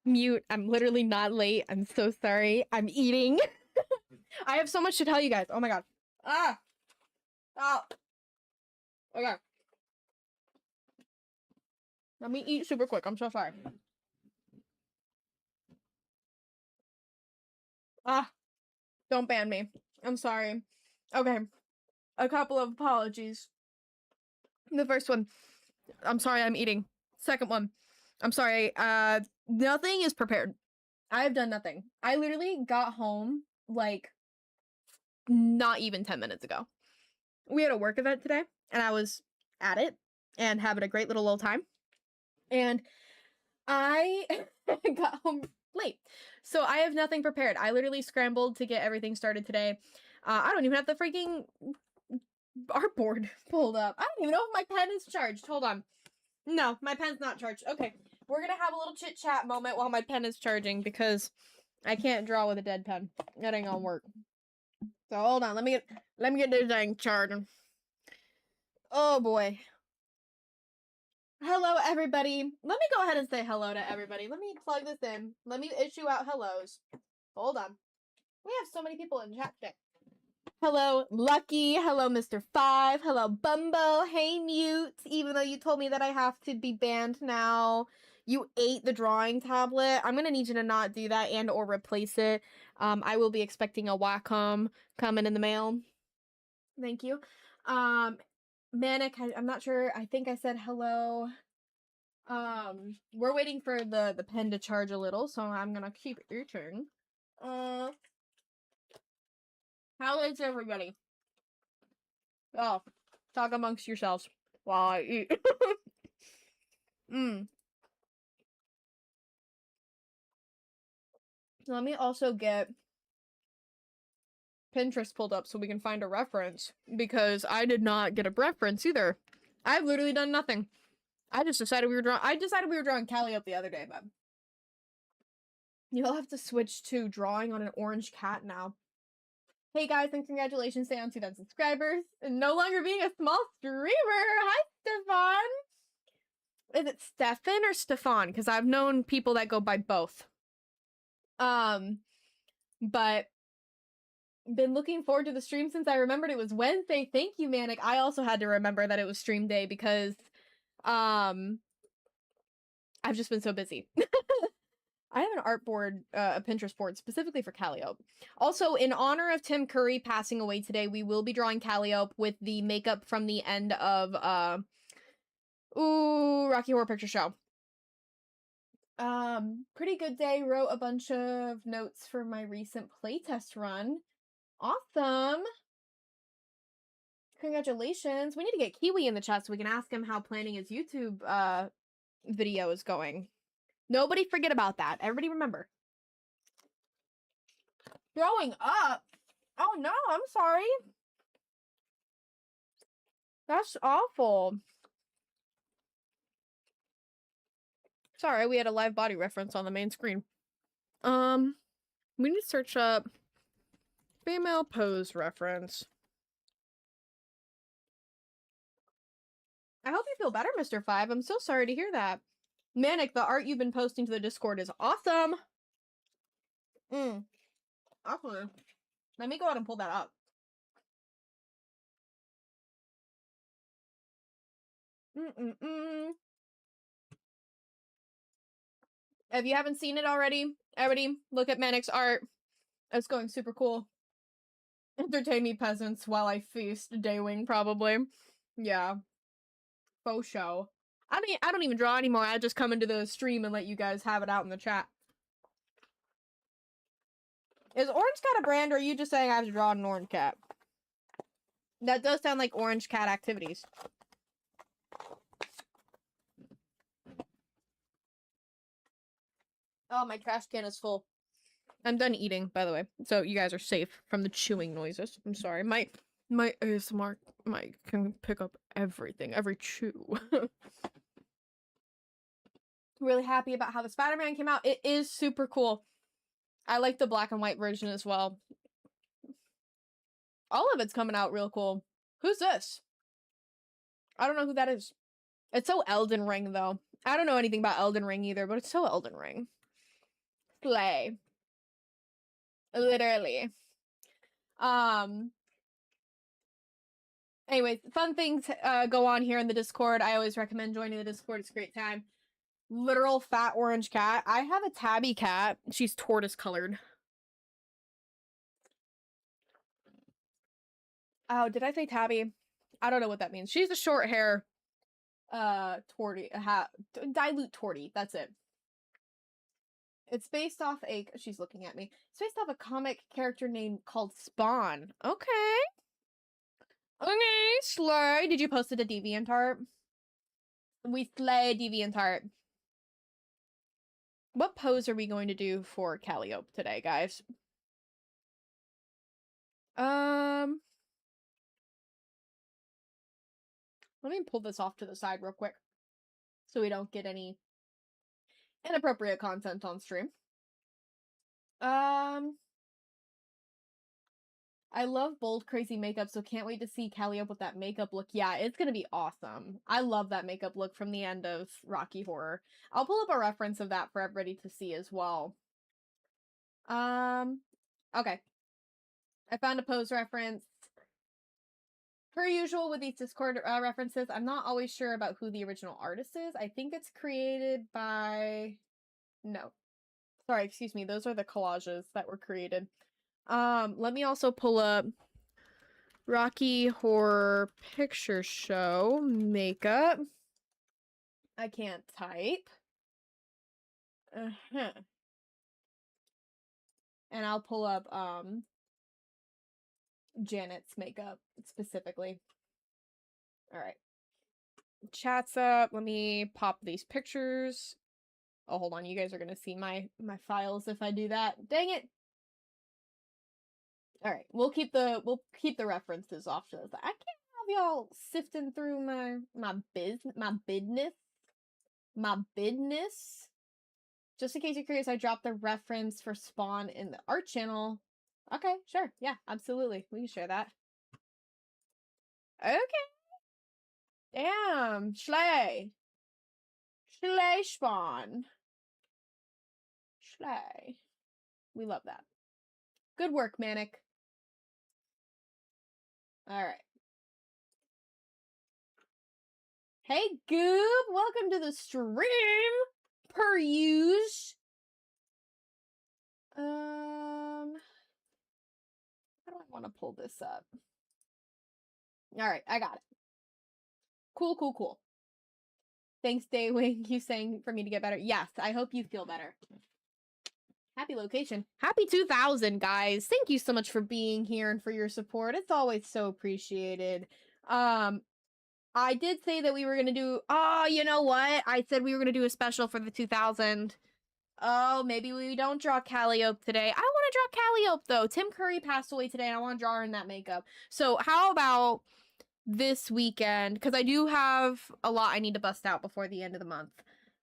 Mute. I'm literally not late. I'm so sorry. I'm eating. I have so much to tell you guys. Oh my god. Ah. Oh. Okay. Let me eat super quick. I'm so sorry. Ah. Don't ban me. I'm sorry. Okay. A couple of apologies. The first one, I'm sorry I'm eating. Second one, I'm sorry, nothing is prepared. I have done nothing. I literally got home, like, not even 10 minutes ago. We had a work event today, and I was at it, and having a great little time, and I got home late. So I have nothing prepared. I literally scrambled to get everything started today. I don't even have the freaking artboard pulled up. I don't even know if my pen is charged. Hold on. No, my pen's not charged. Okay, we're gonna have a little chit chat moment while my pen is charging because I can't draw with a dead pen. That ain't gonna work. So hold on, let me get this thing charging. Oh boy. Hello everybody. Let me go ahead and say hello to everybody. Let me plug this in. Let me issue out hellos. Hold on. We have so many people in chat today. Hello, Lucky. Hello, Mr. 5. Hello, Bumbo. Hey, Mute. Even though you told me that I have to be banned now. You ate the drawing tablet. I'm going to need you to not do that and or replace it. I will be expecting a Wacom coming in the mail. Thank you. Manic, I'm not sure. I think I said hello. We're waiting for the pen to charge a little, so I'm going to keep eating. How is everybody? Oh, talk amongst yourselves while I eat. Let me also get Pinterest pulled up so we can find a reference, because I did not get a reference either. I've literally done nothing. I decided we were drawing CALLI up the other day, but you'll have to switch to drawing on an orange cat now. Hey guys, and congratulations to 2,000 subscribers and no longer being a small streamer. Hi, Stefan. Is it Stefan or Stefan? Because I've known people that go by both. But been looking forward to the stream since I remembered it was Wednesday. Thank you, Manic. I also had to remember that it was stream day because I've just been so busy. I have an art board, a Pinterest board specifically for Calliope. Also, in honor of Tim Curry passing away today, we will be drawing Calliope with the makeup from the end of Rocky Horror Picture Show. Pretty good day. Wrote a bunch of notes for my recent playtest run. Awesome. Congratulations. We need to get Kiwi in the chat so we can ask him how planning his YouTube video is going. Nobody forget about that. Everybody remember. Throwing up? Oh no, I'm sorry. That's awful. Sorry, we had a live body reference on the main screen. We need to search up female pose reference. I hope you feel better, Mr. 5. I'm so sorry to hear that. Manic, the art you've been posting to the Discord is awesome. Awesome. Let me go ahead and pull that up. If you haven't seen it already, everybody look at Manic's art. It's going super cool. Entertain me, peasants, while I feast. Daywing, probably. Yeah. Faux show. I don't even draw anymore. I just come into the stream and let you guys have it out in the chat. Is Orange Cat a brand, or are you just saying I have to draw an orange cat? That does sound like Orange Cat activities. Oh, my trash can is full. I'm done eating, by the way, so you guys are safe from the chewing noises. I'm sorry. My ASMR mic can pick up everything, every chew. Really happy about how the Spider-Man came out. It is super cool. I like the black and white version as well. All of it's coming out real cool. Who's this? I don't know who that is. It's so Elden Ring, though. I don't know anything about Elden Ring either, but it's so Elden Ring. slay. Literally. Anyways, fun things go on here in the Discord. I always recommend joining the Discord. It's a great time. Literal fat orange cat. I have a tabby cat. She's tortoise colored. Oh, did I say tabby? I don't know what that means. She's a short hair tortie, dilute tortie. That's it. It's based off a, she's looking at me. It's based off a comic character name called Spawn. Okay. Okay, slay. Did you post it to DeviantArt? We slay DeviantArt. What pose are we going to do for Calliope today, guys? Let me pull this off to the side real quick so we don't get any inappropriate content on stream. I love bold, crazy makeup, so can't wait to see Calliope with that makeup look. Yeah, it's gonna be awesome. I love that makeup look from the end of Rocky Horror. I'll pull up a reference of that for everybody to see as well. Okay. I found a pose reference. Per usual with these Discord references, I'm not always sure about who the original artist is. I think it's created by... No. Sorry, excuse me. Those are the collages that were created. Let me also pull up Rocky Horror Picture Show makeup. I can't type. And I'll pull up, Janet's makeup specifically. All right. Chat's up. Let me pop these pictures. Oh, hold on. You guys are going to see my files if I do that. Dang it. All right. We'll keep the references off to the side. I can't have y'all sifting through my business. Just in case you're curious, I dropped the reference for Spawn in the art channel. Okay, sure. Yeah, absolutely. We can share that. Okay. Damn. Schley Spawn. Schley. We love that. Good work, Manic. Alright. Hey, Goob! Welcome to the stream! Per use. How do I want to pull this up? Alright, I got it. Cool. Thanks, Daywing. You saying for me to get better? Yes, I hope you feel better. Happy location. Happy 2000, guys. Thank you so much for being here and for your support. It's always so appreciated. I did say that we were going to do... Oh, you know what? I said we were going to do a special for the 2000. Oh, maybe we don't draw Calliope today. I want to draw Calliope, though. Tim Curry passed away today, and I want to draw her in that makeup. So how about this weekend? Because I do have a lot I need to bust out before the end of the month.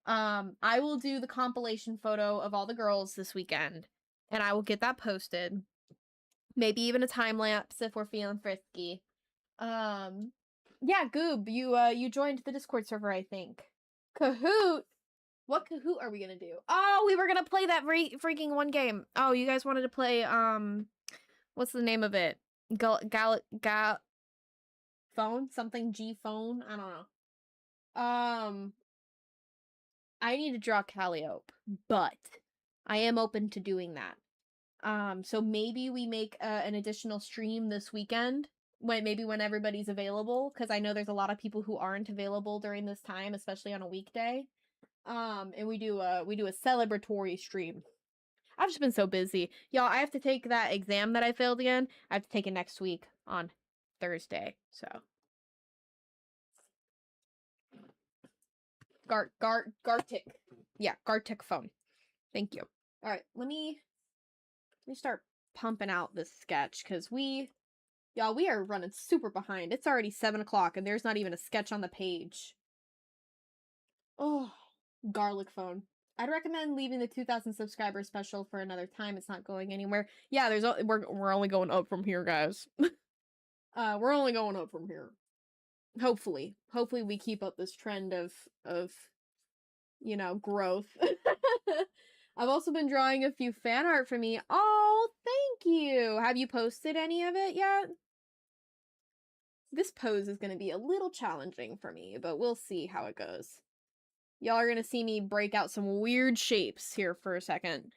I will do the compilation photo of all the girls this weekend, and I will get that posted. Maybe even a time lapse if we're feeling frisky. Yeah, Goob, you joined the Discord server, I think. Kahoot? What Kahoot are we gonna do? Oh, we were gonna play that freaking one game. Oh, you guys wanted to play, what's the name of it? Phone? Something G phone? I don't know. I need to draw Calliope, but I am open to doing that. So maybe we make an additional stream this weekend, maybe when everybody's available, because I know there's a lot of people who aren't available during this time, especially on a weekday. And we do a celebratory stream. I've just been so busy. Y'all, I have to take that exam that I failed again. I have to take it next week on Thursday, so. Gartic. Yeah, Gartic phone. Thank you. All right, let me start pumping out this sketch, because y'all, we are running super behind. It's already 7 o'clock, and there's not even a sketch on the page. Oh, garlic phone. I'd recommend leaving the 2,000 subscriber special for another time. It's not going anywhere. Yeah, we're only going up from here, guys. We're only going up from here. Hopefully we keep up this trend of you know, growth. I've also been drawing a few fan art for me. Oh, thank you. Have you posted any of it yet? This pose is going to be a little challenging for me, but we'll see how it goes. Y'all are going to see me break out some weird shapes here for a second.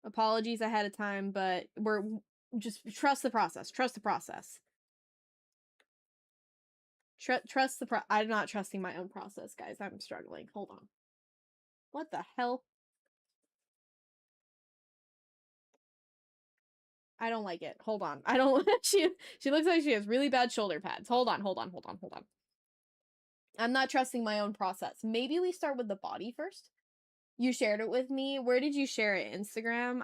Apologies ahead of time, but we're just trust the process. Trust the process. Trust the I'm not trusting my own process, guys. I'm struggling. Hold on. What the hell? I don't like it. Hold on. I don't she looks like she has really bad shoulder pads. Hold on. I'm not trusting my own process. Maybe we start with the body first. You shared it with me. Where did you share it? Instagram?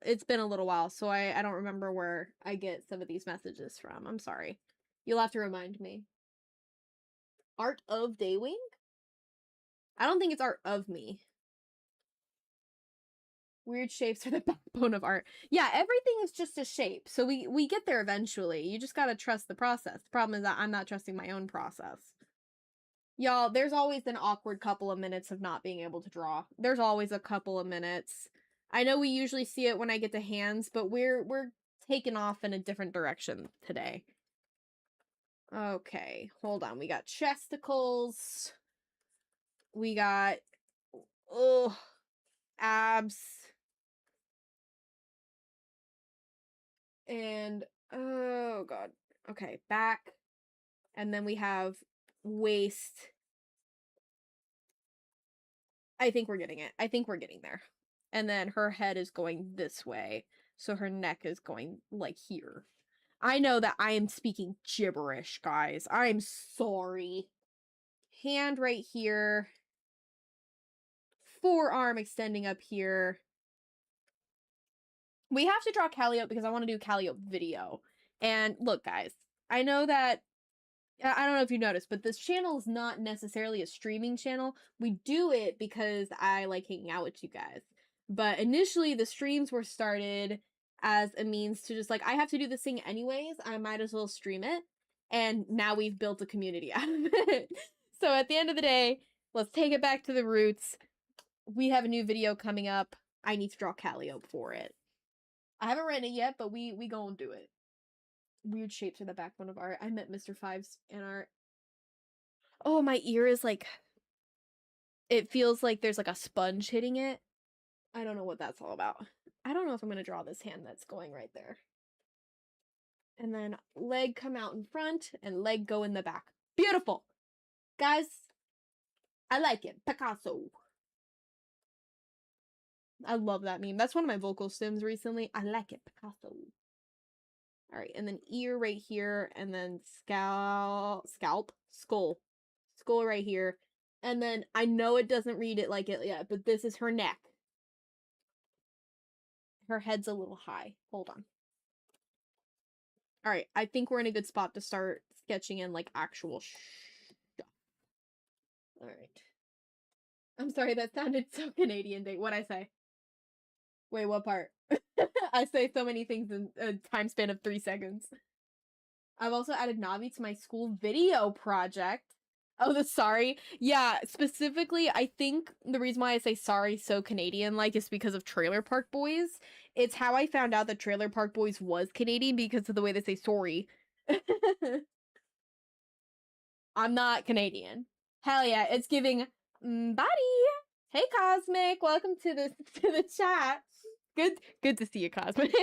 It's been a little while, so I don't remember where I get some of these messages from. I'm sorry. You'll have to remind me. Art of Daywing? I don't think it's art of me. Weird shapes are the backbone of art. Yeah, everything is just a shape. So we get there eventually. You just gotta trust the process. The problem is that I'm not trusting my own process. Y'all, there's always an awkward couple of minutes of not being able to draw. There's always a couple of minutes. I know we usually see it when I get to hands, but we're taking off in a different direction today. Okay, hold on. We got chesticles. We got abs. And oh god. Okay, back. And then we have waist. I think we're getting it. I think we're getting there. And then her head is going this way. So her neck is going like here. I know that I am speaking gibberish, guys. I'm sorry. Hand right here. Forearm extending up here. We have to draw Calliope because I want to do Calliope video. And look, guys, I know that, I don't know if you noticed, but this channel is not necessarily a streaming channel. We do it because I like hanging out with you guys. But initially, the streams were started as a means to just like, I have to do this thing anyways, I might as well stream it. And now we've built a community out of it. So at the end of the day, let's take it back to the roots. We have a new video coming up. I need to draw Calliope for it. I haven't written it yet, but we gonna do it. Weird shapes are the backbone of art. I met Mr. Fives in art. Oh, my ear is like, it feels like there's like a sponge hitting it. I don't know what that's all about. I don't know if I'm gonna draw this hand that's going right there. And then leg come out in front and leg go in the back. Beautiful. Guys, I like it. Picasso. I love that meme. That's one of my vocal stims recently. I like it. Picasso. All right, and then ear right here, and then skull right here. And then I know it doesn't read it like it yet, but this is her neck. Her head's a little high. Hold on. All right, I think we're in a good spot to start sketching in like actual stuff. All right. I'm sorry, that sounded so Canadian. What'd I say? Wait, what part? I say so many things in a time span of 3 seconds. I've also added Navi to my school video project. Oh, the sorry? Yeah, specifically, I think the reason why I say sorry so Canadian-like is because of Trailer Park Boys. It's how I found out that Trailer Park Boys was Canadian because of the way they say sorry. I'm not Canadian. Hell yeah, it's giving buddy. Hey Cosmic, welcome to the chat. Good to see you, Cosmic.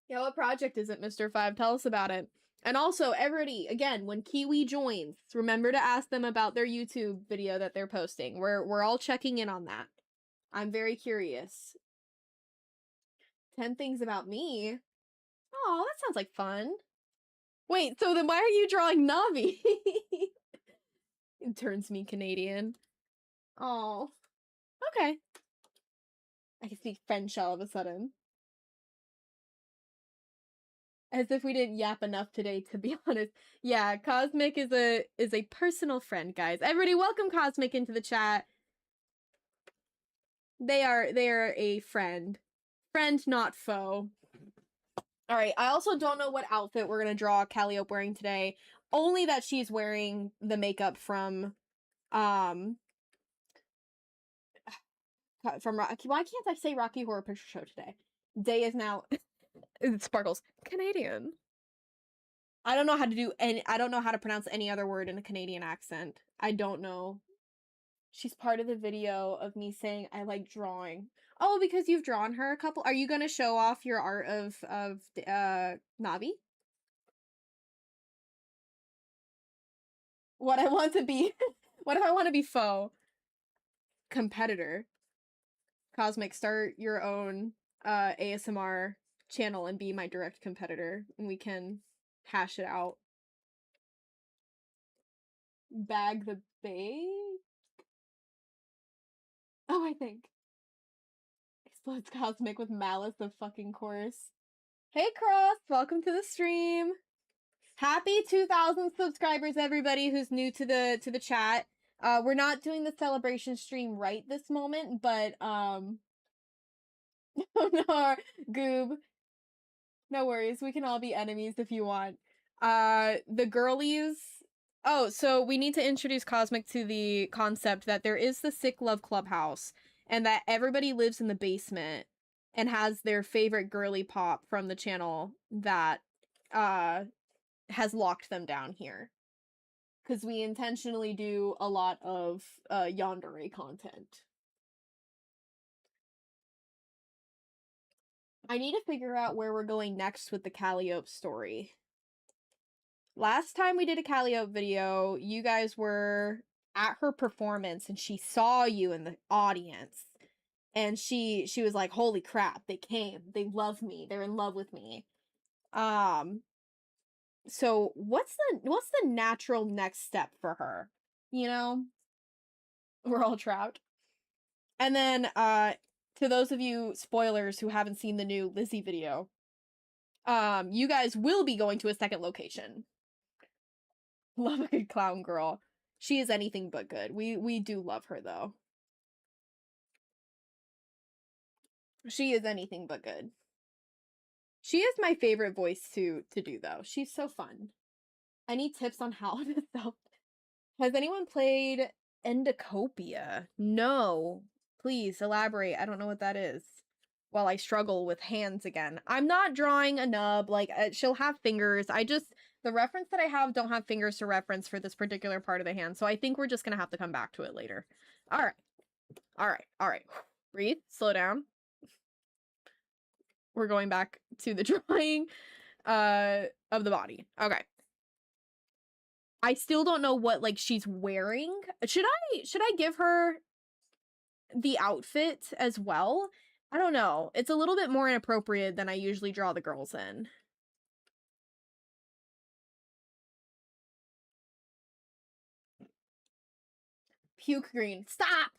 Yeah, what project is it, Mr. Five? Tell us about it. And also, everybody, again, when Kiwi joins, remember to ask them about their YouTube video that they're posting. We're all checking in on that. I'm very curious. 10 things about me? Oh, that sounds like fun. Wait, so then why are you drawing Navi? It turns me Canadian. Oh, okay. I can speak French all of a sudden. As if we didn't yap enough today, to be honest. Yeah, Cosmic is a personal friend, guys. Everybody, welcome Cosmic into the chat. They are a friend. Friend, not foe. All right, I also don't know what outfit we're gonna draw Calliope wearing today. Only that she's wearing the makeup from Um, from Rocky. Why can't I say Rocky Horror Picture Show today? Day is now. It sparkles. Canadian. I don't know how to do any. I don't know how to pronounce any other word in a Canadian accent. I don't know. She's part of the video of me saying I like drawing. Oh, because you've drawn her a couple. Are you gonna show off your art of Navi? What I want to be. What if I want to be faux competitor? Cosmic, start your own ASMR channel and be my direct competitor, and we can hash it out. Bag the bait? Oh, I think. Explodes Cosmic with malice of fucking course. Hey Cross, welcome to the stream. Happy 2,000 subscribers, everybody who's new to the chat. We're not doing the celebration stream right this moment, but oh no, Goob. No worries, we can all be enemies if you want. The girlies. Oh, so we need to introduce Cosmic to the concept that there is the Sick Love Clubhouse, and that everybody lives in the basement and has their favorite girly pop from the channel that has locked them down here. Because we intentionally do a lot of yandere content. I need to figure out where we're going next with the Calliope story. Last time we did a Calliope video, you guys were at her performance and she saw you in the audience. And she was like, holy crap, they came. They love me. They're in love with me. So what's the natural next step for her? You know? We're all trapped. And then to those of you spoilers who haven't seen the new Lizzie video, you guys will be going to a second location. Love a good clown girl. She is anything but good. We do love her though. She is anything but good. She is my favorite voice to do though. She's so fun. Any tips on how to sell? Has anyone played Endocopia? No. Please elaborate. I don't know what that is. While I struggle with hands again. I'm not drawing a nub. Like, she'll have fingers. The reference that I have don't have fingers to reference for this particular part of the hand. So I think we're just going to have to come back to it later. All right. All right. All right. Breathe. Slow down. We're going back to the drawing of the body. Okay. I still don't know what, like, she's wearing. Should I give her the outfit as well? I don't know. It's a little bit more inappropriate than I usually draw the girls in. Puke green. Stop!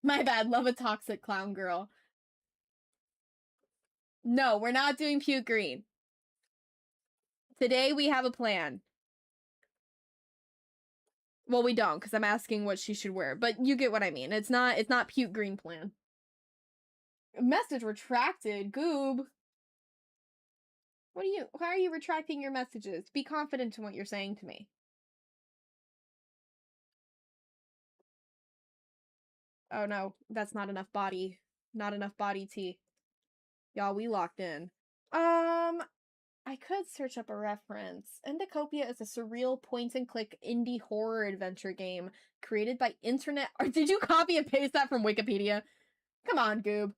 My bad. Love a toxic clown girl. No, we're not doing puke green. Today we have a plan. Well, we don't, because I'm asking what she should wear. But you get what I mean. It's not puke green plan. Message retracted. Goob. Why are you retracting your messages? Be confident in what you're saying to me. Oh no, that's not enough body. Not enough body tea. Y'all, we locked in. I could search up a reference. Endocopia is a surreal point-and-click indie horror adventure game created by internet... Did you copy and paste that from Wikipedia? Come on, Goob.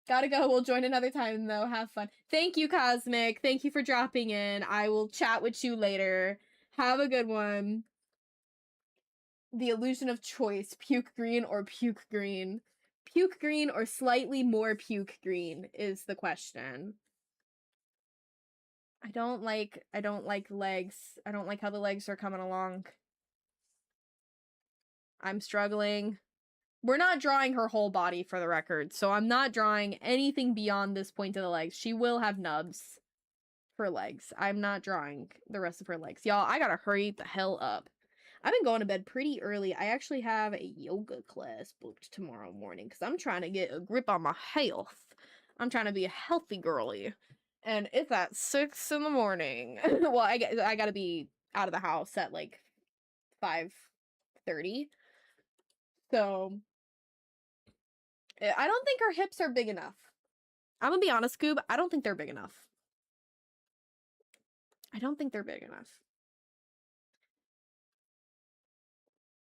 Gotta go. We'll join another time, though. Have fun. Thank you, Cosmic. Thank you for dropping in. I will chat with you later. Have a good one. The illusion of choice. Puke green or puke green? Puke green or slightly more puke green is the question. I don't like legs. I don't like how the legs are coming along. I'm struggling. We're not drawing her whole body for the record, so I'm not drawing anything beyond this point of the legs. She will have nubs for legs. I'm not drawing the rest of her legs. Y'all, I gotta hurry the hell up. I've been going to bed pretty early. I actually have a yoga class booked tomorrow morning because I'm trying to get a grip on my health. I'm trying to be a healthy girly. And it's at 6 in the morning. Well, I gotta be out of the house at like 5 30. So I don't think her hips are big enough. I'm gonna be honest, Scoob, I don't think they're big enough. I don't think they're big enough.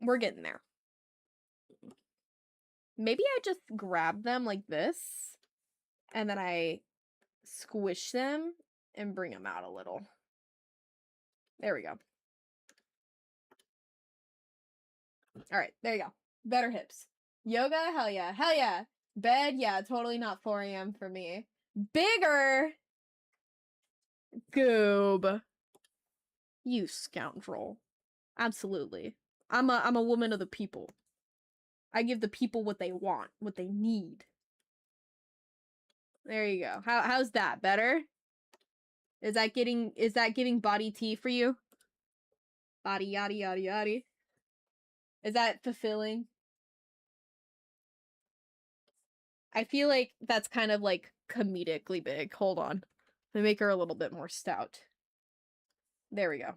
We're getting there. Maybe I just grab them like this, and then I squish them and bring them out a little. There we go. All right, there you go. Better hips. Yoga, hell yeah. Hell yeah. Bed, yeah, totally not 4 a.m. for me. Bigger! Goob. You scoundrel. Absolutely. I'm a woman of the people. I give the people what they want, what they need. There you go. How's that? Better? Is that giving body tea for you? Body yaddy yaddy yaddy. Is that fulfilling? I feel like that's kind of like comedically big. Hold on. Let me make her a little bit more stout. There we go.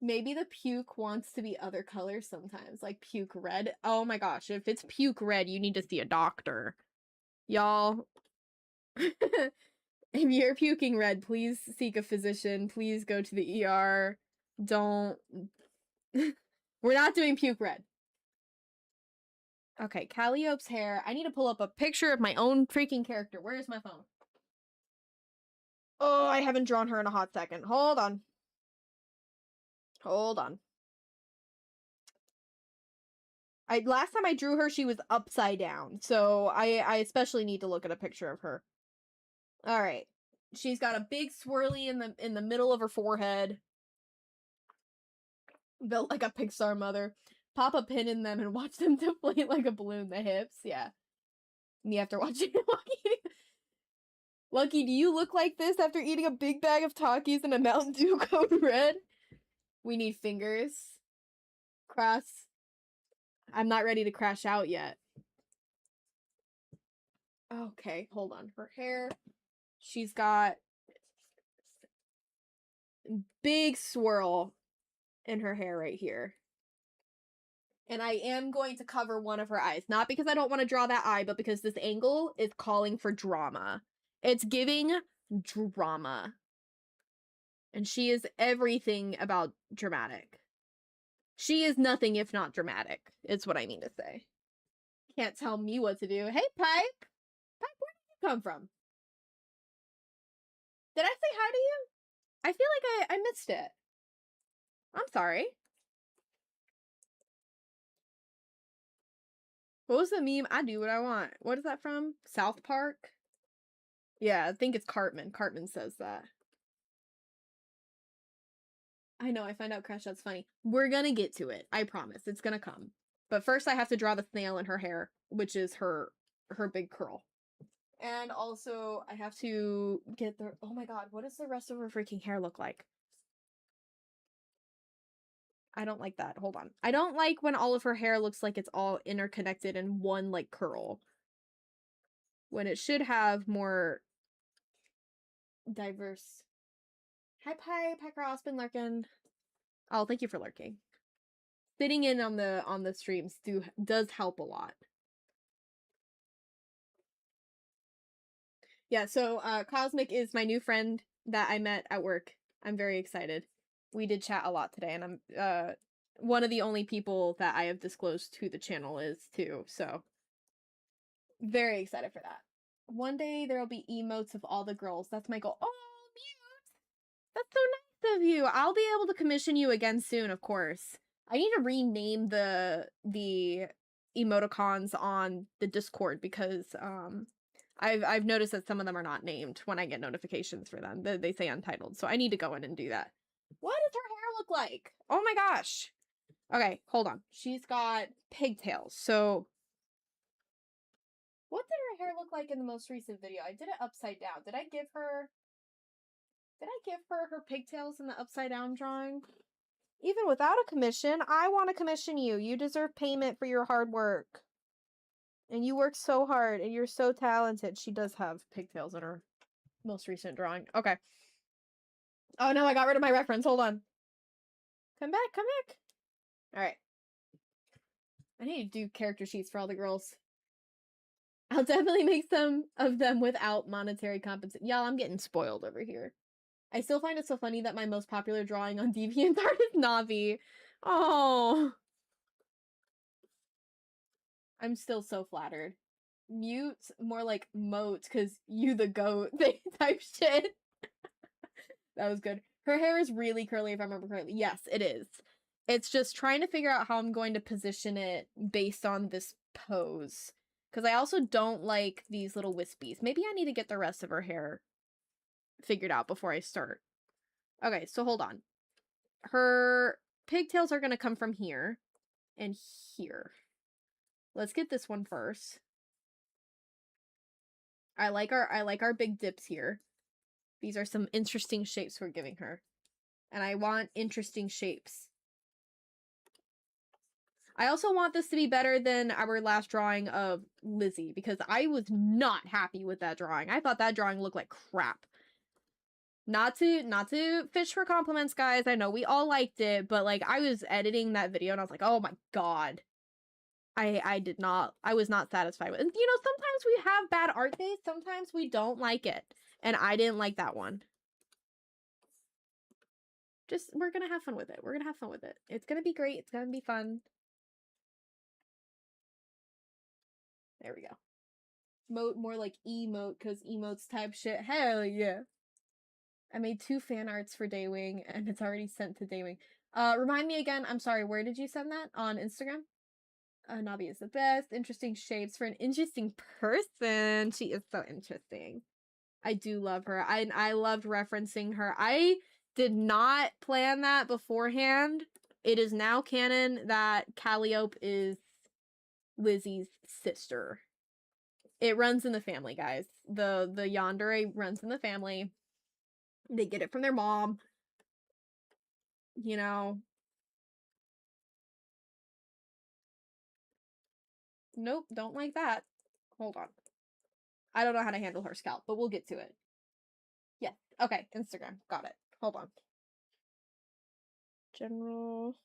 Maybe the puke wants to be other colors sometimes, like puke red. Oh my gosh, if it's puke red, you need to see a doctor. Y'all, if you're puking red, please seek a physician. Please go to the ER. Don't. We're not doing puke red. Okay, Calliope's hair. I need to pull up a picture of my own freaking character. Where is my phone? Oh, I haven't drawn her in a hot second. Hold on. Hold on. Last time I drew her, she was upside down. So I especially need to look at a picture of her. All right. She's got a big swirly in the middle of her forehead. Built like a Pixar mother. Pop a pin in them and watch them deflate like a balloon. The hips, yeah. And you have to watch it. Lucky, do you look like this after eating a big bag of Takis and a Mountain Dew Code Red? We need fingers. Cross. I'm not ready to crash out yet. Okay, hold on. Her hair. She's got big swirl in her hair right here. And I am going to cover one of her eyes. Not because I don't want to draw that eye, but because this angle is calling for drama. It's giving drama. And she is everything about dramatic. She is nothing if not dramatic, is what I mean to say. Can't tell me what to do. Hey, Pipe! Pipe, where did you come from? Did I say hi to you? I feel like I missed it. I'm sorry. What was the meme? I do what I want. What is that from? South Park? Yeah, I think it's Cartman. Cartman says that. I know, I find out Crash Out's funny. We're gonna get to it. I promise. It's gonna come. But first I have to draw the snail in her hair, which is her big curl. And also, I have to get the... Oh my god, what does the rest of her freaking hair look like? I don't like that. Hold on. I don't like when all of her hair looks like it's all interconnected in one, like, curl. When it should have more diverse... Hi, Pipe. Hi, Cross. Been lurking. Oh, thank you for lurking. Sitting in on the streams does help a lot. Yeah, so Cosmic is my new friend that I met at work. I'm very excited. We did chat a lot today, and I'm one of the only people that I have disclosed who the channel is too, so very excited for that. One day there'll be emotes of all the girls. That's my goal. Oh, Mute! That's so nice of you. I'll be able to commission you again soon, of course. I need to rename the emoticons on the Discord because I've noticed that some of them are not named when I get notifications for them. They say untitled, so I need to go in and do that. What does her hair look like? Oh my gosh. Okay, hold on. She's got pigtails. So what did her hair look like in the most recent video? I did it upside down. Did I give her her pigtails in the upside down drawing? Even without a commission, I want to commission you. You deserve payment for your hard work. And you work so hard, and you're so talented. She does have pigtails in her most recent drawing. Okay. Oh no, I got rid of my reference. Hold on. Come back, come back. Alright. I need to do character sheets for all the girls. I'll definitely make some of them without monetary compensation. Y'all, I'm getting spoiled over here. I still find it so funny that my most popular drawing on DeviantArt is Navi. Oh. I'm still so flattered. Mute, more like moat, because you the goat type shit. That was good. Her hair is really curly, if I remember correctly. Yes, it is. It's just trying to figure out how I'm going to position it based on this pose. Because I also don't like these little wispies. Maybe I need to get the rest of her hair figured out before I start. Okay, so hold on. Her pigtails are going to come from here and here. Let's get this one first. I like our big dips here. These are some interesting shapes we're giving her. And I want interesting shapes. I also want this to be better than our last drawing of Lizzie, because I was not happy with that drawing. I thought that drawing looked like crap. Not to fish for compliments, guys. I know we all liked it, but like I was editing that video and I was like, oh my god. I was not satisfied with it. And, you know, sometimes we have bad art days, sometimes we don't like it. And I didn't like that one. Just, we're gonna have fun with it. We're gonna have fun with it. It's gonna be great. It's gonna be fun. There we go. Moat, more like emote, because emotes type shit. Hell yeah. I made 2 fan arts for Daywing, and it's already sent to Daywing. Remind me again, I'm sorry, where did you send that? On Instagram? Nabi is the best. Interesting shapes for an interesting person. She is so interesting. I do love her. I loved referencing her. I did not plan that beforehand. It is now canon that Calliope is Lizzie's sister. It runs in the family, guys. The yandere runs in the family. They get it from their mom. You know. Nope, don't like that. Hold on. I don't know how to handle her scalp, but we'll get to it. Yes. Okay, Instagram. Got it. Hold on. General.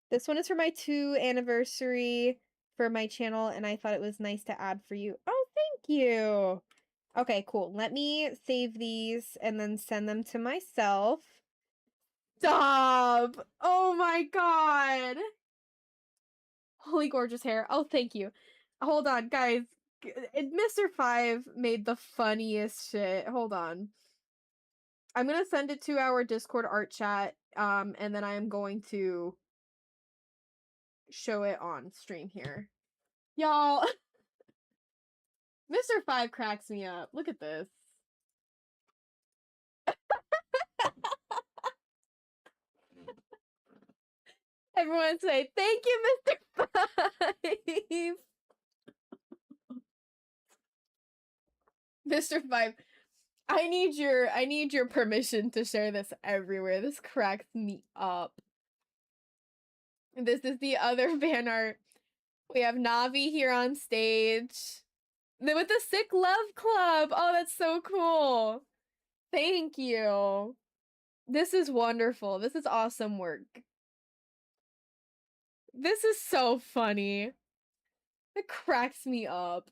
This one is for my 2 anniversary for my channel, and I thought it was nice to add for you. Oh, thank you. Okay, cool. Let me save these and then send them to myself. Stop! Oh my god! Holy gorgeous hair. Oh, thank you. Hold on, guys. Mr. 5 made the funniest shit. Hold on. I'm gonna send it to our Discord art chat, and then I am going to show it on stream here. Y'all, Mr. 5 cracks me up. Look at this. Everyone say, thank you, Mr. 5. Mr. 5, I need your permission to share this everywhere. This cracks me up. This is the other fan art. We have Navi here on stage. With the Sick Love Club. Oh, that's so cool. Thank you. This is wonderful. This is awesome work. This is so funny. It cracks me up.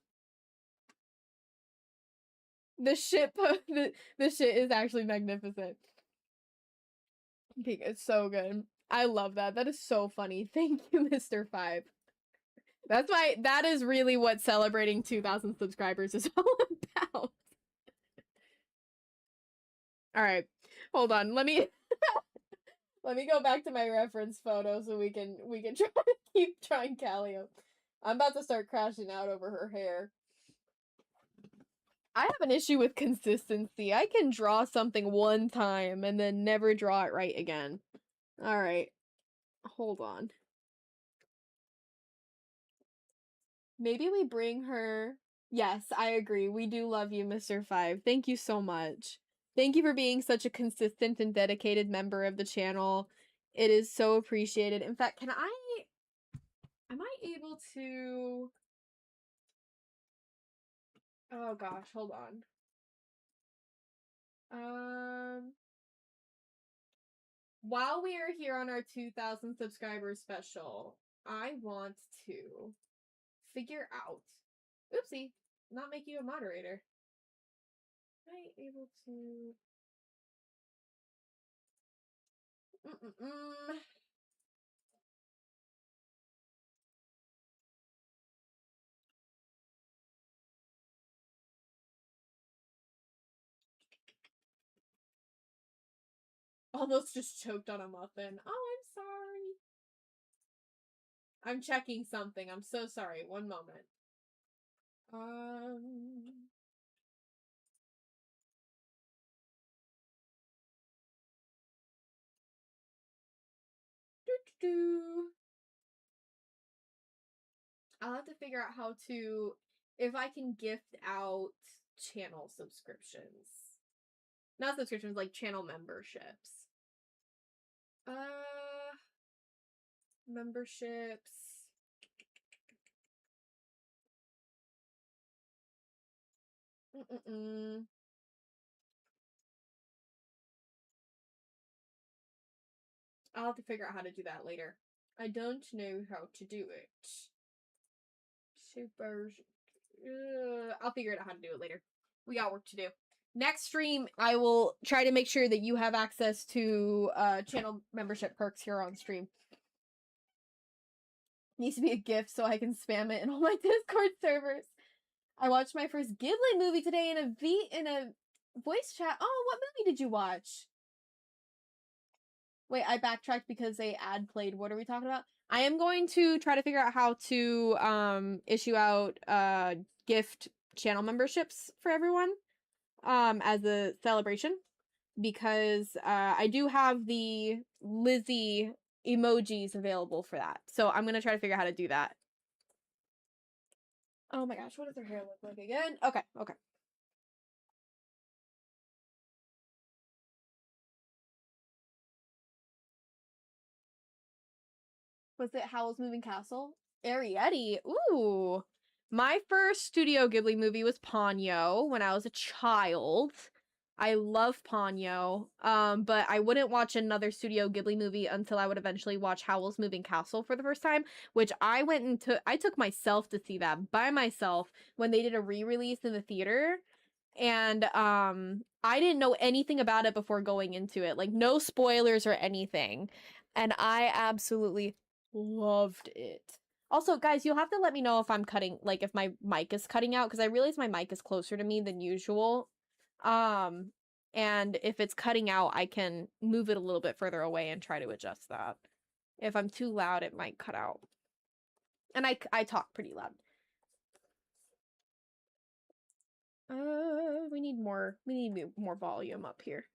The shit is actually magnificent. It's so good. I love that. That is so funny. Thank you, Mr. 5. That is really what celebrating 2,000 subscribers is all about. All right. Hold on. Let me go back to my reference photo so we can try to keep trying Callio. I'm about to start crashing out over her hair. I have an issue with consistency. I can draw something one time and then never draw it right again. All right. Hold on. Maybe we bring her. Yes, I agree. We do love you, Mr. 5. Thank you so much. Thank you for being such a consistent and dedicated member of the channel. It is so appreciated. In fact, am I able to... Oh gosh, hold on. While we are here on our 2,000 subscribers special, I want to figure out. Oopsie, not make you a moderator. Am I able to? Almost just choked on a muffin. Oh, I'm sorry. I'm checking something. I'm so sorry. One moment. I'll have to figure out how to, if I can gift out channel subscriptions. Not subscriptions, like channel memberships. Memberships. I'll have to figure out how to do that later. I don't know how to do it. I'll figure it out how to do it later. We got work to do. Next stream, I will try to make sure that you have access to channel membership perks here on stream. Needs to be a gift so I can spam it in all my Discord servers. I watched my first Ghibli movie today in a voice chat. Oh, what movie did you watch? Wait, I backtracked because a ad played. What are we talking about? I am going to try to figure out how to issue out gift channel memberships for everyone as a celebration, because I do have the Lizzie emojis available for that. So I'm gonna try to figure out how to do that. Oh my gosh, what does her hair look like again? Okay. Was it Howl's Moving Castle? Arrietty. Ooh. My first Studio Ghibli movie was Ponyo when I was a child. I love Ponyo. But I wouldn't watch another Studio Ghibli movie until I would eventually watch Howl's Moving Castle for the first time, which I took myself to see that by myself when they did a re-release in the theater. And I didn't know anything about it before going into it. Like, no spoilers or anything. And I absolutely loved it. Also, guys, you'll have to let me know if I'm cutting, like, if my mic is cutting out, because I realize my mic is closer to me than usual. And if it's cutting out, I can move it a little bit further away and try to adjust that. If I'm too loud, it might cut out. And I talk pretty loud. We need more volume up here.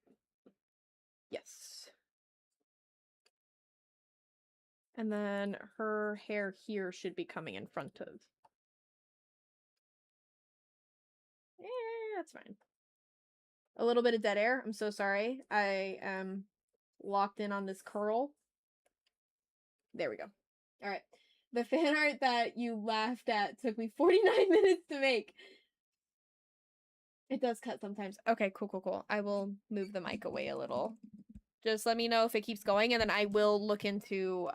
Yes. And then her hair here should be coming in front of. Yeah, that's fine. A little bit of dead air. I'm so sorry. I am locked in on this curl. There we go. All right. The fan art that you laughed at took me 49 minutes to make. It does cut sometimes. Okay, cool. I will move the mic away a little. Just let me know if it keeps going, and then I will look into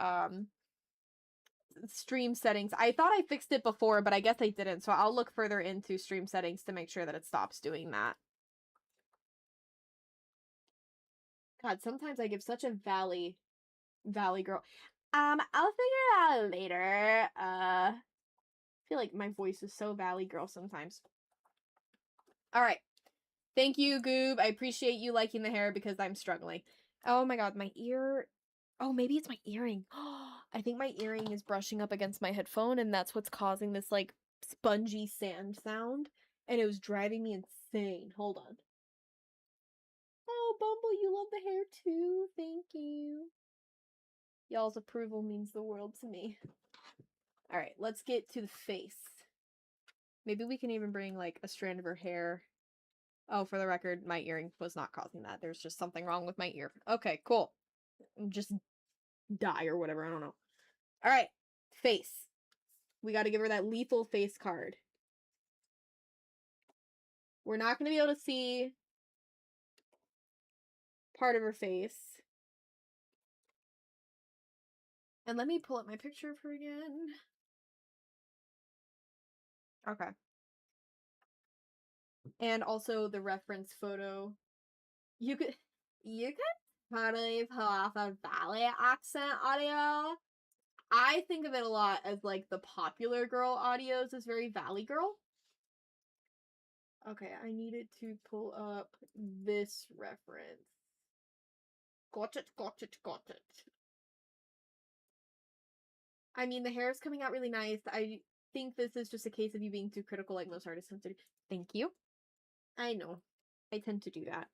stream settings. I thought I fixed it before, but I guess I didn't, so I'll look further into stream settings to make sure that it stops doing that. God, sometimes I give such a valley girl. I'll figure it out later. I feel like my voice is so valley girl sometimes. All right. Thank you, Goob. I appreciate you liking the hair because I'm struggling. Oh my god, my ear. Oh, maybe it's my earring. I think my earring is brushing up against my headphone, and that's what's causing this, like, spongy sand sound. And it was driving me insane. Hold on. Oh, Bumble, you love the hair too. Thank you. Y'all's approval means the world to me. Alright, let's get to the face. Maybe we can even bring, like, a strand of her hair. Oh, for the record, my earring was not causing that. There's just something wrong with my ear. Okay, cool. Just die or whatever, I don't know. Alright, face. We gotta give her that lethal face card. We're not gonna be able to see part of her face. And let me pull up my picture of her again. Okay. And also the reference photo. You could totally pull off a Valley accent audio. I think of it a lot as like the popular girl audios is very Valley girl. Okay, I needed to pull up this reference. Got it. I mean, the hair is coming out really nice. I think this is just a case of you being too critical like most artists tend to do. Thank you. I know. I tend to do that.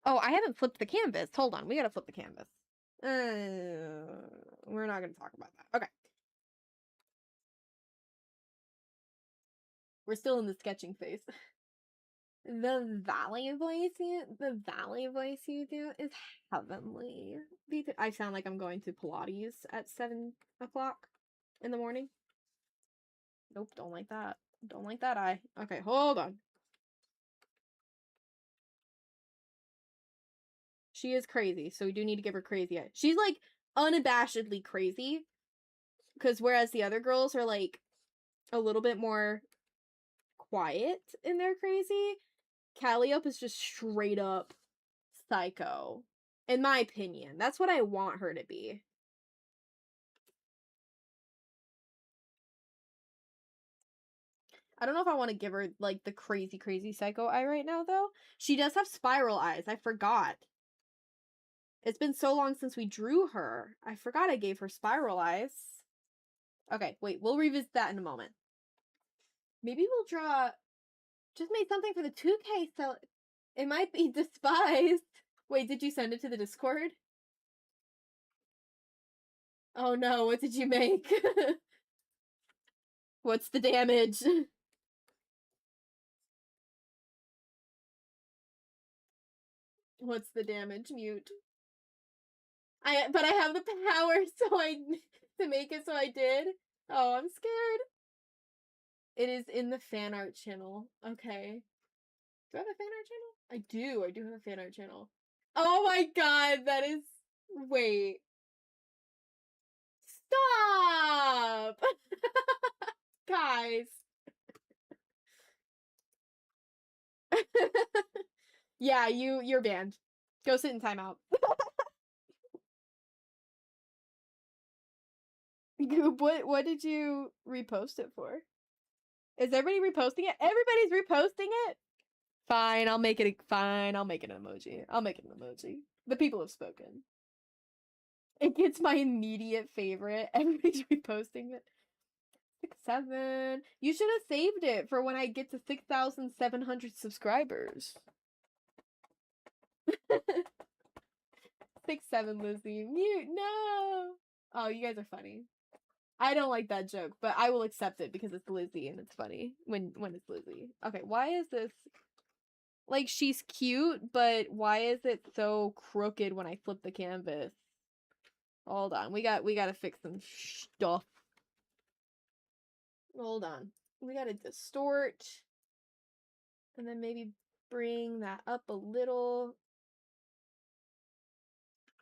Oh, I haven't flipped the canvas. Hold on. We gotta flip the canvas. We're not gonna talk about that. Okay. We're still in the sketching phase. The valley voice you do is heavenly. I sound like I'm going to Pilates at 7 o'clock in the morning. Nope, don't like that. Don't like that eye. Okay, hold on. She is crazy, so we do need to give her crazy eye. She's like unabashedly crazy. Because whereas the other girls are like a little bit more quiet in their crazy, CALLI is just straight up psycho. In my opinion. That's what I want her to be. I don't know if I want to give her, like, the crazy psycho eye right now, though. She does have spiral eyes. I forgot. It's been so long since we drew her. I forgot I gave her spiral eyes. Okay, wait. We'll revisit that in a moment. Maybe we'll draw... Just made something for the 2K, so it might be despised. Wait, did you send it to the Discord? Oh no, what did you make? What's the damage? What's the damage? Mute. But I have the power, to make it, so I did. Oh, I'm scared. It is in the fan art channel. Okay. Do I have a fan art channel? I do have a fan art channel. Oh my god, that is... Wait. Stop! Guys. Yeah, you're banned. Go sit in timeout. Goop, what did you repost it for? Is everybody reposting it? Everybody's reposting it? Fine, I'll make it an emoji. I'll make it an emoji. The people have spoken. It gets my immediate favorite. Everybody's reposting it. 6-7. You should have saved it for when I get to 6,700 subscribers. 6-7, Lizzie. Mute, no! Oh, you guys are funny. I don't like that joke, but I will accept it because it's Lizzie and it's funny when it's Lizzie. Okay, why is this... Like, she's cute, but why is it so crooked when I flip the canvas? Hold on, we gotta fix some stuff. Hold on. We gotta distort. And then maybe bring that up a little.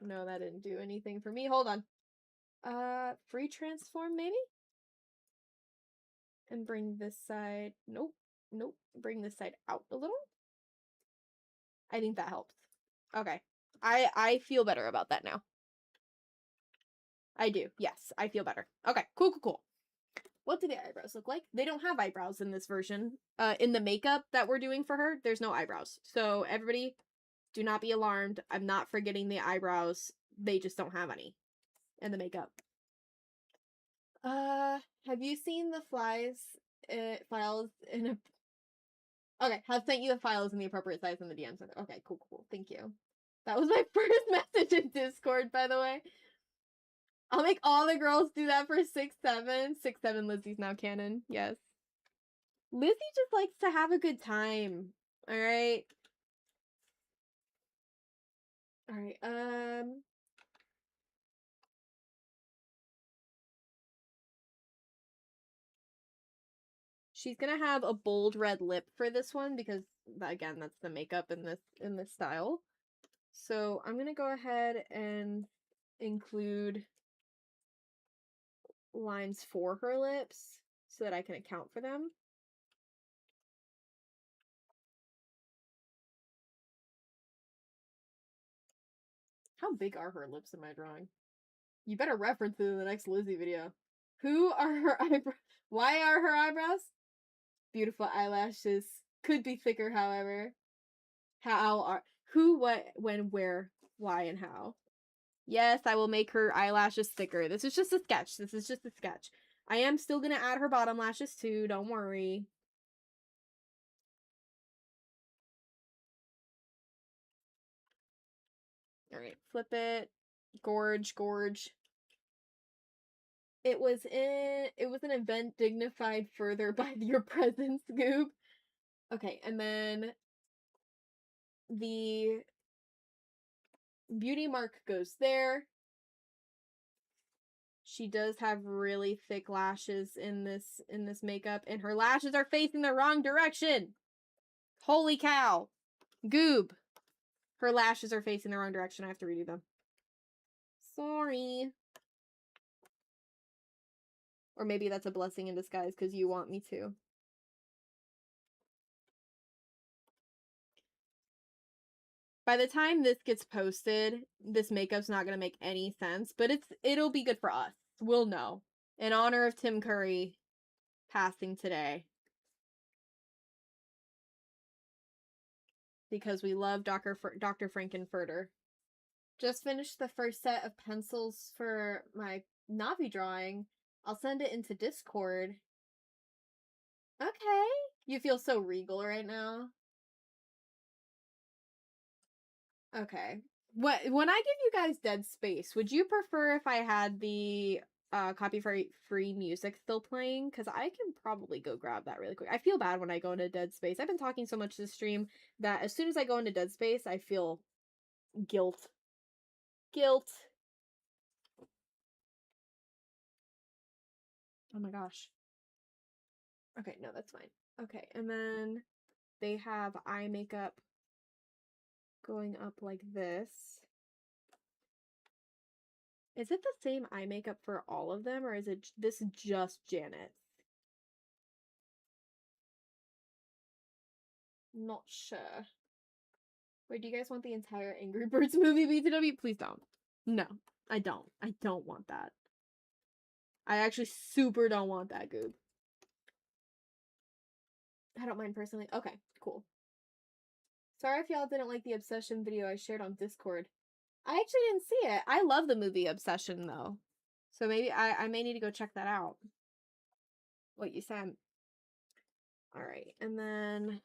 No, that didn't do anything for me. Hold on. Free transform, maybe? And bring this side... Nope. Bring this side out a little. I think that helps. Okay. I feel better about that now. I do. Yes, I feel better. Okay, cool. What do the eyebrows look like? They don't have eyebrows in this version. In the makeup that we're doing for her, there's no eyebrows. So everybody, do not be alarmed. I'm not forgetting the eyebrows. They just don't have any in the makeup. Have you seen the files in a... Okay, have sent you the files in the appropriate size in the DMs. Okay, cool. Thank you. That was my first message in Discord, by the way. I'll make all the girls do that for 6-7. 6-7 Lizzie's now canon. Yes. Lizzie just likes to have a good time. Alright? Alright, she's gonna have a bold red lip for this one because, again, that's the makeup in this style. So I'm gonna go ahead and include lines for her lips so that I can account for them. How big are her lips in my drawing? You better reference it in the next Lizzie video. Who are her eyebrows? Why are her eyebrows? Beautiful eyelashes. Could be thicker, however. How are... Who, what, when, where, why, and how. Yes, I will make her eyelashes thicker. This is just a sketch. This is just a sketch. I am still gonna add her bottom lashes too. Don't worry. Alright, flip it. Gorge, gorge. It was an event dignified further by your presence, Goob. Okay, and then the beauty mark goes there. She does have really thick lashes in this makeup, and her lashes are facing the wrong direction. Holy cow. Goob. Her lashes are facing the wrong direction. I have to redo them. Sorry. Or maybe that's a blessing in disguise because you want me to. By the time this gets posted, this makeup's not gonna make any sense, but it'll be good for us. We'll know. In honor of Tim Curry passing today. Because we love Dr. Frankenfurter. Just finished the first set of pencils for my Navi drawing. I'll send it into Discord. Okay. You feel so regal right now. Okay. When I give you guys dead space, would you prefer if I had the copyright-free music still playing? Because I can probably go grab that really quick. I feel bad when I go into dead space. I've been talking so much this stream that as soon as I go into dead space, I feel guilt. Guilt. Oh my gosh. Okay, no, that's fine. Okay, and then they have eye makeup going up like this. Is it the same eye makeup for all of them, or is it this just Janet's? Not sure. Wait, do you guys want the entire Angry Birds movie BTW? Please don't. No, I don't. I don't want that. I actually super don't want that, Goob. I don't mind personally. Okay, cool. Sorry if y'all didn't like the Obsession video I shared on Discord. I actually didn't see it. I love the movie Obsession, though. So maybe I may need to go check that out. What you sent. Alright, and then...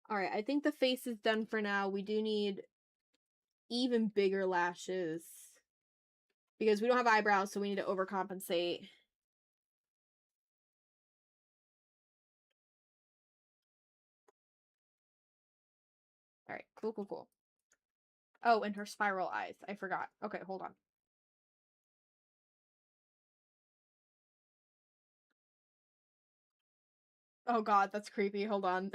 Alright, I think the face is done for now. We do need even bigger lashes. Because we don't have eyebrows, so we need to overcompensate. Alright, cool, cool, cool. Oh, and her spiral eyes. I forgot. Okay, hold on. Oh god, that's creepy. Hold on.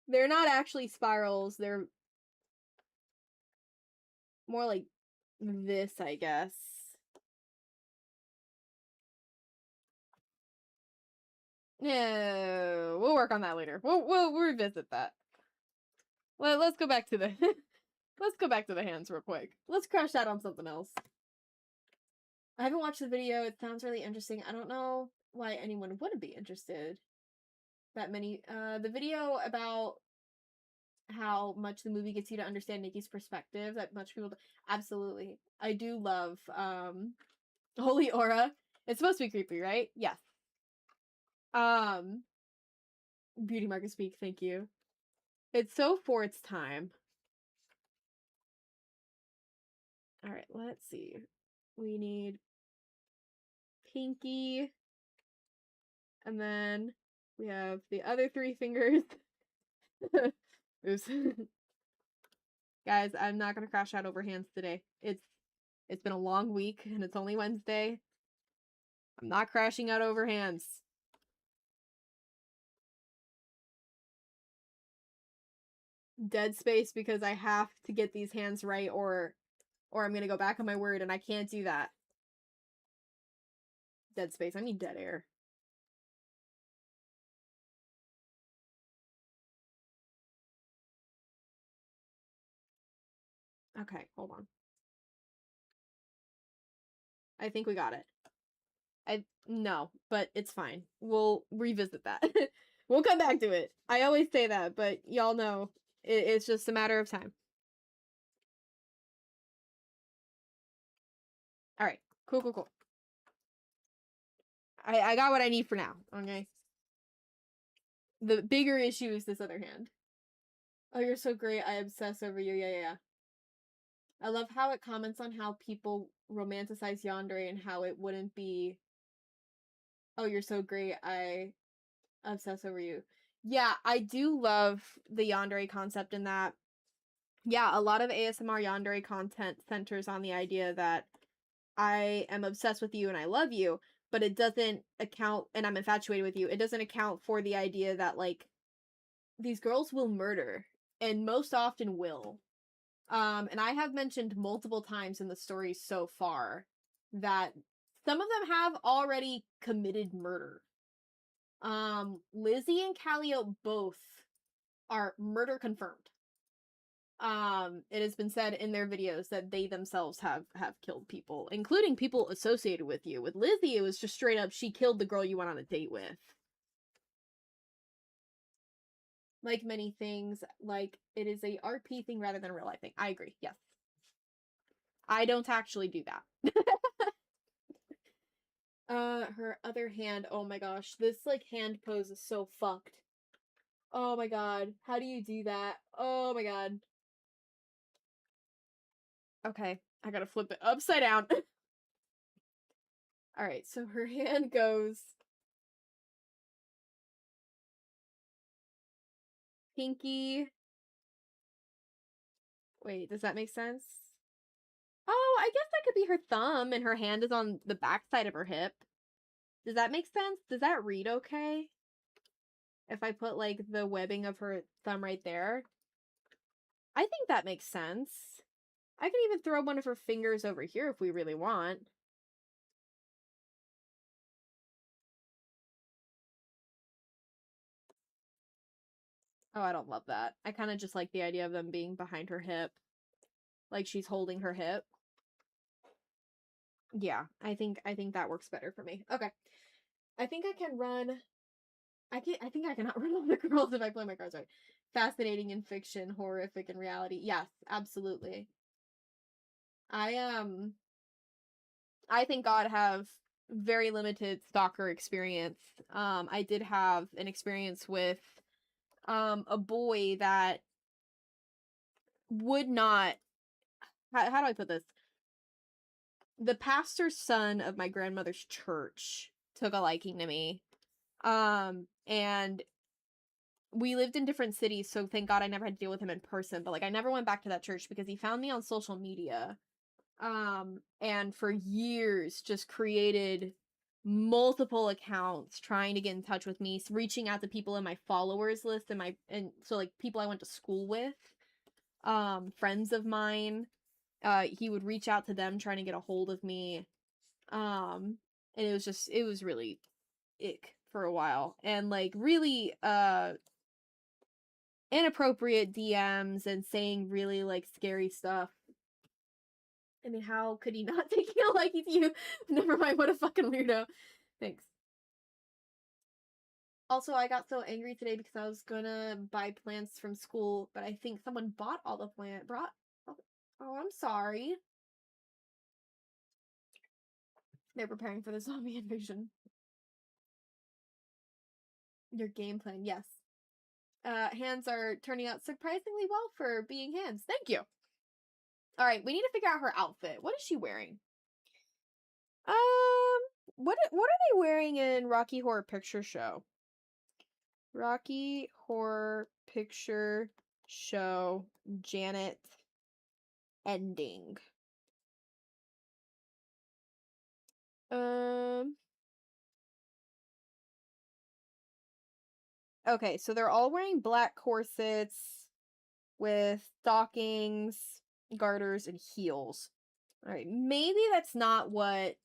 They're not actually spirals. They're more like this, I guess. No, we'll work on that later. We'll revisit that. Let's go back to the let's go back to the hands real quick. Let's crash out on something else. I haven't watched the video. It sounds really interesting. I don't know why anyone wouldn't be interested. That many the video about how much the movie gets you to understand Nikki's perspective, that much people absolutely. I do love Holy Aura. It's supposed to be creepy, right? Yes. Beauty market speak, thank you. It's so for its time. Alright, let's see. We need pinky. And then we have the other three fingers. Oops. Guys, I'm not gonna crash out over hands today. It's been a long week and it's only Wednesday. I'm not crashing out over hands. Dead space because I have to get these hands right or I'm gonna go back on my word and I can't do that. Dead space. I mean dead air. Okay, hold on. I think we got it. No, but it's fine. We'll revisit that. We'll come back to it. I always say that, but y'all know it's just a matter of time. All right, cool. I got what I need for now. Okay. The bigger issue is this other hand. Oh, you're so great. I obsess over you. Yeah. I love how it comments on how people romanticize yandere and how it wouldn't be. Oh, you're so great. I obsess over you. Yeah, I do love the yandere concept in that. Yeah, a lot of ASMR yandere content centers on the idea that I am obsessed with you and I love you, but it doesn't account, and I'm infatuated with you. It doesn't account for the idea that, like, these girls will murder, and most often will. And I have mentioned multiple times in the story so far that some of them have already committed murder. Lizzie and CALLI both are murder confirmed. It has been said in their videos that they themselves have killed people, including people associated with you. With Lizzie, it was just straight up, she killed the girl you went on a date with. Like many things, like, it is a RP thing rather than a real life thing. I agree, yes. I don't actually do that. Her other hand, oh my gosh, this, like, hand pose is so fucked. Oh my god, how do you do that? Oh my god. Okay, I gotta flip it upside down. Alright, so her hand goes pinky. Wait, does that make sense? Oh, I guess that could be her thumb and her hand is on the back side of her hip. Does that make sense? Does that read okay? If I put, like, the webbing of her thumb right there? I think that makes sense. I can even throw one of her fingers over here if we really want. Oh, I don't love that. I kind of just like the idea of them being behind her hip. Like she's holding her hip. Yeah, I think that works better for me. Okay. I think I can run. I think I cannot run all the girls if I play my cards right. Fascinating in fiction, horrific in reality. Yes, absolutely. I thank God have very limited stalker experience. I did have an experience with a boy that would not, how do I put this? The pastor's son of my grandmother's church took a liking to me. And we lived in different cities, so thank God I never had to deal with him in person, but, like, I never went back to that church because he found me on social media. And for years just created multiple accounts trying to get in touch with me, reaching out to people in my followers list and so, like, people I went to school with, friends of mine. He would reach out to them trying to get a hold of me. And it was really ick for a while. And, like, really inappropriate DMs and saying really, like, scary stuff. I mean, how could he not take a liking to you? Never mind, what a fucking weirdo. Thanks. Also, I got so angry today because I was gonna buy plants from school, but I think someone bought all the Oh, I'm sorry. They're preparing for the zombie invasion. Your game plan, yes. Hands are turning out surprisingly well for being hands. Thank you. All right, we need to figure out her outfit. What is she wearing? What are they wearing in Rocky Horror Picture Show? Rocky Horror Picture Show Janet ending. Okay, so they're all wearing black corsets with stockings, garters, and heels. All right, maybe that's not what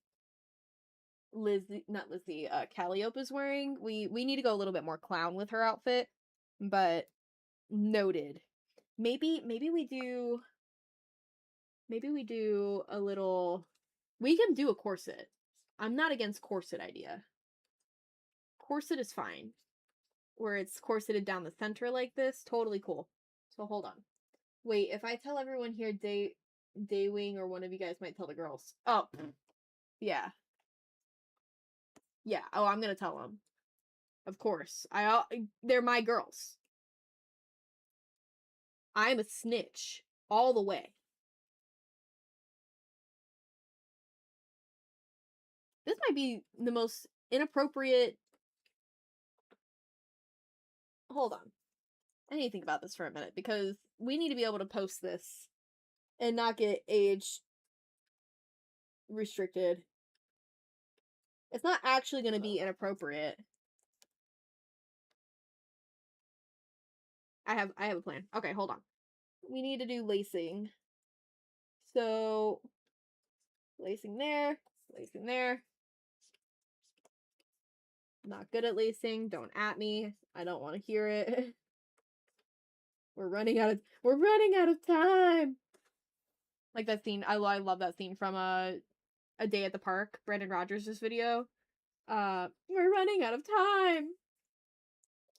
Calliope is wearing. We need to go a little bit more clown with her outfit, but noted. Maybe we do a little. We can do a corset. I'm not against corset idea. Corset is fine. Where it's corseted down the center like this, totally cool. So hold on. Wait, if I tell everyone here Daywing or one of you guys might tell the girls. Oh, yeah. Yeah, oh, I'm gonna tell them. Of course. They're my girls. I'm a snitch. All the way. This might be the most inappropriate... Hold on. I need to think about this for a minute, because we need to be able to post this and not get age restricted. It's not actually going to be inappropriate. I have a plan. Okay, hold on. We need to do lacing. So, lacing there, lacing there. Not good at lacing. Don't at me. I don't want to hear it. We're running out of time. Like that scene. I love that scene from A Day at the Park, Brandon Rogers' video. We're running out of time.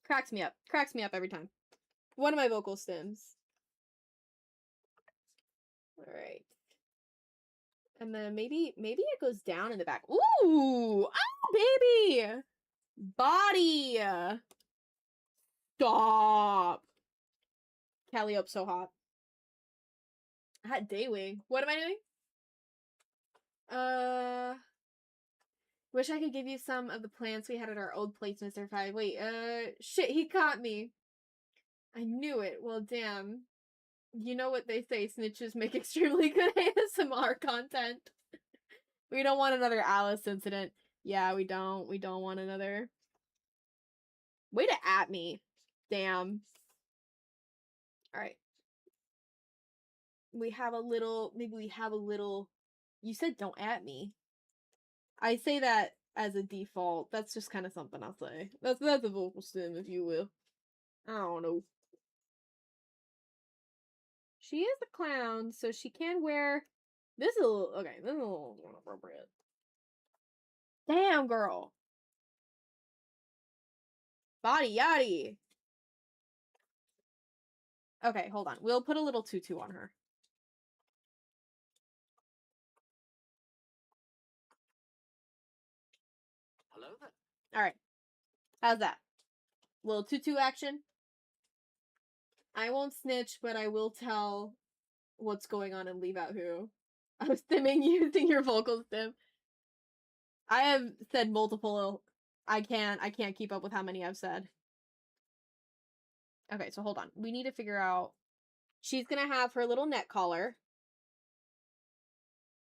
Cracks me up. Cracks me up every time. One of my vocal stems. All right. And then maybe it goes down in the back. Ooh! Ah, baby! Body! Stop! Calliope's so hot. Hot Daywing. What am I doing? Wish I could give you some of the plants we had at our old place, Mr. Five. Wait, shit, he caught me. I knew it. Well, damn. You know what they say, snitches make extremely good ASMR content. We don't want another Alice incident. Yeah, we don't. We don't want another. Way to at me. Damn. Alright. Maybe we have a little... You said don't at me. I say that as a default. That's just kind of something I'll say. That's a vocal stim, if you will. I don't know. She is a clown, so she can wear... This is a little... Okay, this is a little inappropriate. Damn, girl. Body yaddy. Okay, hold on. We'll put a little tutu on her. Hello there. Alright. How's that? Little tutu action? I won't snitch, but I will tell what's going on and leave out who. I'm stimming using your vocal stim. I have said multiple. I can't keep up with how many I've said. Okay, so hold on. We need to figure out... She's gonna have her little neck collar.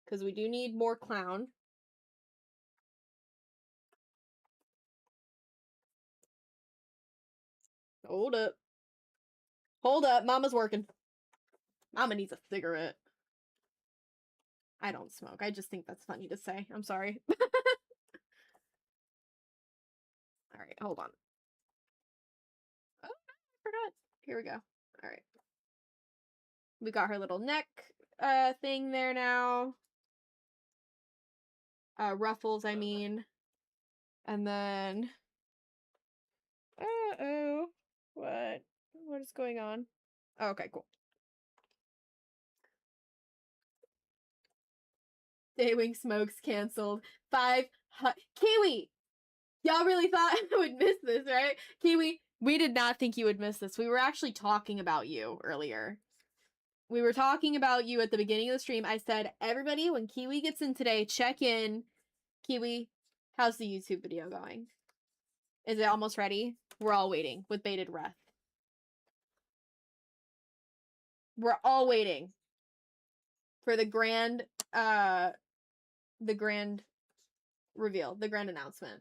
Because we do need more clown. Hold up. Hold up. Mama's working. Mama needs a cigarette. I don't smoke. I just think that's funny to say. I'm sorry. Alright, hold on. Oh, I forgot. Here we go. Alright. We got her little neck thing there now. Ruffles, I mean. And then... Uh-oh. What? What is going on? Oh, okay, cool. Daywing smokes canceled. Kiwi! Y'all really thought I would miss this, right? Kiwi, we did not think you would miss this. We were actually talking about you earlier. We were talking about you at the beginning of the stream. I said, everybody, when Kiwi gets in today, check in. Kiwi, how's the YouTube video going? Is it almost ready? We're all waiting with bated breath. We're all waiting for the grand reveal, the grand announcement.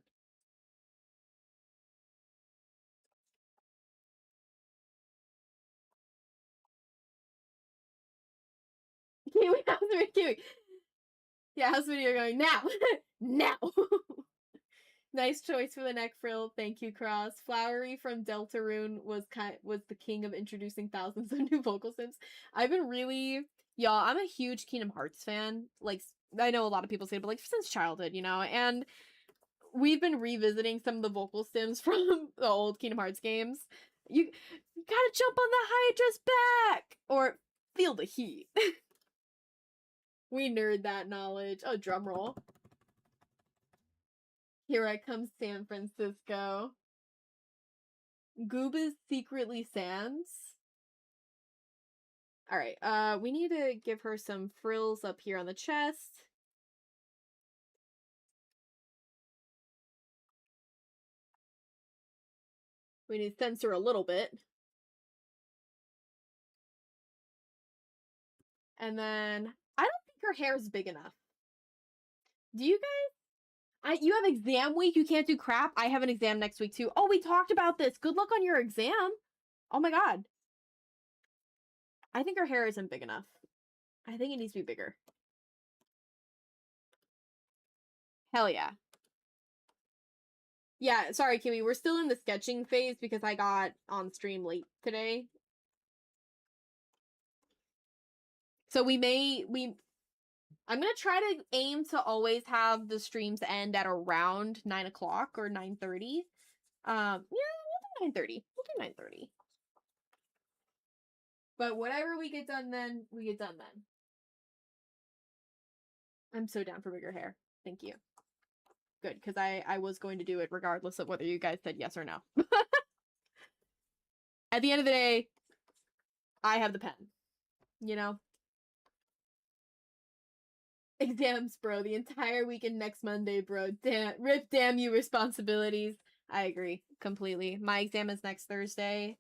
Kiwi, how's the Kiwi? Yeah, how's the video going? Now! Now! Nice choice for the neck frill. Thank you, Cross. Flowery from Deltarune was the king of introducing thousands of new vocal sims. I've been really... Y'all, I'm a huge Kingdom Hearts fan. Like, I know a lot of people say it, but like, since childhood, you know? And we've been revisiting some of the vocal sims from the old Kingdom Hearts games. You gotta jump on the Hydra's back! Or feel the heat. We nerd that knowledge. Oh, drum roll. Here I come, San Francisco. Goob is secretly Sans. Alright, we need to give her some frills up here on the chest. We need to censor a little bit. And then, I don't think her hair is big enough. Do you guys? You have exam week, you can't do crap? I have an exam next week too. Oh, we talked about this. Good luck on your exam. Oh my god. I think her hair isn't big enough. I think it needs to be bigger. Hell yeah. Yeah, sorry, Kiwi. We're still in the sketching phase because I got on stream late today. So I'm gonna try to aim to always have the streams end at around 9 o'clock or 9:30. Yeah, we'll do 9:30. We'll do 9:30. But whatever we get done then, we get done then. I'm so down for bigger hair. Thank you. Good, because I was going to do it regardless of whether you guys said yes or no. At the end of the day, I have the pen. You know? Exams, bro. The entire weekend next Monday, bro. Damn you responsibilities. I agree completely. My exam is next Thursday.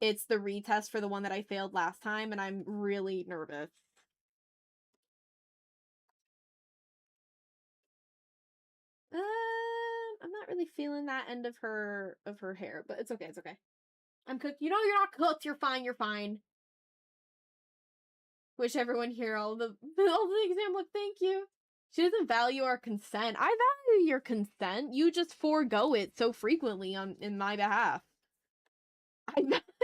It's the retest for the one that I failed last time, and I'm really nervous. I'm not really feeling that end of her hair, but it's okay, it's okay. I'm cooked. You know you're not cooked. You're fine, you're fine. Wish everyone here all the exam look, thank you. She doesn't value our consent. I value your consent. You just forego it so frequently in my behalf.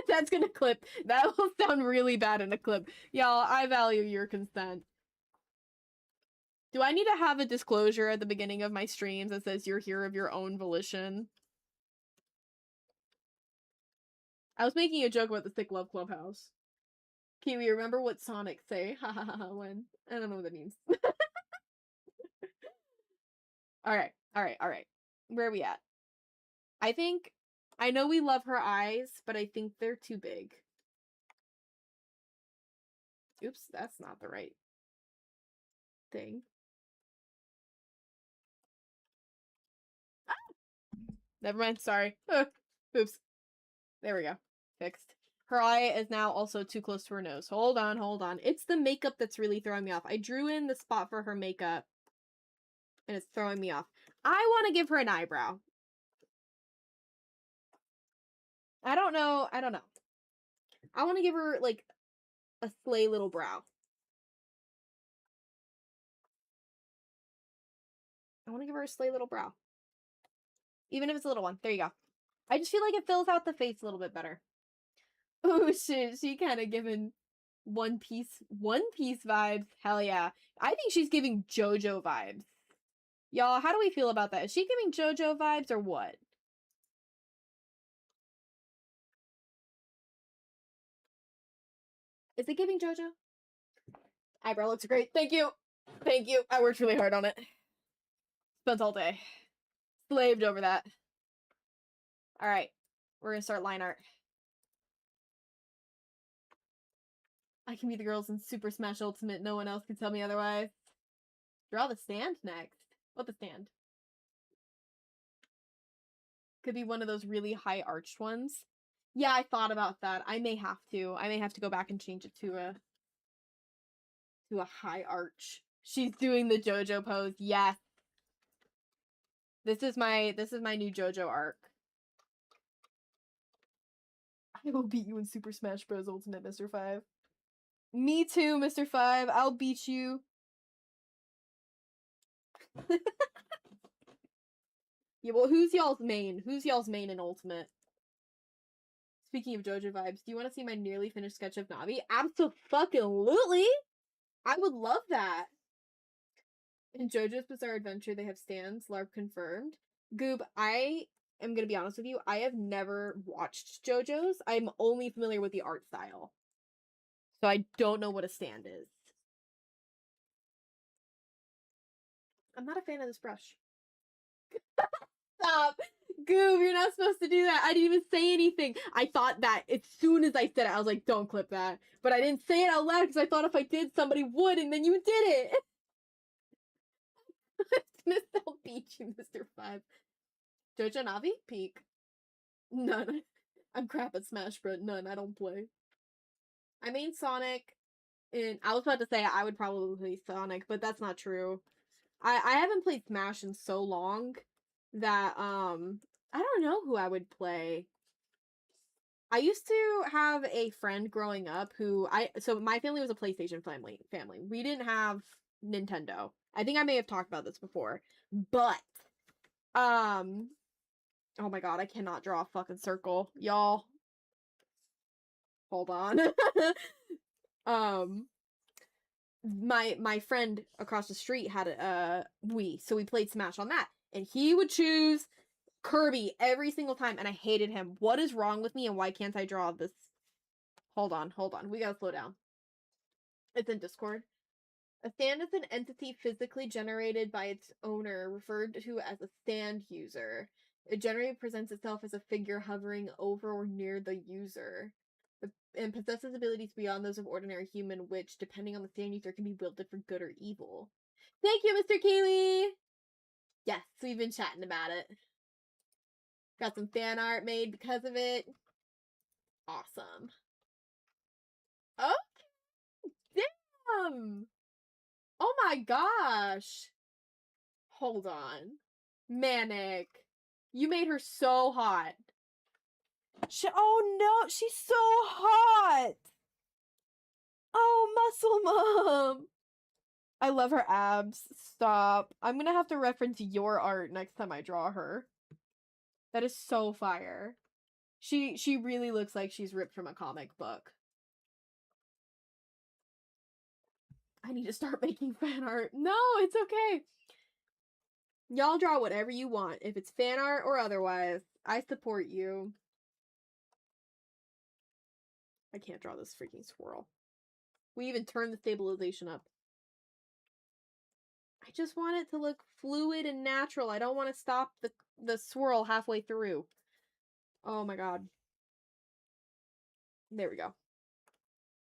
That's gonna clip. That will sound really bad in a clip. Y'all, I value your consent. Do I need to have a disclosure at the beginning of my streams that says you're here of your own volition? I was making a joke about the Sick Love Clubhouse. Kiwi, remember what Sonic say? Ha ha ha when? I don't know what that means. Alright. Where are we at? I know we love her eyes, but I think they're too big. Oops, that's not the right thing. Ah! Never mind, sorry. Oops. There we go. Fixed. Her eye is now also too close to her nose. Hold on. It's the makeup that's really throwing me off. I drew in the spot for her makeup, and it's throwing me off. I want to give her an eyebrow. I don't know. I want to give her, like, a slay little brow. I want to give her a slay little brow. Even if it's a little one. There you go. I just feel like it fills out the face a little bit better. Oh shit, she kind of giving One Piece vibes. Hell yeah. I think she's giving JoJo vibes. Y'all, how do we feel about that? Is she giving JoJo vibes or what? Is it giving JoJo? Eyebrow looks great. Thank you. I worked really hard on it. Spent all day. Slaved over that. Alright. We're gonna start line art. I can be the girls in Super Smash Ultimate. No one else can tell me otherwise. Draw the stand next. What the stand? Could be one of those really high arched ones. Yeah, I thought about that. I may have to. Go back and change it to a high arch. She's doing the JoJo pose. Yes. This is my new JoJo arc. I will beat you in Super Smash Bros. Ultimate, Mr. 5. Me too, Mr. Five. I'll beat you. Yeah, well, who's y'all's main? Who's y'all's main in Ultimate? Speaking of JoJo vibes, do you want to see my nearly finished sketch of Navi? Absolutely! I would love that. In JoJo's Bizarre Adventure, they have stands. LARP confirmed. Goob, I am gonna be honest with you. I have never watched JoJo's. I'm only familiar with the art style. So I don't know what a stand is. I'm not a fan of this brush. Stop! Goob, you're not supposed to do that. I didn't even say anything. I thought that as soon as I said it, I was like, don't clip that. But I didn't say it out loud because I thought if I did, somebody would, and then you did it. I'm gonna still beat you, Mr. Five. Jojo Navi? Peak. None. I'm crap at Smash, but none. I don't play. I mean Sonic, and I was about to say I would probably play Sonic, but that's not true. I haven't played Smash in so long that I don't know who I would play. I used to have a friend growing up who so my family was a PlayStation family. We didn't have Nintendo. I think I may have talked about this before. But oh my god, I cannot draw a fucking circle, y'all. Hold on. My friend across the street had a Wii, so we played Smash on that, and he would choose Kirby every single time, and I hated him. What is wrong with me, and why can't I draw this? Hold on. We gotta slow down. It's in Discord. A stand is an entity physically generated by its owner, referred to as a stand user. It generally presents itself as a figure hovering over or near the user, and possesses abilities beyond those of ordinary human, which, depending on the stand user, can be wielded for good or evil. Thank you, Mr. Keeley! Yes, we've been chatting about it. Got some fan art made because of it. Awesome. Okay! Damn! Oh my gosh! Hold on. Manic. You made her so hot. Oh no, she's so hot! Oh, Muscle Mom! I love her abs. Stop. I'm gonna have to reference your art next time I draw her. That is so fire. She really looks like she's ripped from a comic book. I need to start making fan art. No, it's okay. Y'all draw whatever you want, if it's fan art or otherwise. I support you. I can't draw this freaking swirl. We even turned the stabilization up. I just want it to look fluid and natural. I don't want to stop the swirl halfway through. Oh my god. There we go.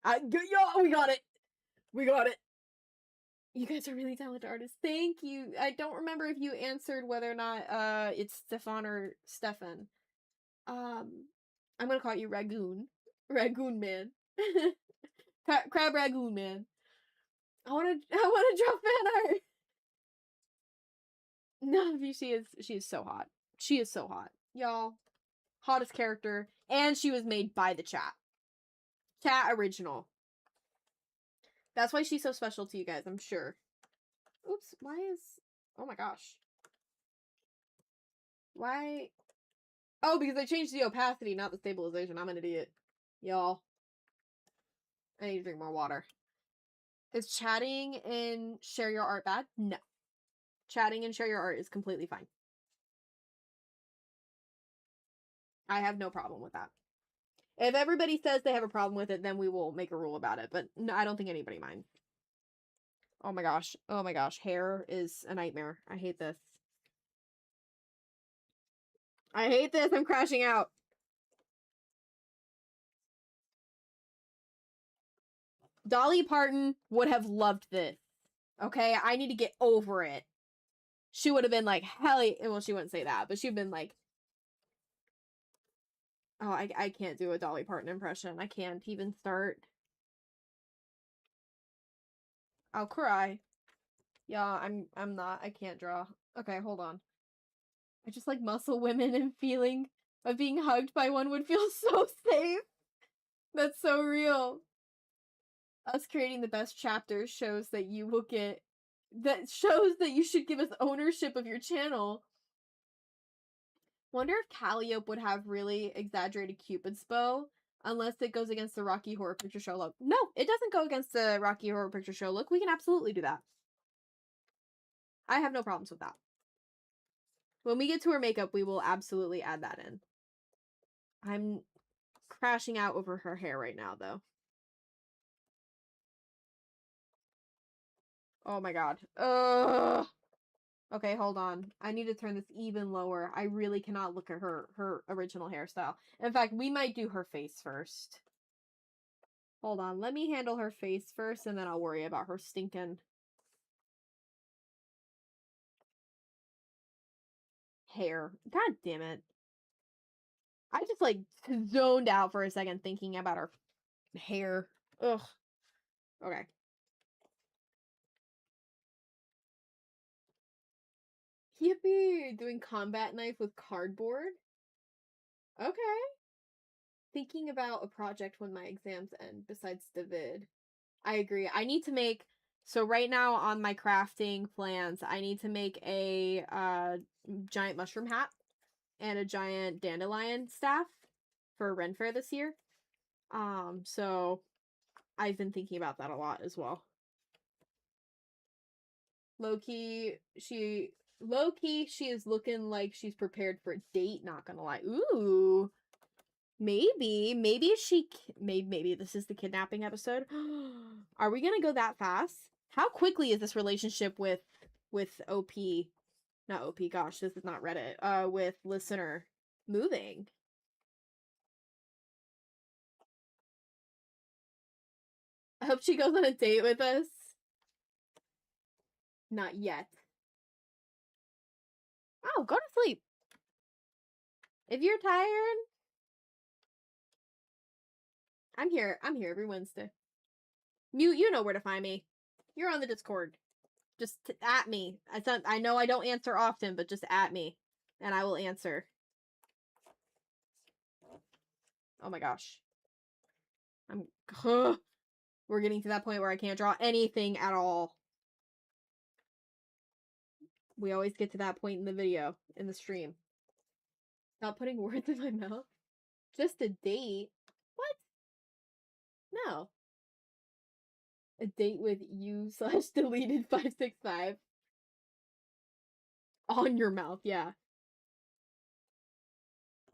Yo, we got it! We got it! You guys are really talented artists. Thank you. I don't remember if you answered whether or not it's Stefan or Stefan. I'm gonna call you Ragoon. Ragoon Man. Crab Ragoon Man. I wanna draw fan art. No, she is so hot. She is so hot. Y'all. Hottest character. And she was made by the chat. Chat original. That's why she's so special to you guys, I'm sure. Oops, why is... Oh my gosh. Why... Oh, because I changed the opacity, not the stabilization. I'm an idiot. Y'all. I need to drink more water. Is chatting and share your art bad? No. Chatting and share your art is completely fine. I have no problem with that. If everybody says they have a problem with it, then we will make a rule about it. But no, I don't think anybody minds. Oh my gosh. Oh my gosh. Hair is a nightmare. I hate this. I hate this. I'm crashing out. Dolly Parton would have loved this. Okay? I need to get over it. She would have been like, hell, well, she wouldn't say that, but she'd been like, oh, I can't do a Dolly Parton impression. I can't even start. I'll cry. Yeah, I'm not. I can't draw. Okay, hold on. I just like muscle women and feeling of being hugged by one would feel so safe. That's so real. Us creating the best chapters shows that you will get... That shows that you should give us ownership of your channel. Wonder if Calliope would have really exaggerated Cupid's bow, unless it goes against the Rocky Horror Picture Show look. No, it doesn't go against the Rocky Horror Picture Show look. We can absolutely do that. I have no problems with that. When we get to her makeup, we will absolutely add that in. I'm crashing out over her hair right now, though. Oh my god. Ugh. Okay, hold on. I need to turn this even lower. I really cannot look at her original hairstyle. In fact, we might do her face first. Hold on. Let me handle her face first, and then I'll worry about her stinking hair. God damn it. I just, like, zoned out for a second thinking about her hair. Ugh. Okay. Yippee! Doing combat knife with cardboard? Okay. Thinking about a project when my exams end, besides the vid. I agree. I need to make... So right now on my crafting plans, I need to make a giant mushroom hat and a giant dandelion staff for Ren Fair this year. So I've been thinking about that a lot as well. Low-key, she is looking like she's prepared for a date, not gonna lie. Ooh. Maybe this is the kidnapping episode. Are we gonna go that fast? How quickly is this relationship with OP? Not OP, gosh, this is not Reddit. With listener moving. I hope she goes on a date with us. Not yet. Oh, go to sleep. If you're tired, I'm here every Wednesday. You know where to find me. You're on the Discord. Just at me. I know I don't answer often, but just at me, and I will answer. Oh my gosh. We're getting to that point where I can't draw anything at all. We always get to that point in the video, in the stream. Stop putting words in my mouth. Just a date? What? No. A date with you / deleted 565. On your mouth, yeah.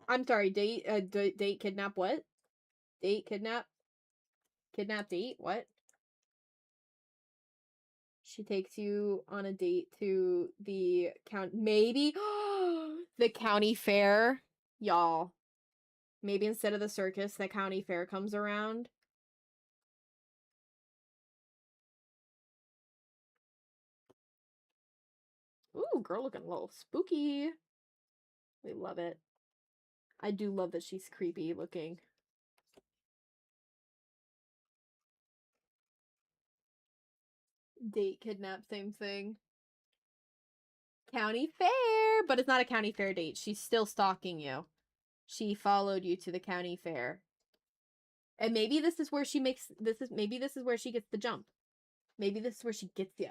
I'm sorry, date kidnap what? Date kidnap? Kidnap date? What? She takes you on a date to the maybe the county fair, y'all. Maybe instead of the circus, the county fair comes around. Ooh, girl looking a little spooky. We love it. I do love that she's creepy looking. Date, kidnap, same thing. County fair! But it's not a county fair date. She's still stalking you. She followed you to the county fair. And maybe this is where she makes... Maybe this is where she gets the jump. Maybe this is where she gets you.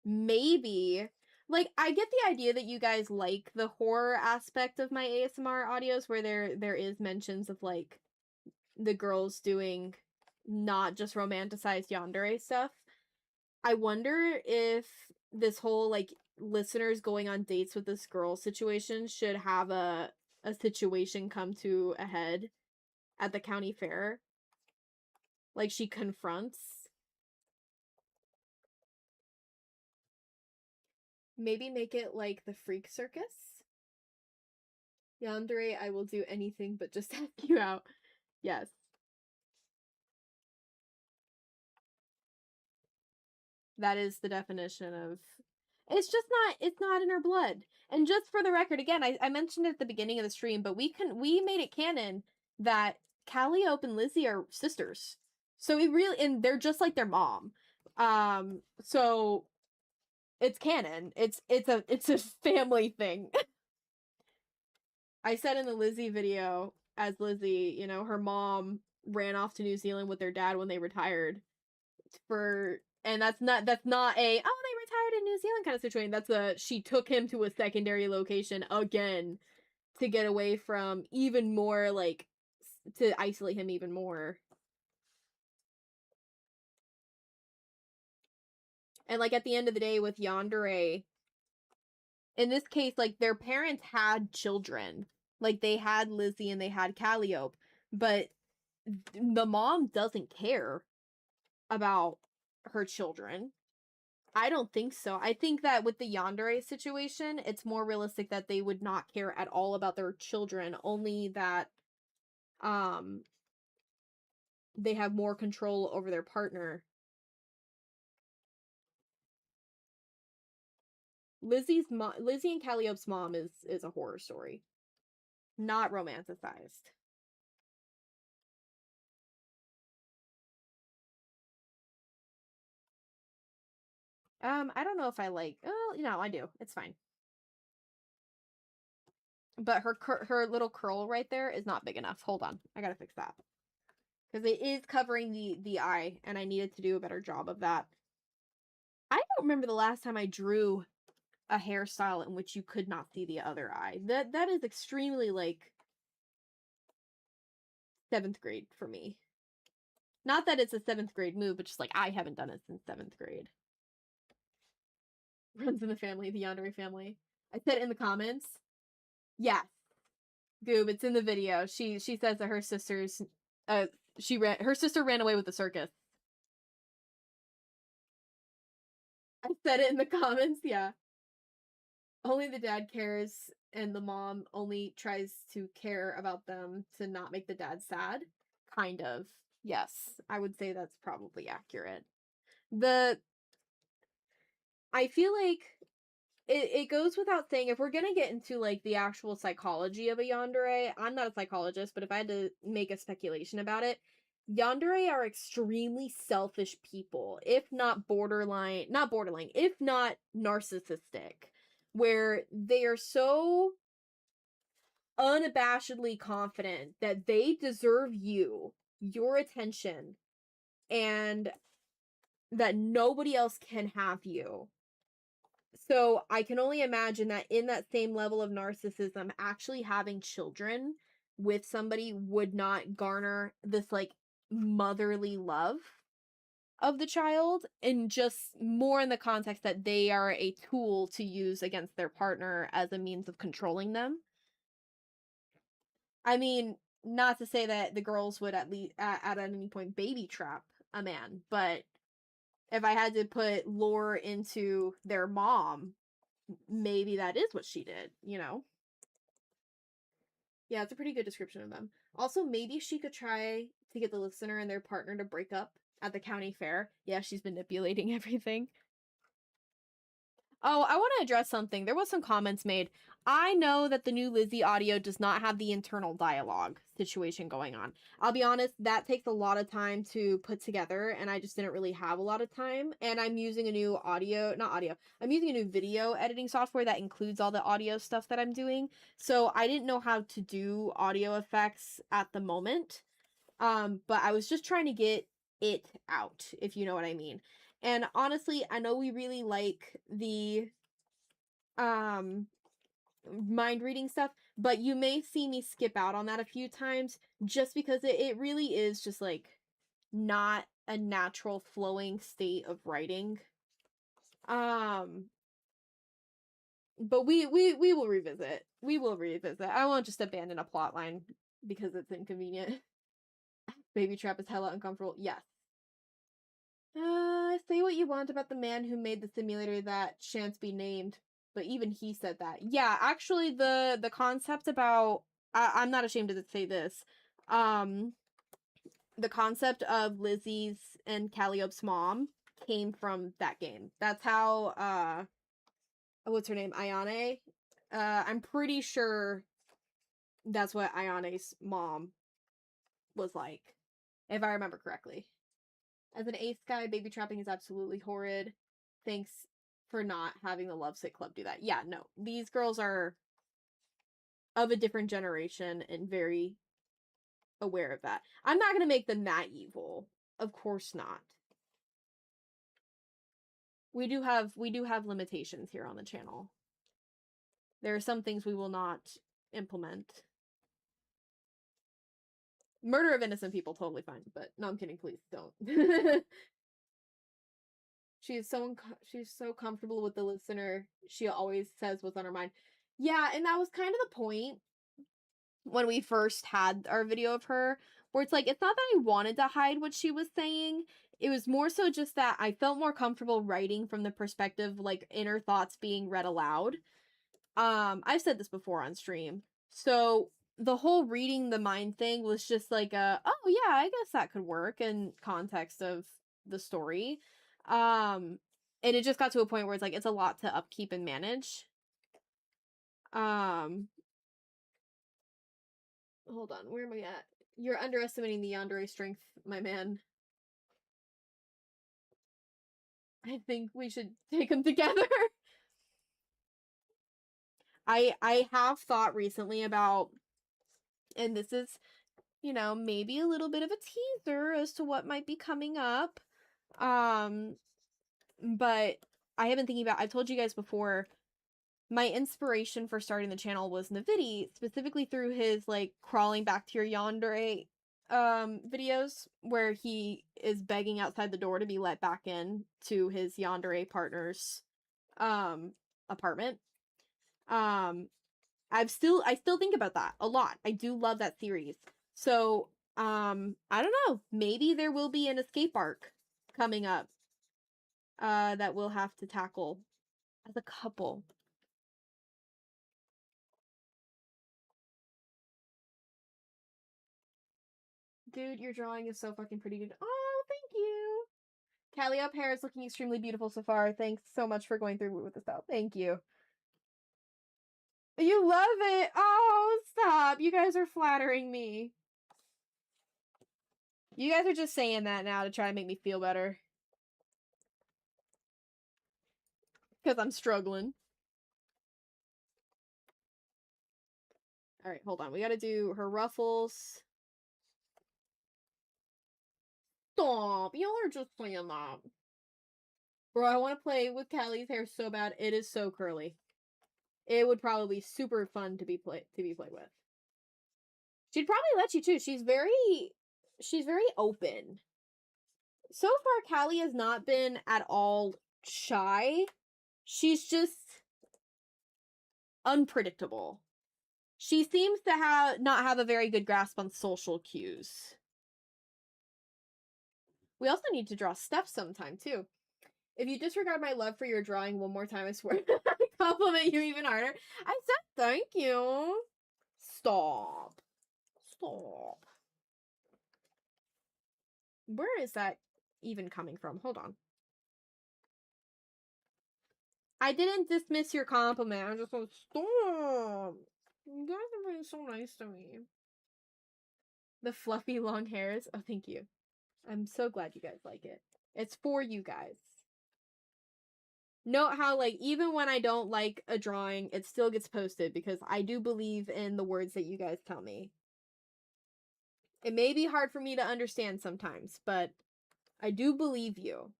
Maybe... Like, I get the idea that you guys like the horror aspect of my ASMR audios, where there is mentions of, like, the girls doing not just romanticized yandere stuff. I wonder if this whole, like, listeners going on dates with this girl situation should have a situation come to a head at the county fair. Like, she confronts. Maybe make it like the freak circus. Yandere, I will do anything but just ask you out. Yes. That is the definition of... It's not in her blood. And just for the record, again, I mentioned it at the beginning of the stream, but we made it canon that Calliope and Lizzie are sisters. So and they're just like their mom. So it's canon. It's a family thing. I said in the Lizzie video, as Lizzie, you know, her mom ran off to New Zealand with their dad when they retired. And that's not a they retired in New Zealand kind of situation. She took him to a secondary location again to get away from even more, like, to isolate him even more. And, like, at the end of the day with Yandere, in this case, like, their parents had children. Like, they had Lizzie and they had Calliope, but the mom doesn't care about her children. I don't think so. I think that with the Yandere situation, it's more realistic that they would not care at all about their children, only that they have more control over their partner. Lizzie and Calliope's mom is a horror story. Not romanticized. I don't know if I like. Oh, I do. It's fine. But her little curl right there is not big enough. Hold on, I gotta fix that because it is covering the eye, and I needed to do a better job of that. I don't remember the last time I drew a hairstyle in which you could not see the other eye. That is extremely, like, 7th grade for me. Not that it's a 7th grade move, but just like I haven't done it since 7th grade. Runs in the family, the Yandere family. I said it in the comments. Yes. Goob, it's in the video. She says that her sister's her sister ran away with the circus. I said it in the comments, yeah. Only the dad cares, and the mom only tries to care about them to not make the dad sad. Kind of. Yes, I would say that's probably accurate. I feel like it goes without saying, if we're gonna get into, like, the actual psychology of a yandere, I'm not a psychologist, but if I had to make a speculation about it, yandere are extremely selfish people, if not if not narcissistic, where they are so unabashedly confident that they deserve your attention, and that nobody else can have you. So I can only imagine that in that same level of narcissism, actually having children with somebody would not garner this, like, motherly love of the child, and just more in the context that they are a tool to use against their partner as a means of controlling them. I mean, not to say that the girls would at least at any point baby trap a man, but if I had to put lore into their mom, maybe that is what she did, Yeah, it's a pretty good description of them. Also, maybe she could try to get the listener and their partner to break up at the county fair. Yeah, she's manipulating everything. Oh, I want to address something. There was some comments made. I know that the new Lizzie audio does not have the internal dialogue situation going on. I'll be honest, that takes a lot of time to put together, and I just didn't really have a lot of time. And I'm using a new I'm using a new video editing software that includes all the audio stuff that I'm doing. So I didn't know how to do audio effects at the moment. But I was just trying to get it out, if you know what I mean. And honestly, I know we really like the mind reading stuff, but you may see me skip out on that a few times just because it really is just, like, not a natural flowing state of writing. But we will revisit. We will revisit. I won't just abandon a plot line because it's inconvenient. Baby trap is hella uncomfortable. Yes. Say what you want about the man who made the simulator that shan't be named, but even he said that. Yeah, actually, the concept about I'm not ashamed to say this. The concept of Lizzie's and Calliope's mom came from that game. That's how what's her name? Ayane. I'm pretty sure that's what Ayane's mom was like, if I remember correctly. As an ace guy, baby trapping is absolutely horrid. Thanks for not having the Lovesick Club do that. Yeah, no. These girls are of a different generation and very aware of that. I'm not gonna make them that evil. Of course not. We do have limitations here on the channel. There are some things we will not implement. Murder of innocent people, totally fine. But no, I'm kidding. Please don't. She's so comfortable with the listener. She always says what's on her mind. Yeah, and that was kind of the point when we first had our video of her, where it's like, it's not that I wanted to hide what she was saying. It was more so just that I felt more comfortable writing from the perspective, like, inner thoughts being read aloud. I've said this before on stream. So the whole reading the mind thing was just like oh yeah, I guess that could work in context of the story. And it just got to a point where it's like, it's a lot to upkeep and manage. Hold on, where am I at? You're underestimating the yandere strength, my man. I think we should take them together. I have thought recently about, and this is, you know, maybe a little bit of a teaser as to what might be coming up. But I have been thinking about, I've told you guys before, my inspiration for starting the channel was Navidi, specifically through his, like, crawling back to your yandere videos, where he is begging outside the door to be let back in to his yandere partner's apartment. I still think about that a lot. I do love that series. So, I don't know. Maybe there will be an escape arc coming up that we'll have to tackle as a couple. Dude, your drawing is so fucking pretty, dude. Oh, thank you. Callie up hair is looking extremely beautiful so far. Thanks so much for going through with this out. Thank you. You love it. Oh, stop. You guys are flattering me. You guys are just saying that now to try to make me feel better. Because I'm struggling. Alright, hold on. We gotta do her ruffles. Stop. Y'all are just saying that. Bro, I want to play with Callie's hair so bad. It is so curly. It would probably be super fun to be played with. She'd probably let you too. She's very open. So far, Callie has not been at all shy. She's just unpredictable. She seems to not have a very good grasp on social cues. We also need to draw Steph sometime too. If you disregard my love for your drawing one more time, I swear I compliment you even harder. I said thank you. Stop. Stop. Where is that even coming from? Hold on. I didn't dismiss your compliment. I just want stop. You guys are being so nice to me. The fluffy long hairs. Oh, thank you. I'm so glad you guys like it. It's for you guys. Note how, like, even when I don't like a drawing, it still gets posted because I do believe in the words that you guys tell me. It may be hard for me to understand sometimes, but I do believe you.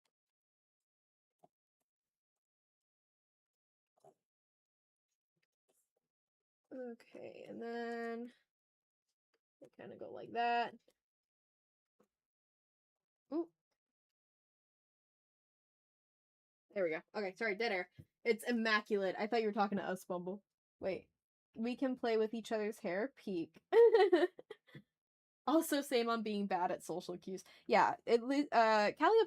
Okay, and then I kind of go like that. Ooh. There we go. Okay, sorry, dead air. It's immaculate. I thought you were talking to us, Bumble. Wait. We can play with each other's hair. Peak. Also, same on being bad at social cues. Yeah, Callie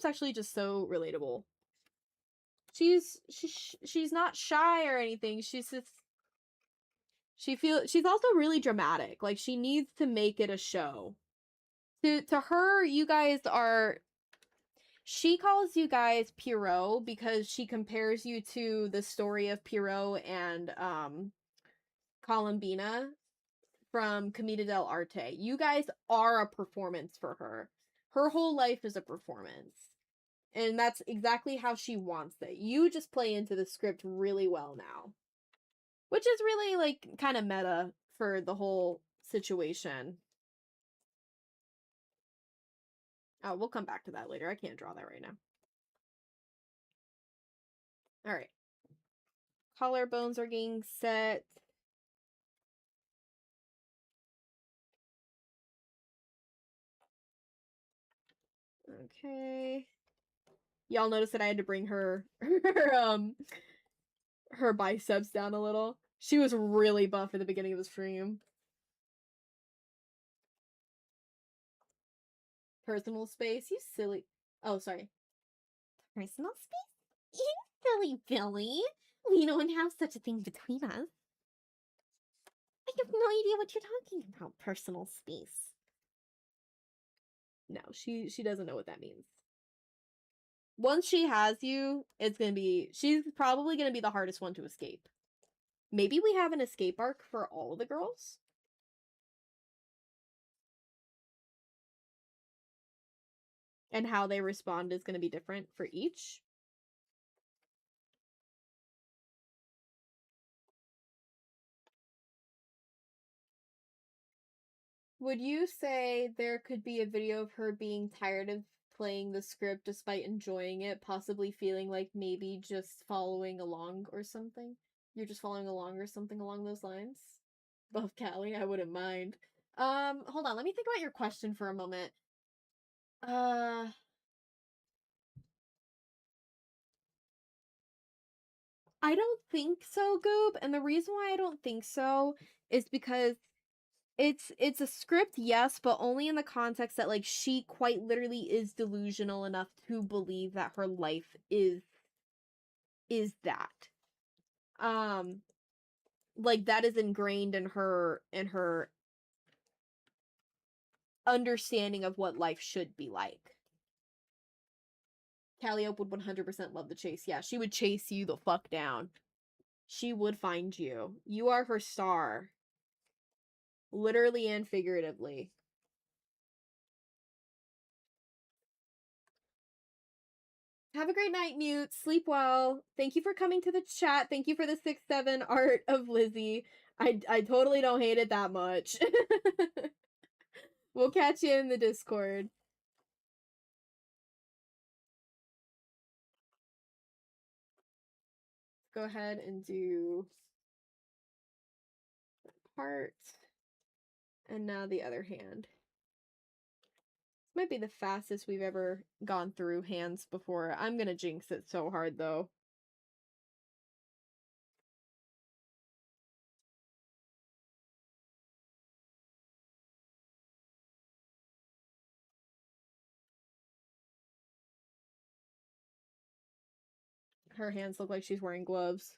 actually just so relatable. She's not shy or anything. She's just she's also really dramatic. Like, she needs to make it a show. To her, you guys are. She calls you guys Pierrot because she compares you to the story of Pierrot and Columbina from Commedia dell'arte. You guys are a performance for her. Her whole life is a performance. And that's exactly how she wants it. You just play into the script really well now. Which is really, like, kind of meta for the whole situation. Oh, we'll come back to that later. I can't draw that right now. All right. Collarbones are getting set. Okay. Y'all notice that I had to bring her biceps down a little. She was really buff at the beginning of the stream. Personal space, you silly. Oh, sorry. Personal space? You silly Billy. We don't have such a thing between us. I have no idea what you're talking about, personal space. No, she doesn't know what that means. Once she has you, she's probably gonna be the hardest one to escape. Maybe we have an escape arc for all of the girls? And how they respond is gonna be different for each? Would you say there could be a video of her being tired of playing the script despite enjoying it, possibly feeling like maybe just following along or something? You're just following along or something along those lines? Buff Callie, I wouldn't mind. Hold on, let me think about your question for a moment. I don't think so, Goob, and the reason why I don't think so is because it's a script, yes, but only in the context that like she quite literally is delusional enough to believe that her life is that. Like that is ingrained in her understanding of what life should be like. Calliope would 100% love the chase. Yeah, she would chase you the fuck down. She would find you. You are her star. Literally and figuratively. Have a great night, Mute. Sleep well. Thank you for coming to the chat. Thank you for the 6-7 art of Lizzie. I totally don't hate it that much. We'll catch you in the Discord. Go ahead and do that part. And now the other hand. This might be the fastest we've ever gone through hands before. I'm gonna jinx it so hard, though. Her hands look like she's wearing gloves.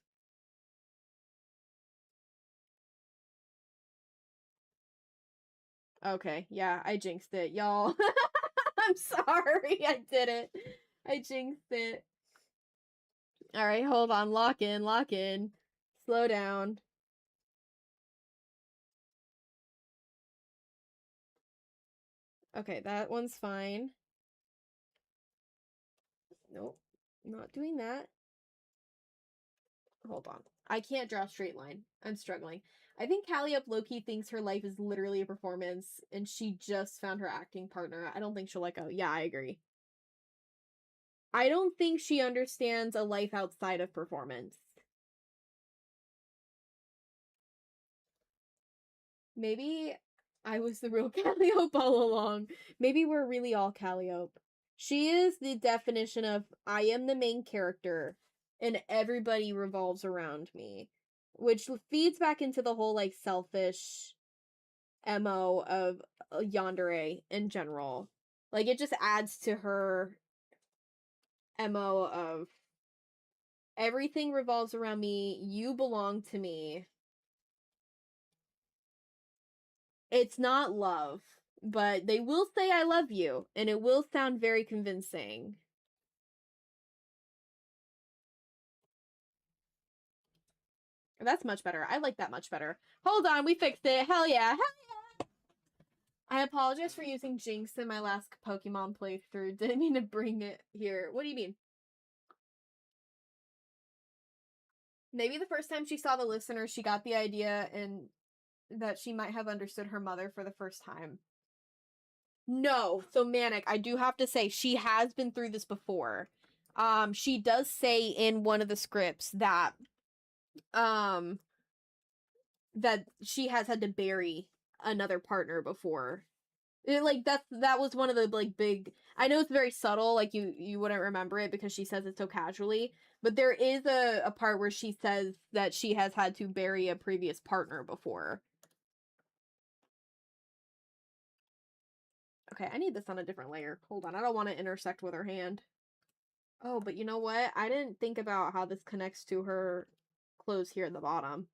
Okay, yeah, I jinxed it, y'all. I'm sorry, I did it. I jinxed it. Alright, hold on. Lock in, lock in. Slow down. Okay, that one's fine. Nope, not doing that. Hold on. I can't draw a straight line. I'm struggling. I think Calliope low-key thinks her life is literally a performance, and she just found her acting partner. I don't think she'll let go. Yeah, I agree. I don't think she understands a life outside of performance. Maybe I was the real Calliope all along. Maybe we're really all Calliope. She is the definition of I am the main character and everybody revolves around me, which feeds back into the whole like selfish MO of Yandere in general. Like it just adds to her MO of everything revolves around me, you belong to me. It's not love, but they will say I love you, and it will sound very convincing. That's much better. I like that much better. Hold on, we fixed it. Hell yeah. Hell yeah. I apologize for using Jinx in my last Pokemon playthrough. Didn't mean to bring it here. What do you mean? Maybe the first time she saw the listener, she got the idea and that she might have understood her mother for the first time. No, so Manic, I do have to say, she has been through this before. She does say in one of the scripts that, that she has had to bury another partner before. That was one of the, like, big, I know it's very subtle, like, you wouldn't remember it because she says it so casually, but there is a part where she says that she has had to bury a previous partner before. Okay, I need this on a different layer. Hold on, I don't want to intersect with her hand. Oh, but you know what? I didn't think about how this connects to her clothes here at the bottom.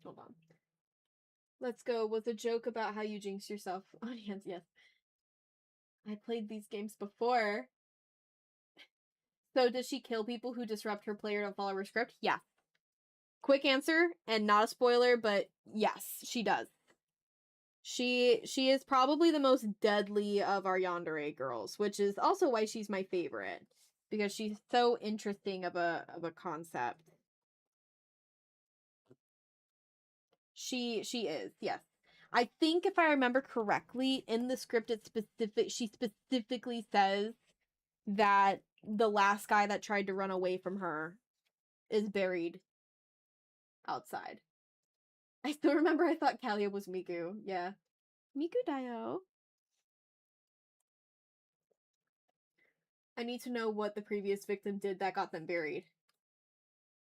Hold on. Let's go with a joke about how you jinx yourself. Audience, yes. I played these games before. So does she kill people who disrupt her player to follow her script? Yeah. Quick answer, and not a spoiler, but yes, she does. She is probably the most deadly of our yandere girls, which is also why she's my favorite. Because she's so interesting of a concept. She is, yes. I think if I remember correctly, in the script she specifically says that the last guy that tried to run away from her is buried outside. I still remember I thought Calli was Miku. Yeah. Miku Dayo. I need to know what the previous victim did that got them buried.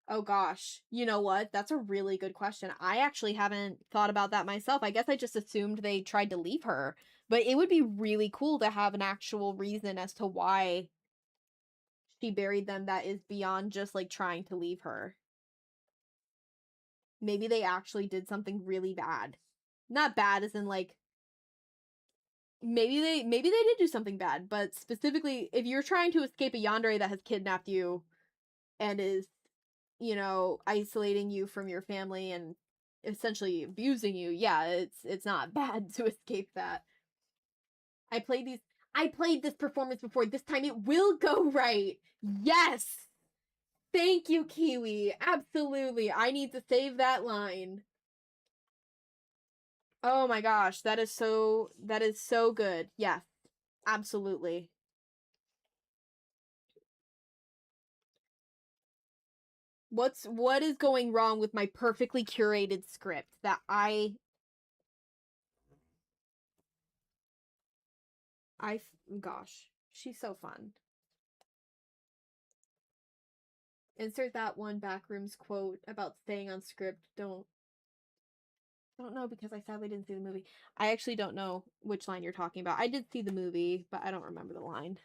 Oh gosh. You know what? That's a really good question. I actually haven't thought about that myself. I guess I just assumed they tried to leave her. But it would be really cool to have an actual reason as to why she buried them that is beyond just, like, trying to leave her. Maybe they actually did something really bad. Not bad as in, like, maybe they did do something bad, but specifically, if you're trying to escape a yandere that has kidnapped you and is, you know, isolating you from your family and essentially abusing you, yeah, it's not bad to escape that. I played this performance before. This time it will go right. Yes. Thank you, Kiwi. Absolutely. I need to save that line. Oh my gosh, that is so good. Yes. Absolutely. What is going wrong with my perfectly curated script that gosh, she's so fun. Insert that one Backrooms quote about staying on script. Don't know because I sadly didn't see the movie. I actually don't know which line you're talking about. I did see the movie, but I don't remember the line.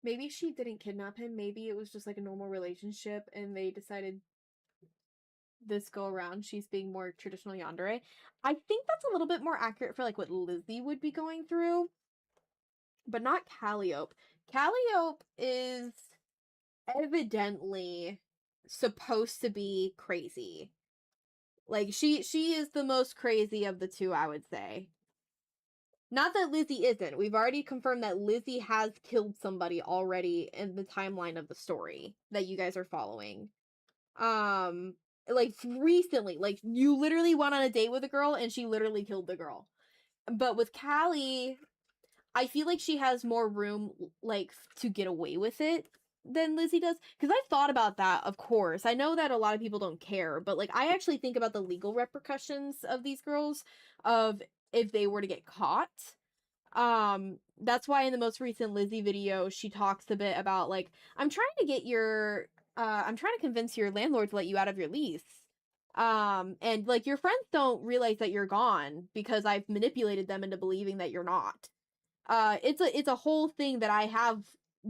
Maybe she didn't kidnap him. Maybe it was just like a normal relationship and they decided this go around she's being more traditional yandere. I think that's a little bit more accurate for, like, what Lizzie would be going through, but not Calliope. Calliope is evidently supposed to be crazy. Like, she is the most crazy of the two, I would say. Not that Lizzie isn't. We've already confirmed that Lizzie has killed somebody already in the timeline of the story that you guys are following. Like, recently, like, you literally went on a date with a girl and she literally killed the girl. But with Callie, I feel like she has more room, like, to get away with it than Lizzie does. Because I've thought about that, of course. I know that a lot of people don't care, but, like, I actually think about the legal repercussions of these girls, of if they were to get caught. That's why in the most recent Lizzie video, she talks a bit about, like, I'm trying to convince your landlord to let you out of your lease. And, like, your friends don't realize that you're gone because I've manipulated them into believing that you're not. It's a whole thing that I have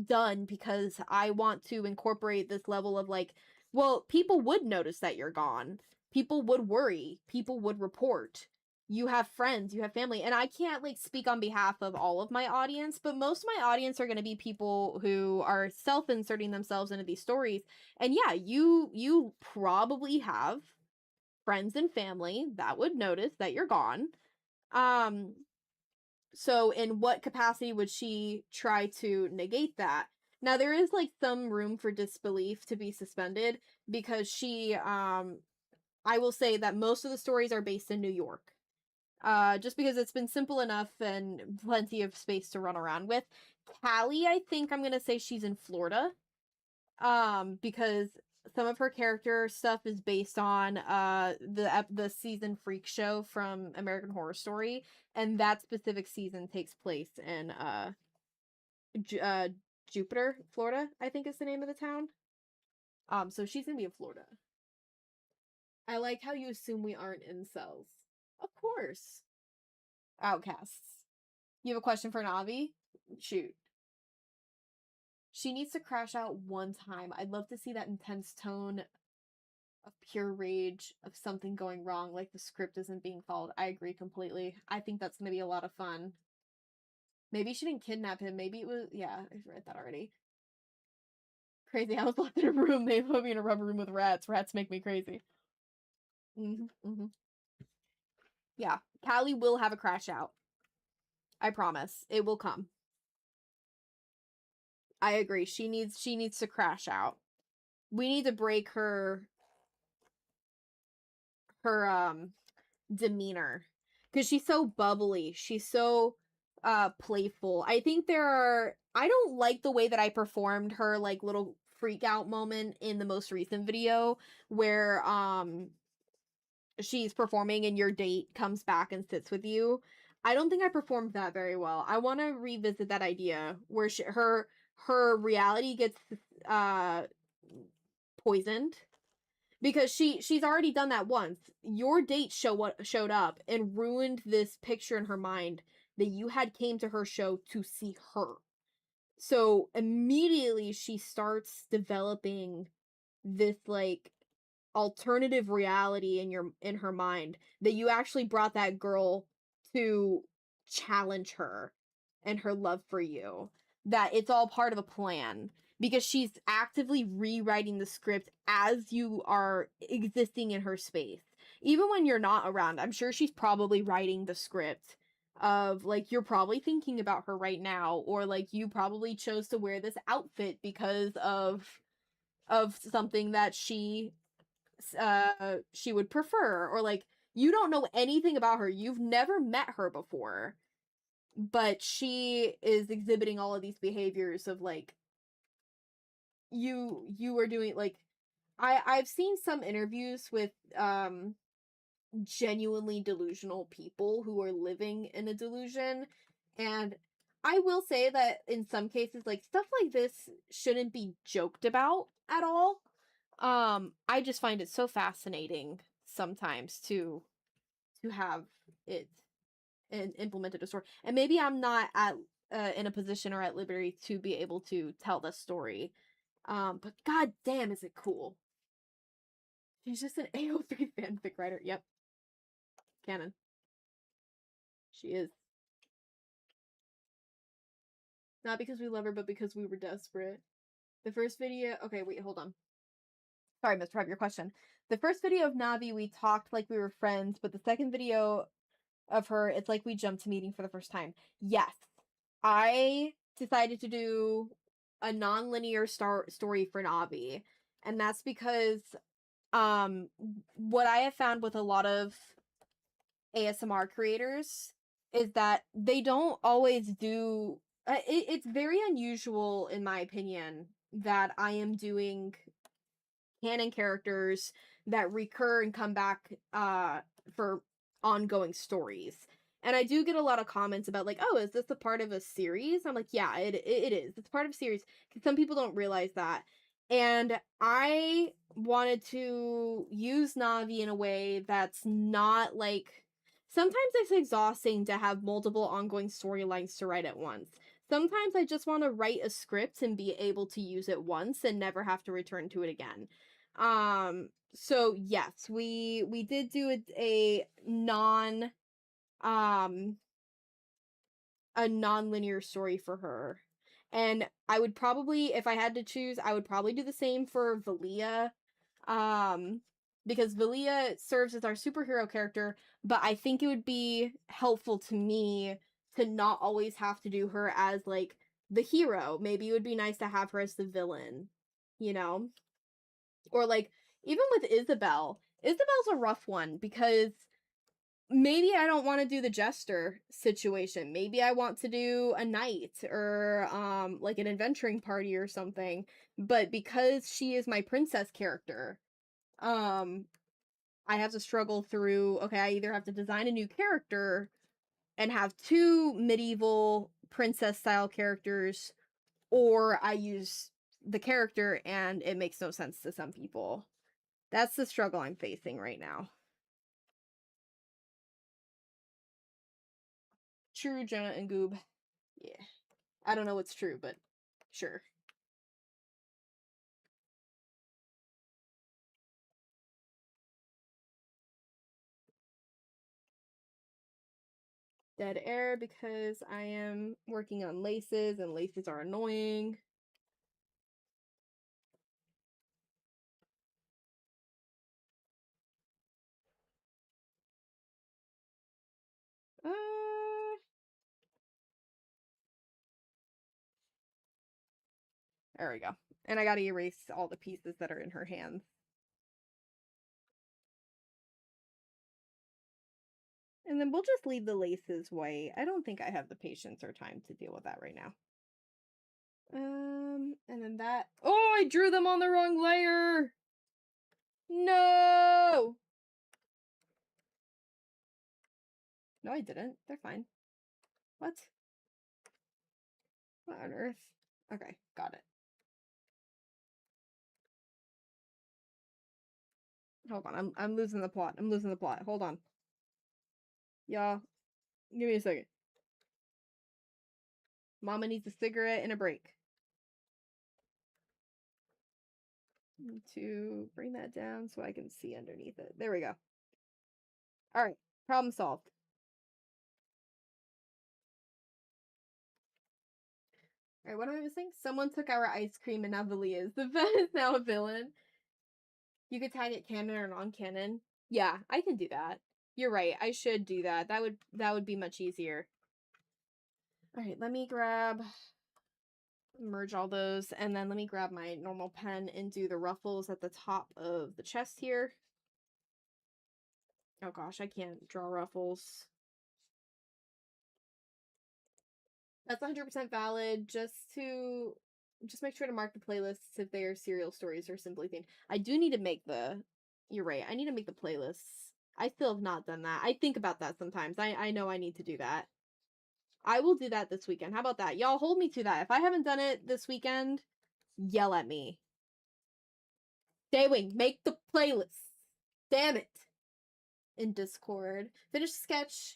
done because I want to incorporate this level of, like, well, people would notice that you're gone. People would worry. People would report. You have friends, you have family, and I can't, like, speak on behalf of all of my audience, but most of my audience are going to be people who are self-inserting themselves into these stories. And yeah, you probably have friends and family that would notice that you're gone. So in what capacity would she try to negate that? Now there is like some room for disbelief to be suspended because she I will say that most of the stories are based in New York. Just because it's been simple enough and plenty of space to run around with. Callie, I think I'm gonna say she's in Florida. Because some of her character stuff is based on the season Freak Show from American Horror Story, and that specific season takes place in J- uh Jupiter, Florida, I think is the name of the town. So she's gonna be in Florida. I like how you assume we aren't incels. Of course. Outcasts. You have a question for Navi? Shoot. She needs to crash out one time. I'd love to see that intense tone of pure rage of something going wrong, like the script isn't being followed. I agree completely. I think that's gonna be a lot of fun. Maybe she didn't kidnap him. Maybe it was, yeah, I read that already. Crazy. I was locked in a room. They put me in a rubber room with rats. Rats make me crazy. Yeah, Callie will have a crash out. I promise. It will come. I agree. She needs to crash out. We need to break her demeanor because she's so bubbly. She's so playful. I think I don't like the way that I performed her like little freak out moment in the most recent video where she's performing and your date comes back and sits with you. I don't think I performed that very well. I want to revisit that idea where her reality gets uh poisoned because she's already done that once. Your date showed up and ruined this picture in her mind that you had came to her show to see her. So immediately she starts developing this like alternative reality in her mind that you actually brought that girl to challenge her and her love for you, that it's all part of a plan because she's actively rewriting the script as you are existing in her space even when you're not around. I'm sure she's probably writing the script of like you're probably thinking about her right now, or like you probably chose to wear this outfit because of something that she would prefer, or like you don't know anything about her, you've never met her before, but she is exhibiting all of these behaviors of like you are doing like I've seen some interviews with genuinely delusional people who are living in a delusion, and I will say that in some cases like stuff like this shouldn't be joked about at all. I just find it so fascinating sometimes to have it implemented a story. And maybe I'm not at in a position or at liberty to be able to tell the story. But god damn is it cool. She's just an AO3 fanfic writer. Yep. Canon. She is. Not because we love her, but because we were desperate. The first video, okay, wait, hold on. Sorry, Mr. Prep, your question. The first video of Navi, we talked like we were friends, but the second video of her, it's like we jumped to meeting for the first time. Yes. I decided to do a non-linear story for Navi, and that's because what I have found with a lot of ASMR creators is that they don't always do it's very unusual in my opinion that I am doing canon characters that recur and come back for ongoing stories. And I do get a lot of comments about like, oh, is this a part of a series? I'm like, yeah, it is. It's part of a series. Some people don't realize that. And I wanted to use Navi in a way that's not like, sometimes it's exhausting to have multiple ongoing storylines to write at once. Sometimes I just want to write a script and be able to use it once and never have to return to it again. So yes, we did do a non-linear story for her. And I would probably, if I had to choose, I would probably do the same for Valia. Because Valia serves as our superhero character, but I think it would be helpful to me to not always have to do her as like the hero. Maybe it would be nice to have her as the villain, you know? Or like even with Isabel. Isabel's a rough one because maybe I don't want to do the jester situation. Maybe I want to do a knight or like an adventuring party or something. But because she is my princess character, I have to struggle through, okay, I either have to design a new character and have two medieval princess style characters, or I use the character and it makes no sense to some people. That's the struggle I'm facing right now. True, Jonah and Goob. Yeah. I don't know what's true, but sure. Dead air because I am working on laces and laces are annoying. Uh, there we go. And I gotta erase all the pieces that are in her hands. And then we'll just leave the laces white. I don't think I have the patience or time to deal with that right now. And then that. Oh, I drew them on the wrong layer! No! No, I didn't. They're fine. What? What on earth? Okay, got it. Hold on, I'm losing the plot. I'm losing the plot. Hold on. Y'all, give me a second. Mama needs a cigarette and a break. Need to bring that down so I can see underneath it. There we go. Alright, problem solved. Alright, what am I missing? Someone took our ice cream and now Valia is the is now a villain. You could tag it canon or non-canon. Yeah, I can do that. You're right, I should do that. That would be much easier. Alright, let me merge all those, and then let me grab my normal pen and do the ruffles at the top of the chest here. Oh gosh, I can't draw ruffles. That's 100% valid. Just make sure to mark the playlists if they are serial stories or simply themed. I do need to make the. You're right. I need to make the playlists. I still have not done that. I think about that sometimes. I know I need to do that. I will do that this weekend. How about that? Y'all hold me to that. If I haven't done it this weekend, yell at me. Daywing, make the playlist. Damn it. In Discord. Finish sketch.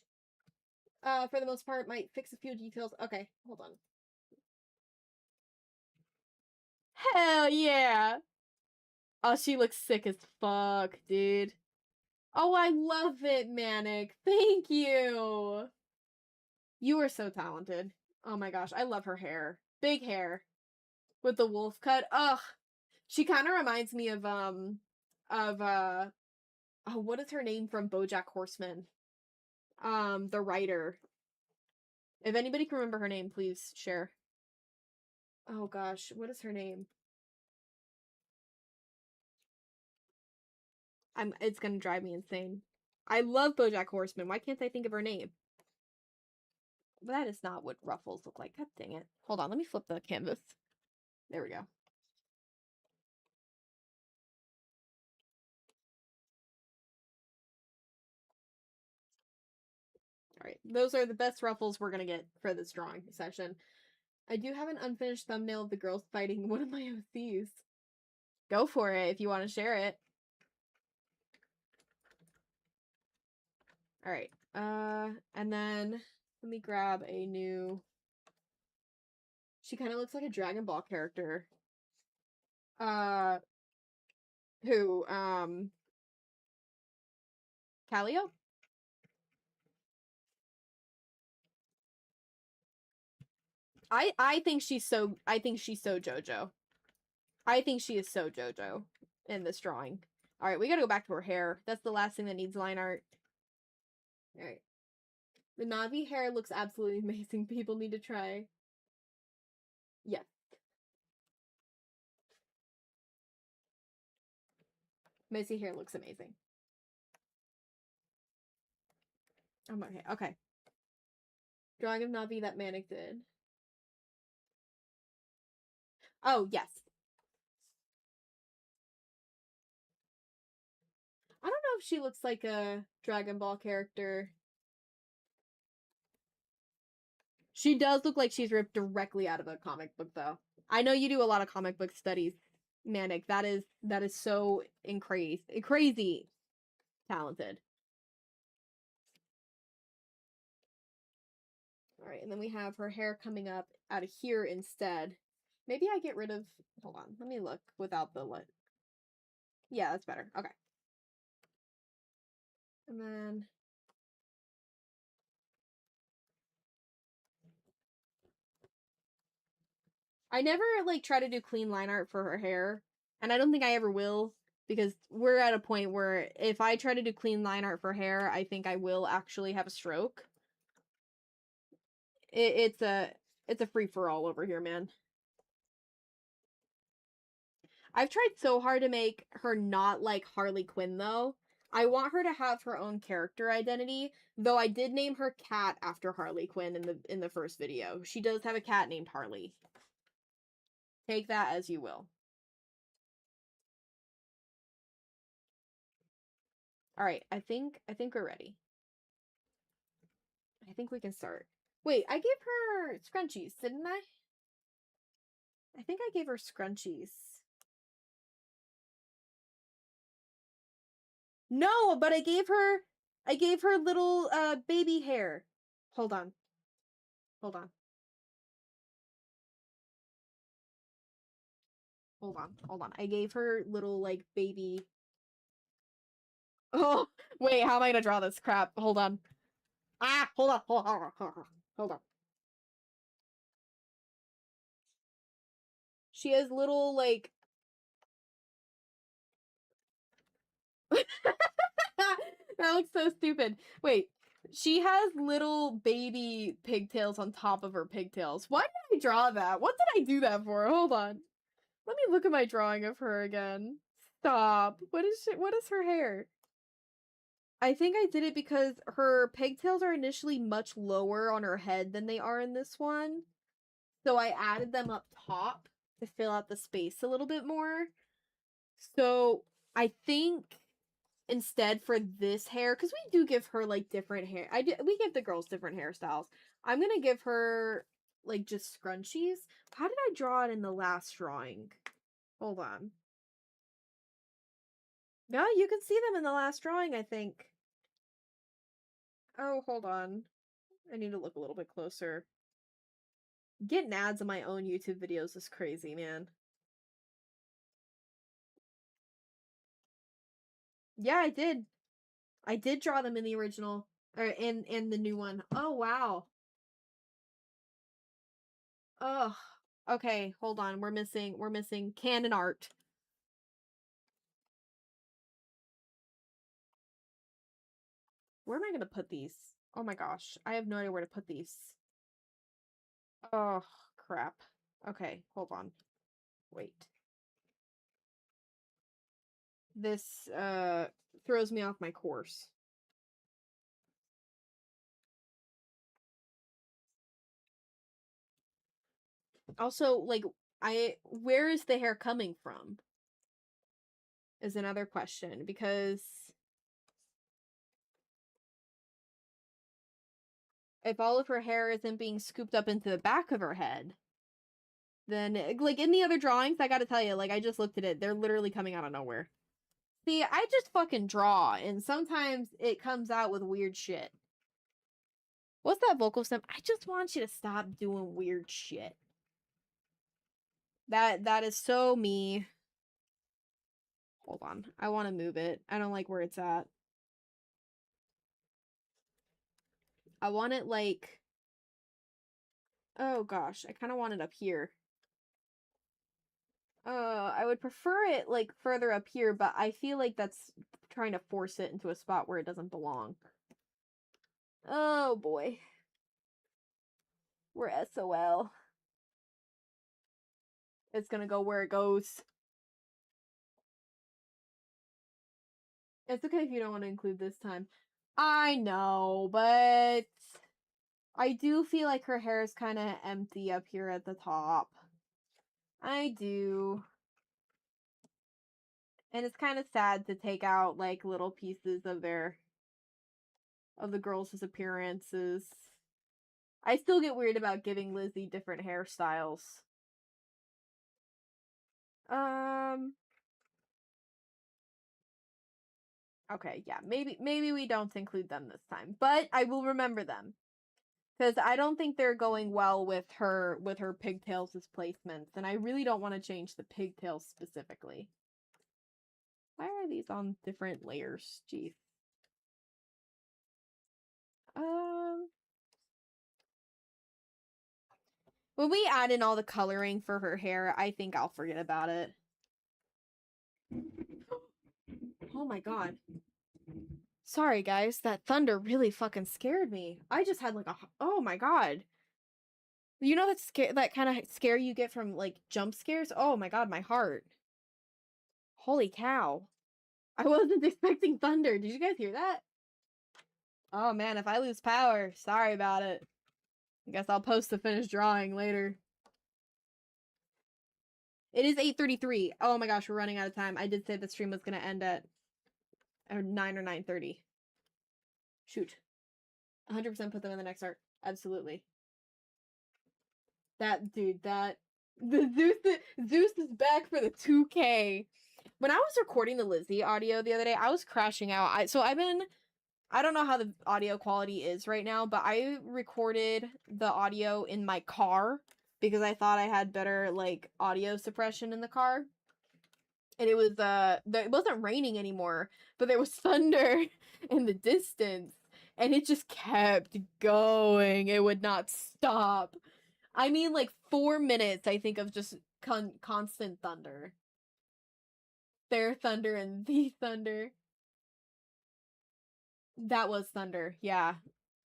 For the most part, might fix a few details. Okay, hold on. Hell yeah! Oh, she looks sick as fuck, dude. Oh, I love it, Manic. Thank you. You are so talented. Oh my gosh, I love her hair. Big hair. With the wolf cut. Ugh. She kind of reminds me of, oh, what is her name from BoJack Horseman? The writer. If anybody can remember her name, please share. Oh gosh, what is her name? It's gonna drive me insane. I love BoJack Horseman. Why can't I think of her name? But that is not what ruffles look like. God dang it. Hold on, let me flip the canvas. There we go. Alright, those are the best ruffles we're gonna get for this drawing session. I do have an unfinished thumbnail of the girls fighting one of my OCs. Go for it if you want to share it. Alright, and then let me grab a new... She kind of looks like a Dragon Ball character. Who, Callio? I think she's so JoJo. I think she is so JoJo in this drawing. Alright, we gotta go back to her hair. That's the last thing that needs line art. Alright. The Navi hair looks absolutely amazing. People need to try. Yes. Missy hair looks amazing. Oh, okay. Okay. Drawing of Navi that Manic did. Oh, yes. I don't know if she looks like a Dragon Ball character. She does look like she's ripped directly out of a comic book, though. I know you do a lot of comic book studies, Manic. That is so crazy talented. All right, and then we have her hair coming up out of here instead. Maybe I get rid of. Hold on, let me look without the what. Yeah, that's better. Okay. And then I never like try to do clean line art for her hair, and I don't think I ever will because we're at a point where if I try to do clean line art for hair, I think I will actually have a stroke. It's a free for all over here, man. I've tried so hard to make her not like Harley Quinn though. I want her to have her own character identity, though I did name her cat after Harley Quinn in the first video. She does have a cat named Harley. Take that as you will. All right, I think we're ready. I think we can start. Wait, I gave her scrunchies, didn't I? I think I gave her scrunchies. No, but I gave her little baby hair. Hold on. Hold on. Hold on. Hold on. I gave her little like baby. Oh, wait, how am I gonna draw this crap? Hold on. Ah, hold on. Hold on. Hold on. She has little like that looks so stupid. Wait, she has little baby pigtails on top of her pigtails. Why did I draw that? What did I do that for? Hold on. Let me look at my drawing of her again. Stop. What is her hair? I think I did it because her pigtails are initially much lower on her head than they are in this one. So I added them up top to fill out the space a little bit more. So I think instead for this hair, because we do give her like different hair. We give the girls different hairstyles. I'm gonna give her like just scrunchies. How did I draw it in the last drawing? Hold on. No, you can see them in the last drawing, I think. Oh, hold on. I need to look a little bit closer. Getting ads on my own YouTube videos is crazy, man. Yeah, I did. I did draw them in the original or in the new one. Oh wow. Ugh. Okay, hold on. We're missing canon art. Where am I gonna put these? Oh my gosh. I have no idea where to put these. Oh crap. Okay, hold on. Wait. This throws me off my course. Also, like where is the hair coming from? Is another question because if all of her hair isn't being scooped up into the back of her head, then like in the other drawings, I gotta tell you, like I just looked at it, they're literally coming out of nowhere. See, I just fucking draw, and sometimes it comes out with weird shit. What's that vocal stem? I just want you to stop doing weird shit. That is so me. Hold on. I want to move it. I don't like where it's at. I want it like... Oh gosh, I kind of want it up here. I would prefer it like further up here, but I feel like that's trying to force it into a spot where it doesn't belong. Oh boy. We're SOL. It's gonna go where it goes. It's okay if you don't want to include this time. I know, but I do feel like her hair is kind of empty up here at the top. I do. And it's kind of sad to take out like little pieces of the girls' appearances. I still get weird about giving Lizzie different hairstyles. Okay, yeah, maybe we don't include them this time, but I will remember them. Because I don't think they're going well with her pigtails as placements, and I really don't want to change the pigtails specifically. Why are these on different layers? Jeez. When we add in all the coloring for her hair, I think I'll forget about it. Oh my god. Sorry, guys. That thunder really fucking scared me. I just had like a... Oh my god. You know that kind of scare you get from like jump scares? Oh my god, my heart. Holy cow. I wasn't expecting thunder. Did you guys hear that? Oh man, if I lose power, sorry about it. I guess I'll post the finished drawing later. It is 8:33. Oh my gosh, we're running out of time. I did say the stream was going to end at 9 or 9:30. Shoot. 100% put them in the next art. Absolutely. That dude, the Zeus is back for the 2K. When I was recording the Lizzie audio the other day, I was crashing out. I don't know how the audio quality is right now, but I recorded the audio in my car because I thought I had better like audio suppression in the car. And it was it wasn't raining anymore, but there was thunder in the distance, and it just kept going. It would not stop. I mean, like 4 minutes, I think, of just constant thunder. Their thunder and the thunder. That was thunder, yeah.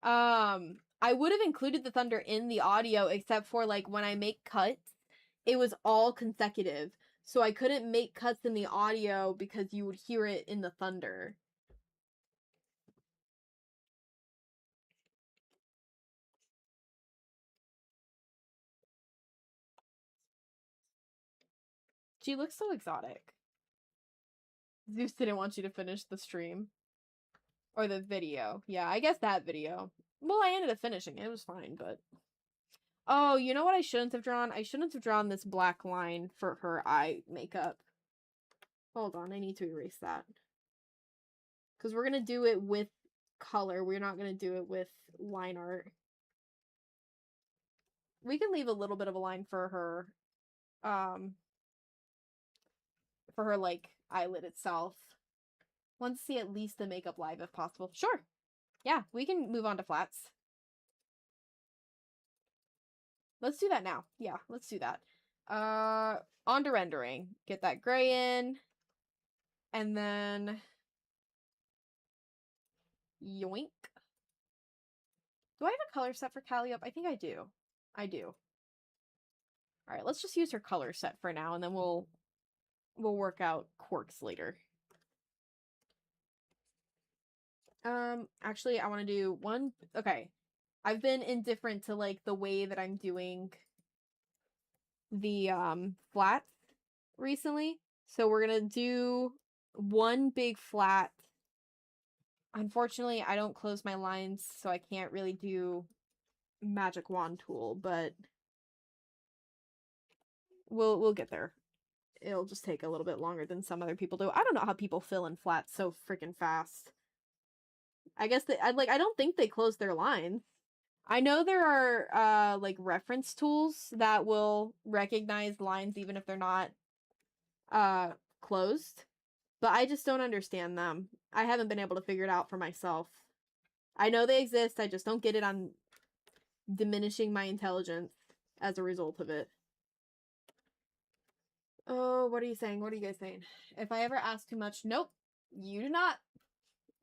I would have included the thunder in the audio, except for like when I make cuts, it was all consecutive. So I couldn't make cuts in the audio because you would hear it in the thunder. She looks so exotic. Zeus didn't want you to finish the stream. Or the video. Yeah, I guess that video. Well, I ended up finishing it. It was fine, but... Oh, you know what I shouldn't have drawn? I shouldn't have drawn this black line for her eye makeup. Hold on, I need to erase that. Because we're going to do it with color. We're not going to do it with line art. We can leave a little bit of a line for her, like, eyelid itself. Want to see at least the makeup live if possible. Sure. Yeah, we can move on to flats. Let's do that now. Yeah, let's do that. On to rendering. Get that gray in. And then... Yoink. Do I have a color set for CALLI up? I think I do. I do. Alright, let's just use her color set for now, and then we'll work out quirks later. Actually, I want to do one... Okay. I've been indifferent to, like, the way that I'm doing the, flats recently. So we're gonna do one big flat. Unfortunately, I don't close my lines, so I can't really do magic wand tool, but we'll get there. It'll just take a little bit longer than some other people do. I don't know how people fill in flats so freaking fast. I guess I don't think they close their lines. I know there are like reference tools that will recognize lines even if they're not closed, but I just don't understand them. I haven't been able to figure it out for myself. I know they exist, I just don't get it. I'm diminishing my intelligence as a result of it. Oh, what are you saying? What are you guys saying? If I ever ask too much, nope, you do not.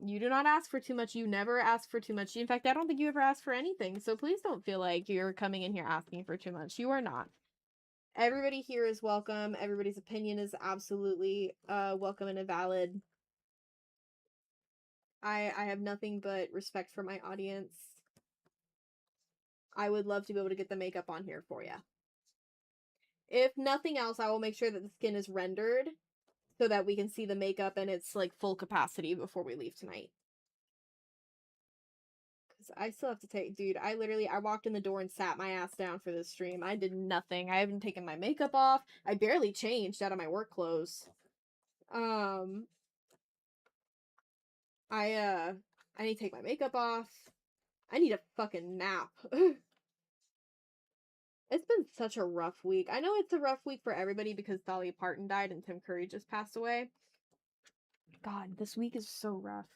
You do not ask for too much. You never ask for too much. In fact, I don't think you ever ask for anything. So please don't feel like you're coming in here asking for too much. You are not. Everybody here is welcome. Everybody's opinion is absolutely welcome and valid. I have nothing but respect for my audience. I would love to be able to get the makeup on here for you. If nothing else, I will make sure that the skin is rendered so that we can see the makeup and its like full capacity before we leave tonight. Cause I still have to take, dude, I walked in the door and sat my ass down for this stream. I did nothing. I haven't taken my makeup off. I barely changed out of my work clothes. I need to take my makeup off. I need a fucking nap. It's been such a rough week. I know it's a rough week for everybody because Dolly Parton died and Tim Curry just passed away. God, this week is so rough.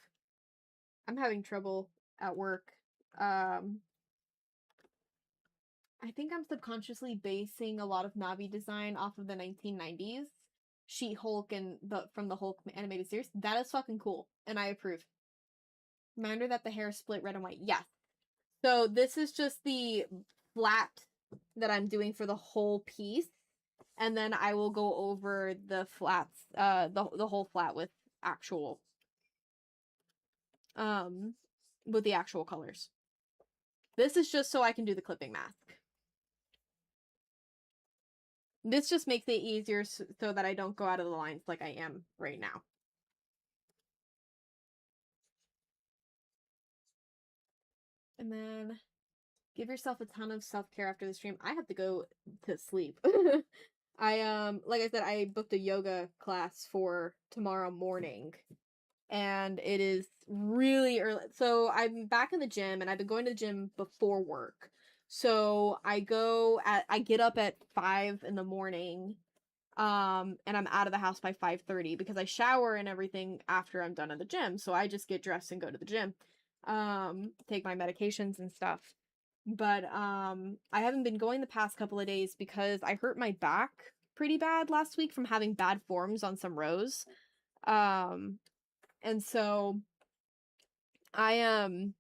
I'm having trouble at work. I think I'm subconsciously basing a lot of Navi design off of the 1990s She-Hulk and from the Hulk animated series. That is fucking cool, and I approve. Reminder that the hair is split red and white. Yes. So this is just the flat that I'm doing for the whole piece, and then I will go over the flats, the whole flat with actual, with the actual colors. This is just so I can do the clipping mask. This just makes it easier so that I don't go out of the lines like I am right now. And then give yourself a ton of self-care after the stream. I have to go to sleep. Like I said, I booked a yoga class for tomorrow morning. And it is really early. So I'm back in the gym, and I've been going to the gym before work. So I get up at 5 in the morning, and I'm out of the house by 5:30 because I shower and everything after I'm done at the gym. So I just get dressed and go to the gym, take my medications and stuff. But I haven't been going the past couple of days because I hurt my back pretty bad last week from having bad forms on some rows. And so I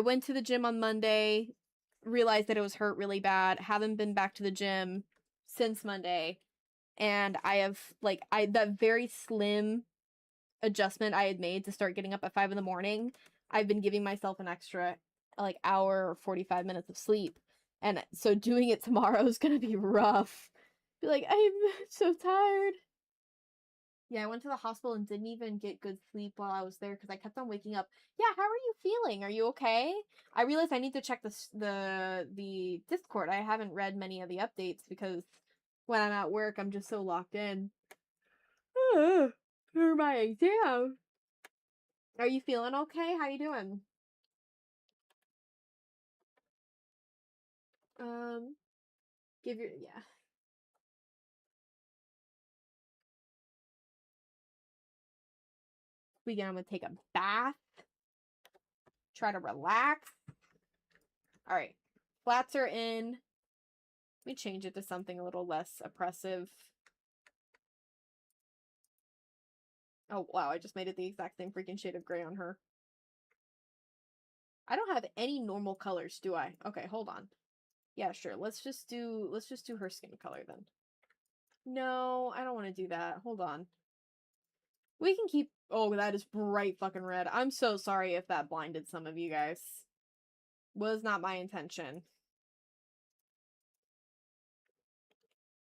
went to the gym on Monday, realized that it was hurt really bad, haven't been back to the gym since Monday, and I have that very slim adjustment I had made to start getting up at 5 in the morning. I've been giving myself an extra hour or 45 minutes of sleep. And so doing it tomorrow is gonna be rough. Be like, I'm so tired. Yeah, I went to the hospital and didn't even get good sleep while I was there because I kept on waking up. Yeah, how are you feeling? Are you okay? I realized I need to check the Discord. I haven't read many of the updates because when I'm at work, I'm just so locked in. For my exam. Are you feeling okay? How you doing? Yeah. Weekend, I'm gonna take a bath. Try to relax. All right, flats are in. Let me change it to something a little less oppressive. Oh, wow, I just made it the exact same freaking shade of gray on her. I don't have any normal colors, do I? Okay, hold on. Yeah, sure. Let's just do her skin color then. No, I don't want to do that. Hold on. We can keep... Oh, that is bright fucking red. I'm so sorry if that blinded some of you guys. Was not my intention.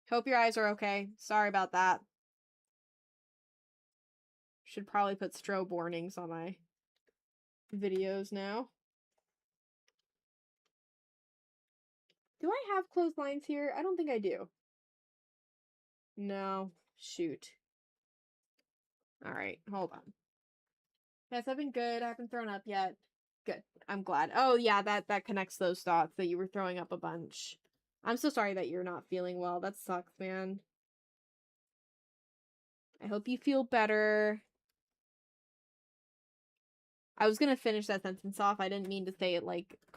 Hope your eyes are okay. Sorry about that. Should probably put strobe warnings on my videos now. Do I have clotheslines here? I don't think I do. No. Shoot. Alright, hold on. Yes, I've been good. I haven't thrown up yet. Good. I'm glad. Oh, yeah, that connects those dots that you were throwing up a bunch. I'm so sorry that you're not feeling well. That sucks, man. I hope you feel better. I was gonna finish that sentence off. I didn't mean to say it,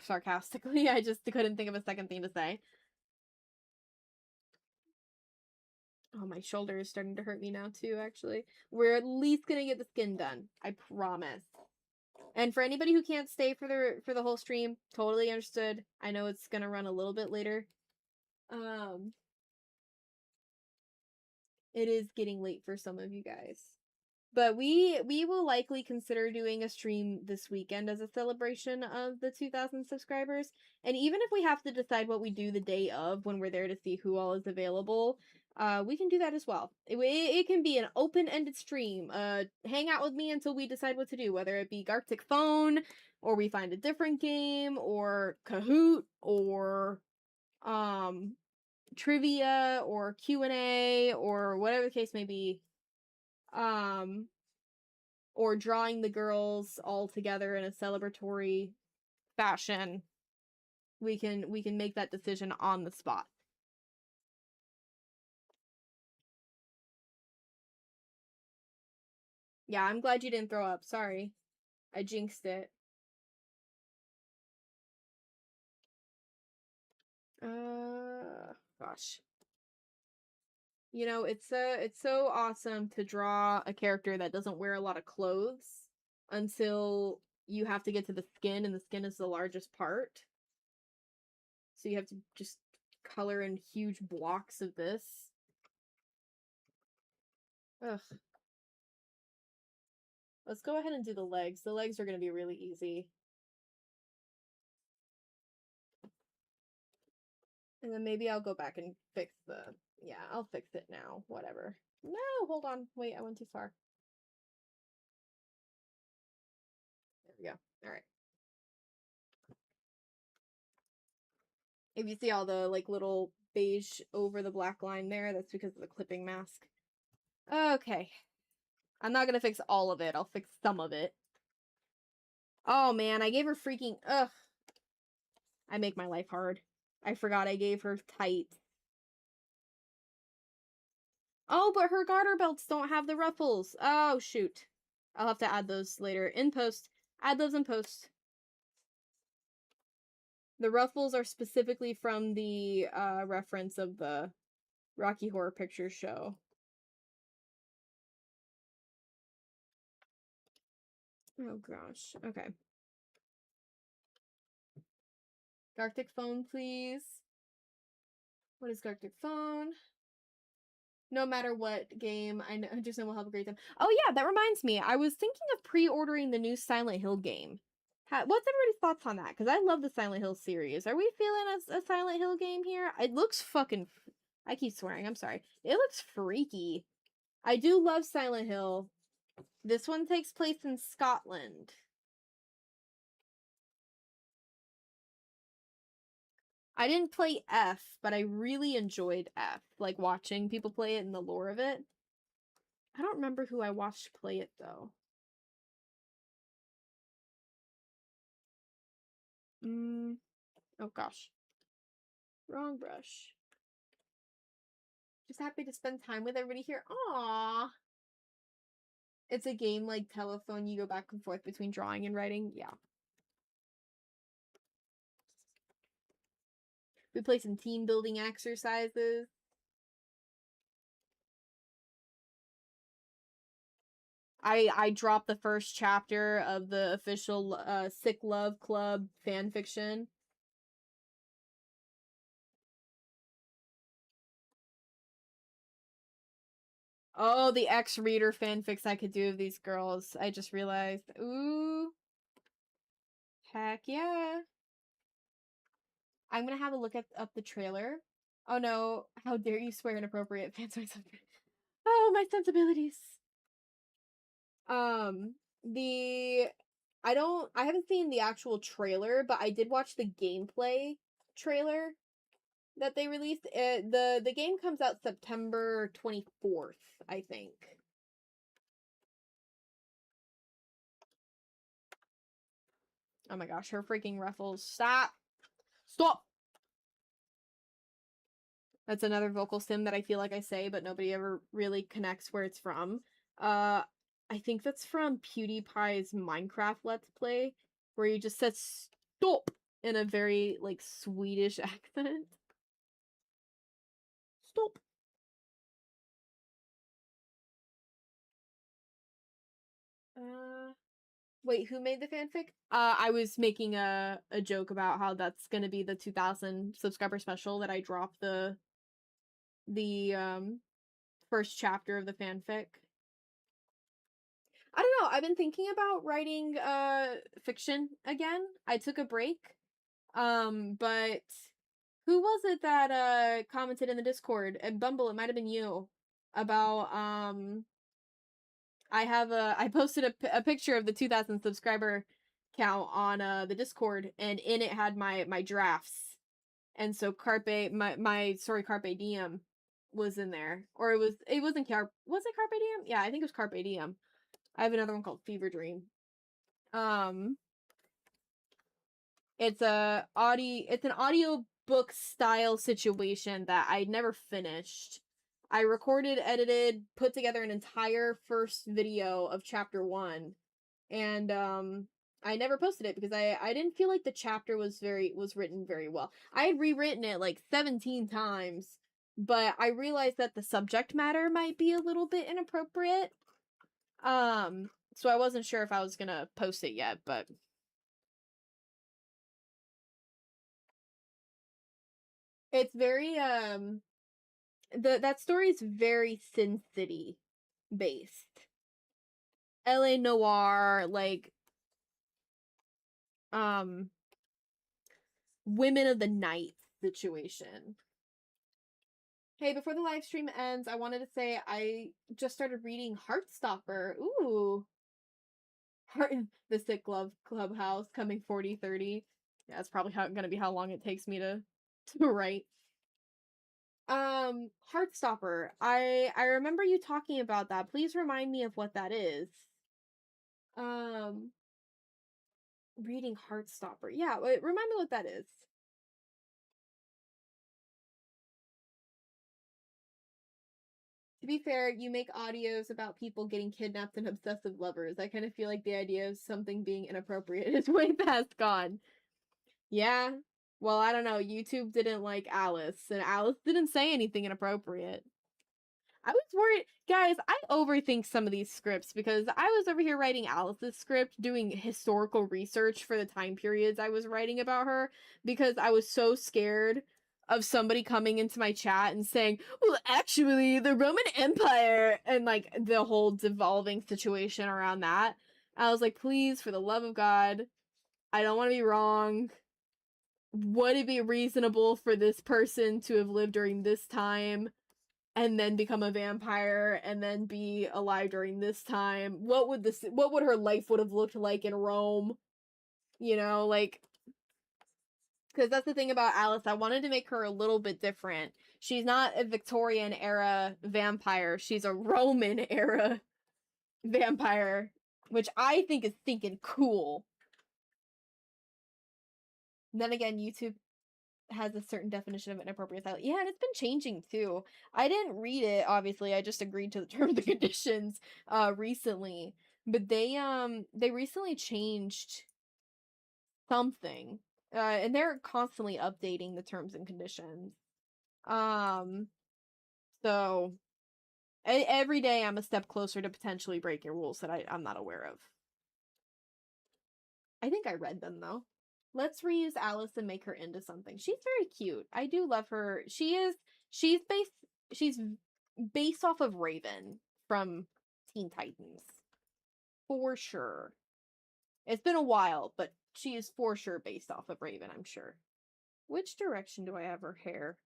sarcastically. I just couldn't think of a second thing to say. Oh, my shoulder is starting to hurt me now, too, actually. We're at least gonna get the skin done. I promise. And for anybody who can't stay for the whole stream, totally understood. I know it's gonna run a little bit later. Um, it is getting late for some of you guys. But we will likely consider doing a stream this weekend as a celebration of the 2,000 subscribers. And even if we have to decide what we do the day of when we're there to see who all is available, we can do that as well. It can be an open-ended stream. Hang out with me until we decide what to do, whether it be Gartic Phone, or we find a different game, or Kahoot, or trivia, or Q&A, or whatever the case may be. Or drawing the girls all together in a celebratory fashion. We can make that decision on the spot. Yeah, I'm glad you didn't throw up. Sorry. I jinxed it. Gosh. You know, it's so awesome to draw a character that doesn't wear a lot of clothes until you have to get to the skin, and the skin is the largest part. So you have to just color in huge blocks of this. Ugh. Let's go ahead and do the legs. The legs are going to be really easy. And then maybe I'll go back and fix the... Yeah, I'll fix it now. Whatever. No, hold on. Wait, I went too far. There we go. Alright. If you see all the, like, little beige over the black line there, that's because of the clipping mask. Okay. I'm not gonna fix all of it. I'll fix some of it. Oh, man, I gave her freaking... Ugh. I make my life hard. I forgot I gave her tights. Oh, but her garter belts don't have the ruffles. Oh, shoot. I'll have to add those later. In post. Add those in post. The ruffles are specifically from the reference of the Rocky Horror Picture Show. Oh, gosh. Okay. Gartic Phone, please. What is Gartic Phone? No matter what game, I know just know will have a great time. Oh yeah, that reminds me. I was thinking of pre-ordering the new Silent Hill game. What's everybody's thoughts on that? Because I love the Silent Hill series. Are we feeling a Silent Hill game here? It looks fucking... I keep swearing, I'm sorry. It looks freaky. I do love Silent Hill. This one takes place in Scotland. I didn't play F, but I really enjoyed F. Like, watching people play it and the lore of it. I don't remember who I watched play it, though. Oh gosh. Wrong brush. Just happy to spend time with everybody here. Aww. It's a game like telephone. You go back and forth between drawing and writing. Yeah. We play some team building exercises. I dropped the first chapter of the official Sick Love Club fan fiction. Oh, the ex-reader fanfics I could do of these girls. I just realized. Ooh. Heck yeah. I'm gonna have a look at up the trailer. Oh no, how dare you swear inappropriate fans. Oh, my sensibilities. The I haven't seen the actual trailer, but I did watch the gameplay trailer that they released. The game comes out September 24th, I think. Oh my gosh, her freaking ruffles. Stop! Stop! That's another vocal sim that I feel like I say, but nobody ever really connects where it's from. I think that's from PewDiePie's Minecraft Let's Play, where he just says stop in a very, like, Swedish accent. Stop. Wait, who made the fanfic? I was making a joke about how that's gonna be the 2,000 subscriber special that I dropped the first chapter of the fanfic. I don't know. I've been thinking about writing fiction again. I took a break. But who was it that commented in the Discord? And Bumble, it might have been you. About I posted a picture of the 2,000 subscriber count on the Discord, and in it had my drafts. And so my story Carpe Diem was in there. Or was it Carpe Diem? Yeah, I think it was Carpe Diem. I have another one called Fever Dream. It's an audio book style situation that I never finished. I recorded, edited, put together an entire first video of chapter 1, and I never posted it because I didn't feel like the chapter was written very well. I had rewritten it like 17 times, but I realized that the subject matter might be a little bit inappropriate. So I wasn't sure if I was gonna post it yet, but it's very that story is very Sin City based. LA noir, like women of the night situation. Hey, before the live stream ends, I wanted to say I just started reading Heartstopper. Ooh. The Sick Love Clubhouse coming 40/30. Yeah, that's probably gonna be how long it takes me to write. Heartstopper. I remember you talking about that. Please remind me of what that is. Reading Heartstopper. Yeah, remind me what that is. To be fair, you make audios about people getting kidnapped and obsessive lovers. I kind of feel like the idea of something being inappropriate is way past gone. Yeah. Well, I don't know. YouTube didn't like Alice, and Alice didn't say anything inappropriate. I was worried, guys, I overthink some of these scripts because I was over here writing Alice's script, doing historical research for the time periods I was writing about her, because I was so scared of somebody coming into my chat and saying, well, actually, the Roman Empire, and like the whole devolving situation around that. I was like, please, for the love of God, I don't want to be wrong. Would it be reasonable for this person to have lived during this time and then become a vampire and then be alive during this time? What would her life would have looked like in Rome? You know, like, because that's the thing about Alice. I wanted to make her a little bit different. She's not a Victorian era vampire. She's a Roman era vampire, which I think is stinking cool. Then again, YouTube has a certain definition of inappropriate style. Yeah, and it's been changing too. I didn't read it, obviously. I just agreed to the terms and conditions recently. But they recently changed something. And they're constantly updating the terms and conditions. So every day I'm a step closer to potentially breaking rules that I'm not aware of. I think I read them though. Let's reuse Alice and make her into something. She's very cute. I do love her. She's based off of Raven from Teen Titans. For sure. It's been a while, but she is for sure based off of Raven, I'm sure. Which direction do I have her hair?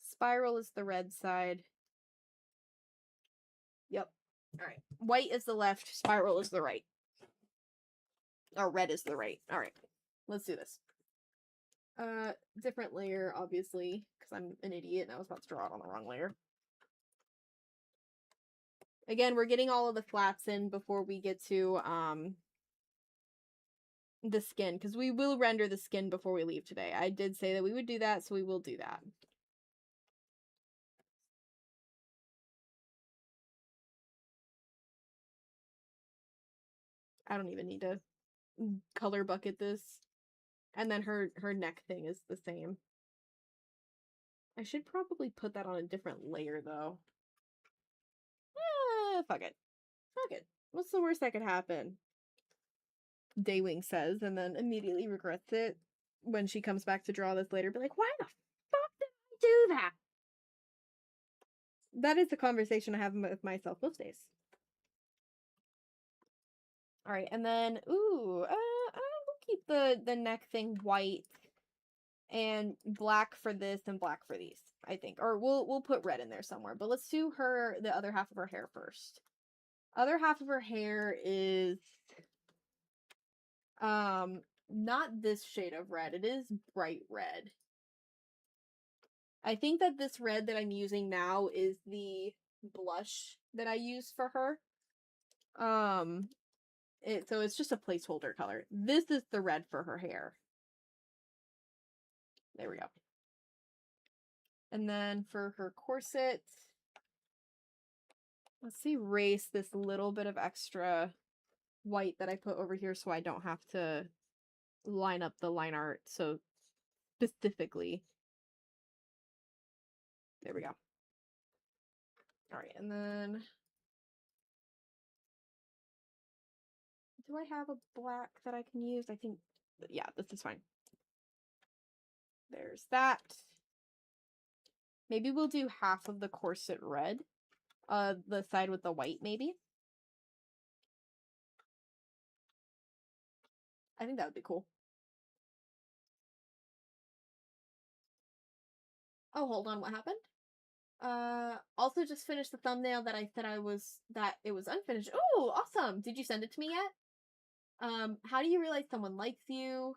Spiral is the red side. Yep. Alright. White is the left, spiral is the right. Or red is the right. Alright. Let's do this. Different layer, obviously, because I'm an idiot and I was about to draw it on the wrong layer. Again, we're getting all of the flats in before we get to, the skin, because we will render the skin before we leave today. I did say that we would do that, so we will do that. I don't even need to color bucket this. And then her neck thing is the same. I should probably put that on a different layer, though. Fuck it. Fuck it. What's the worst that could happen? Daywing says, and then immediately regrets it when she comes back to draw this later. Be like, why the fuck did I do that? That is the conversation I have with myself most days. All right, and then we'll keep the neck thing white and black for this and black for these, I think. Or we'll put red in there somewhere. But let's do the other half of her hair first. Other half of her hair is not this shade of red. It is bright red. I think that this red that I'm using now is the blush that I use for her. So it's just a placeholder color. This is the red for her hair. There we go. And then for her corset, let's erase this little bit of extra white that I put over here so I don't have to line up the line art so specifically. There we go. All right, and then do I have a black that I can use? I think, yeah, this is fine. There's that. Maybe we'll do half of the corset red. The side with the white, maybe. I think that would be cool. Oh, hold on, what happened? Also just finished the thumbnail that I said that it was unfinished. Oh, awesome! Did you send it to me yet? How do you realize someone likes you?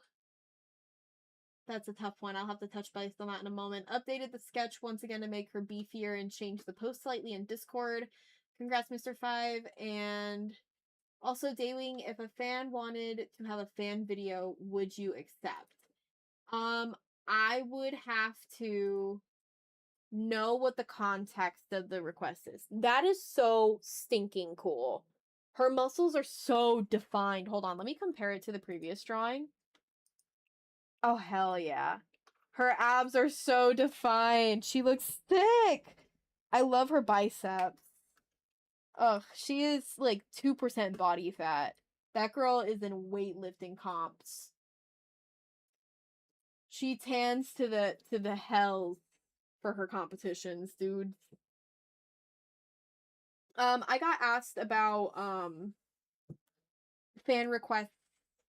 That's a tough one. I'll have to touch base on that in a moment. Updated the sketch once again to make her beefier and changed the post slightly in Discord. Congrats, Mr. 5. And also, Daywing, if a fan wanted to have a fan video, would you accept? I would have to know what the context of the request is. That is so stinking cool. Her muscles are so defined. Hold on, let me compare it to the previous drawing. Oh, hell yeah. Her abs are so defined. She looks thick. I love her biceps. Ugh, she is like 2% body fat. That girl is in weightlifting comps. She tans to the hells for her competitions, dude. I got asked about fan requests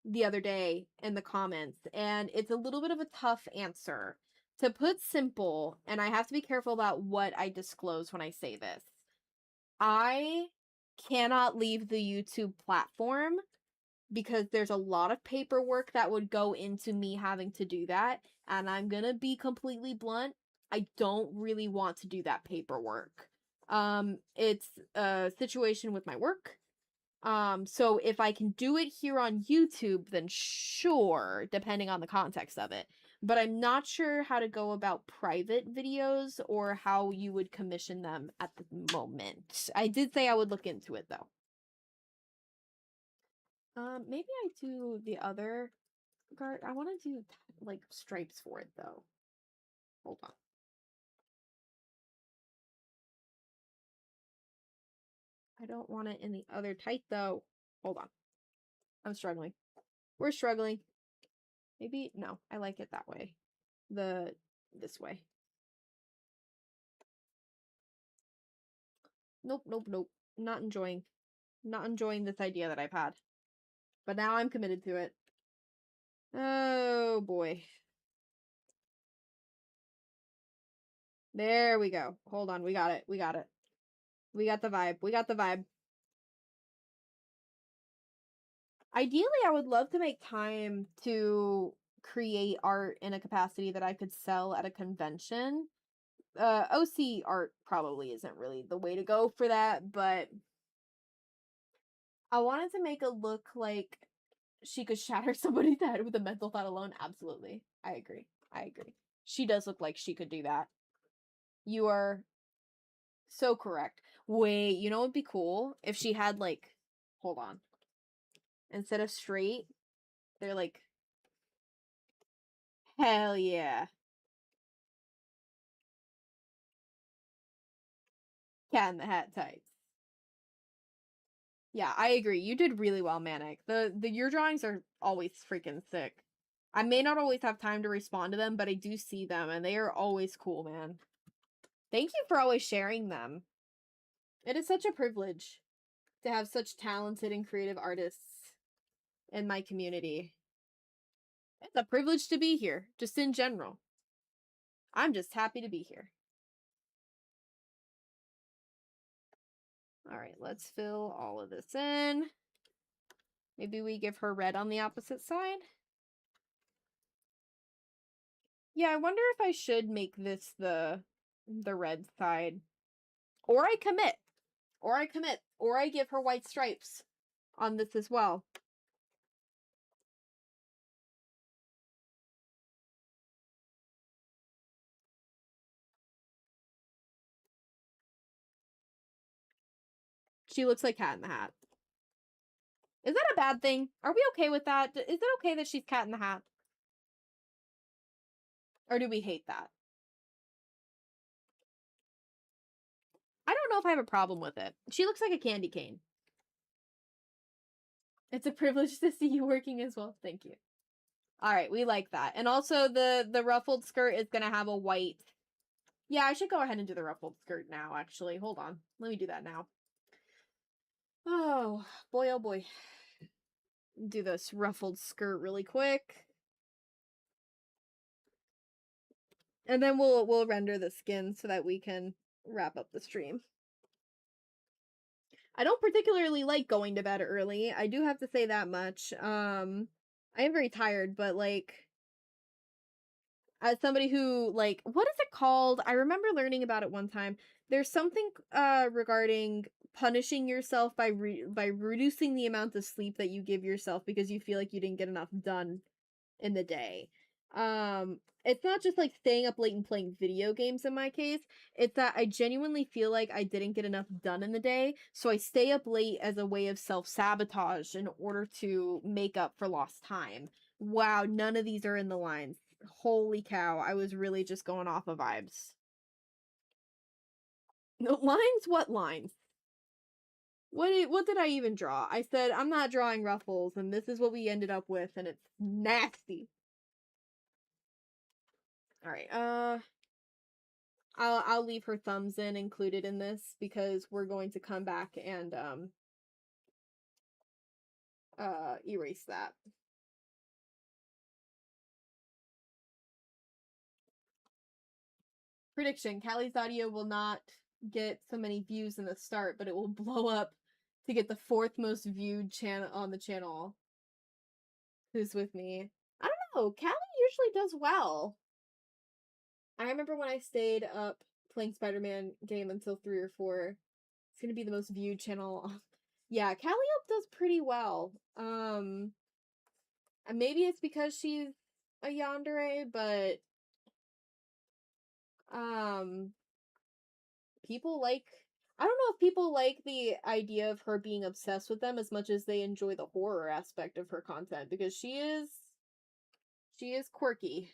the other day in the comments, and it's a little bit of a tough answer. To put simple, and I have to be careful about what I disclose when I say this, I cannot leave the YouTube platform because there's a lot of paperwork that would go into me having to do that, and I'm gonna be completely blunt, I don't really want to do that paperwork. It's a situation with my work. So if I can do it here on YouTube, then sure, depending on the context of it. But I'm not sure how to go about private videos or how you would commission them at the moment. I did say I would look into it, though. Maybe I do the other guard. I want to do, like, stripes for it, though. Hold on. I don't want it in the other type, though. Hold on. I'm struggling. We're struggling. Maybe, no, I like it that way. This way. Nope, nope, nope. Not enjoying this idea that I've had. But now I'm committed to it. Oh, boy. There we go. Hold on, we got it. We got it. We got the vibe. We got the vibe. Ideally, I would love to make time to create art in a capacity that I could sell at a convention. OC art probably isn't really the way to go for that, but I wanted to make it look like she could shatter somebody's head with a mental thought alone. Absolutely. I agree. I agree. She does look like she could do that. You are so correct. Wait, you know what would be cool? If she had, like, hold on. Instead of straight, they're like, hell yeah. Cat in the Hat types. Yeah, I agree. You did really well, Manic. Your drawings are always freaking sick. I may not always have time to respond to them, but I do see them, and they are always cool, man. Thank you for always sharing them. It is such a privilege to have such talented and creative artists in my community. It's a privilege to be here, just in general. I'm just happy to be here. All right, let's fill all of this in. Maybe we give her red on the opposite side. Yeah, I wonder if I should make this the red side. Or I commit. Or I commit. Or I give her white stripes on this as well. She looks like Cat in the Hat. Is that a bad thing? Are we okay with that? Is it okay that she's Cat in the Hat? Or do we hate that? I don't know if I have a problem with it. She looks like a candy cane. It's a privilege to see you working as well. Thank you. All right, we like that. And also the ruffled skirt is going to have a white. Yeah, I should go ahead and do the ruffled skirt now, actually. Hold on. Let me do that now. Oh, boy, oh boy. Do this ruffled skirt really quick. And then we'll render the skin so that we can wrap up the stream. I don't particularly like going to bed early. I do have to say that much. I am very tired, but like as somebody who like what is it called? I remember learning about it one time. There's something regarding punishing yourself by reducing the amount of sleep that you give yourself because you feel like you didn't get enough done in the day. It's not just like staying up late and playing video games in my case. It's that I genuinely feel like I didn't get enough done in the day, so I stay up late as a way of self-sabotage in order to make up for lost time. Wow, none of these are in the lines. Holy cow, I was really just going off of vibes. No, lines? What lines? What did I even draw? I said I'm not drawing ruffles, and this is what we ended up with, and it's nasty. All right. I'll leave her thumbs in included in this because we're going to come back and erase that. Prediction: Callie's audio will not get so many views in the start, but it will blow up to get the 4th most viewed channel on the channel. Who's with me? I don't know. Callie usually does well. I remember when I stayed up playing Spider-Man game until 3 or 4. It's gonna be the most viewed channel. Yeah, Callie does pretty well. And maybe it's because she's a yandere, but people like I don't know if people like the idea of her being obsessed with them as much as they enjoy the horror aspect of her content because she is quirky.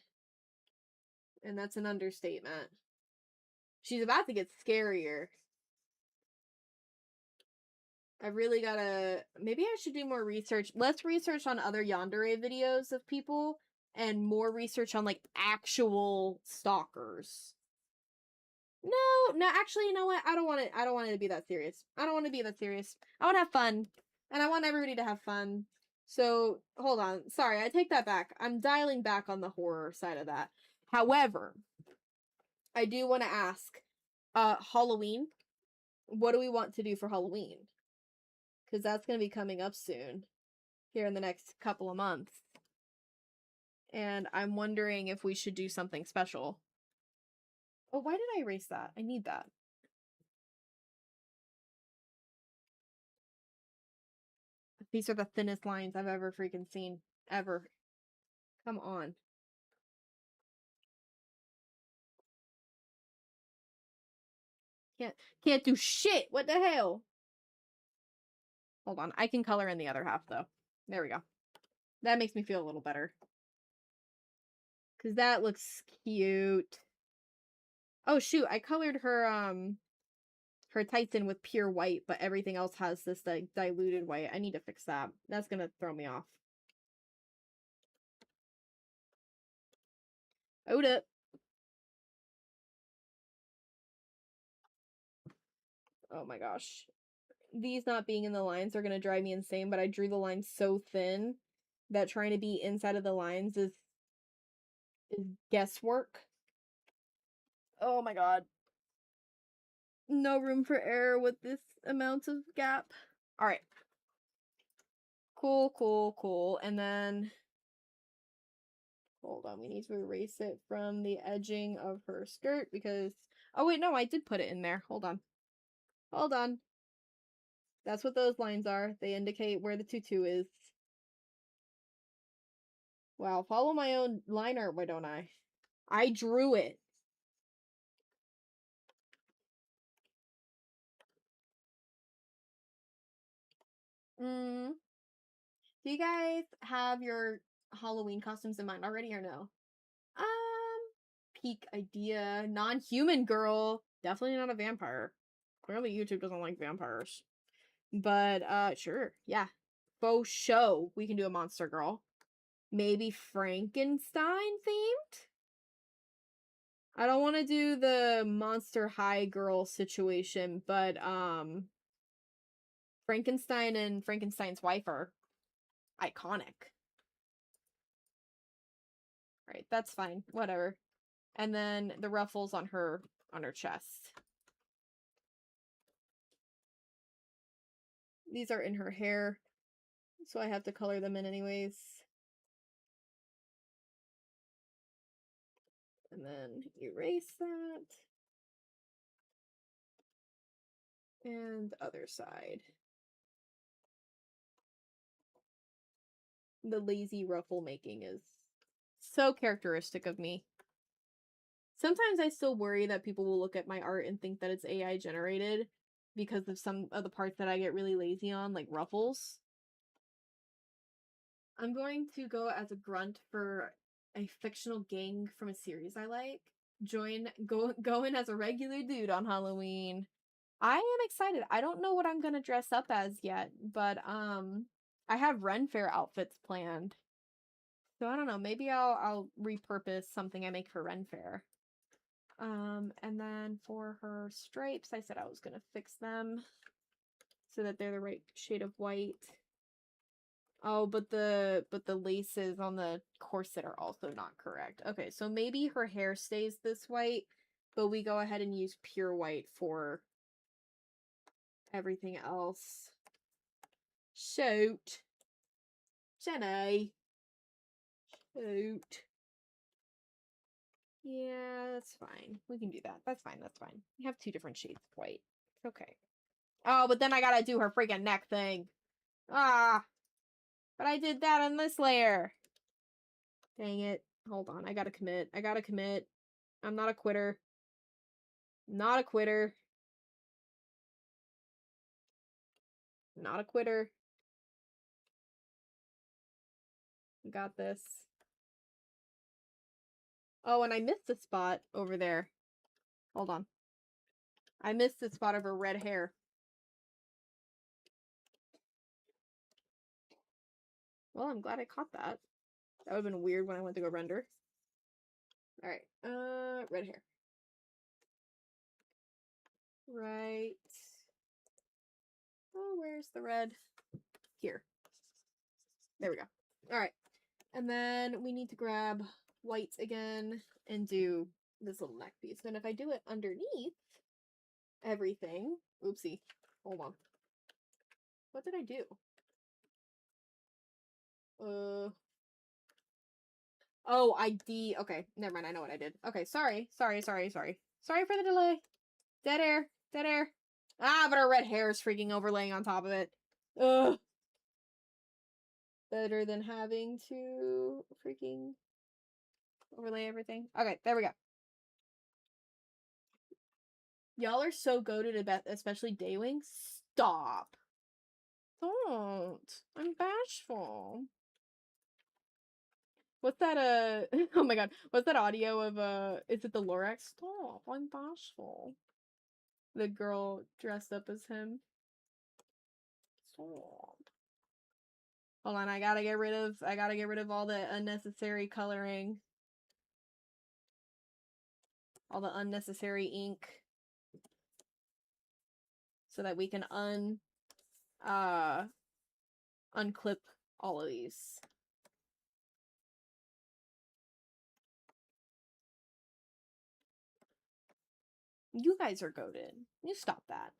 And that's an understatement. She's about to get scarier. I really gotta maybe I should do more research. Less research on other yandere videos of people and more research on like actual stalkers. No, actually, you know what? I don't want it to be that serious. I don't want to be that serious. I want to have fun. And I want everybody to have fun. So, hold on. Sorry, I take that back. I'm dialing back on the horror side of that. However, I do want to ask, Halloween, what do we want to do for Halloween? Because that's going to be coming up soon. Here in the next couple of months. And I'm wondering if we should do something special. Oh, why did I erase that? I need that. These are the thinnest lines I've ever freaking seen. Ever. Come on. Can't do shit. What the hell? Hold on. I can color in the other half though. There we go. That makes me feel a little better. Cause that looks cute. Oh shoot, I colored her her tights in with pure white, but everything else has this like diluted white. I need to fix that. That's gonna throw me off. Hold up. Oh my gosh. These not being in the lines are gonna drive me insane, but I drew the lines so thin that trying to be inside of the lines is guesswork. Oh my god. No room for error with this amount of gap. Alright. Cool, cool, cool. And then hold on, we need to erase it from the edging of her skirt because oh wait, no, I did put it in there. Hold on. Hold on. That's what those lines are. They indicate where the tutu is. Wow, follow my own line art, why don't I? I drew it. Do you guys have your Halloween costumes in mind already or no? Peak idea. Non-human girl. Definitely not a vampire. Clearly YouTube doesn't like vampires. But, sure. Yeah. Faux show. We can do a monster girl. Maybe Frankenstein themed? I don't want to do the Monster High girl situation, but, Frankenstein and Frankenstein's wife are iconic. Right, that's fine. Whatever. And then the ruffles on her chest. These are in her hair, so I have to color them in anyways. And then erase that. And the other side. The lazy ruffle making is so characteristic of me. Sometimes I still worry that people will look at my art and think that it's AI generated because of some of the parts that I get really lazy on, like ruffles. I'm going to go as a grunt for a fictional gang from a series I like. Go in as a regular dude on Halloween. I am excited. I don't know what I'm gonna dress up as yet, but I have Ren Fair outfits planned. So I don't know, maybe I'll repurpose something I make for Ren Fair. And then for her stripes, I said I was gonna fix them so that they're the right shade of white. Oh, but the laces on the corset are also not correct. Okay, so maybe her hair stays this white, but we go ahead and use pure white for everything else. Shoot. Jenny. Shoot. Yeah, that's fine. We can do that. That's fine, that's fine. We have two different shades of white. It's okay. Oh, but then I gotta do her freaking neck thing. Ah! But I did that on this layer. Dang it. Hold on, I gotta commit. I gotta commit. I'm not a quitter. Not a quitter. Not a quitter. Got this. Oh, and I missed a spot over there. Hold on. I missed the spot of her red hair. Well, I'm glad I caught that. That would have been weird when I went to go render. Alright, red hair. Right. Oh, where's the red? Here. There we go. Alright. And then we need to grab white again and do this little neck piece. Then if I do it underneath everything, oopsie, hold on. What did I do? Oh, okay, never mind, I know what I did. Okay, sorry. Sorry for the delay. Dead air. Ah, but her red hair is freaking overlaying on top of it. Ugh. Better than having to freaking overlay everything. Okay, there we go. Y'all are so goated about, especially Daywing. Stop. Don't. I'm bashful. What's that, oh my god. What's that audio of, is it the Lorax? Stop. I'm bashful. The girl dressed up as him. Stop. Hold on, I gotta get rid of all the unnecessary coloring. All the unnecessary ink. So that we can unclip all of these. You guys are goated. You stop that.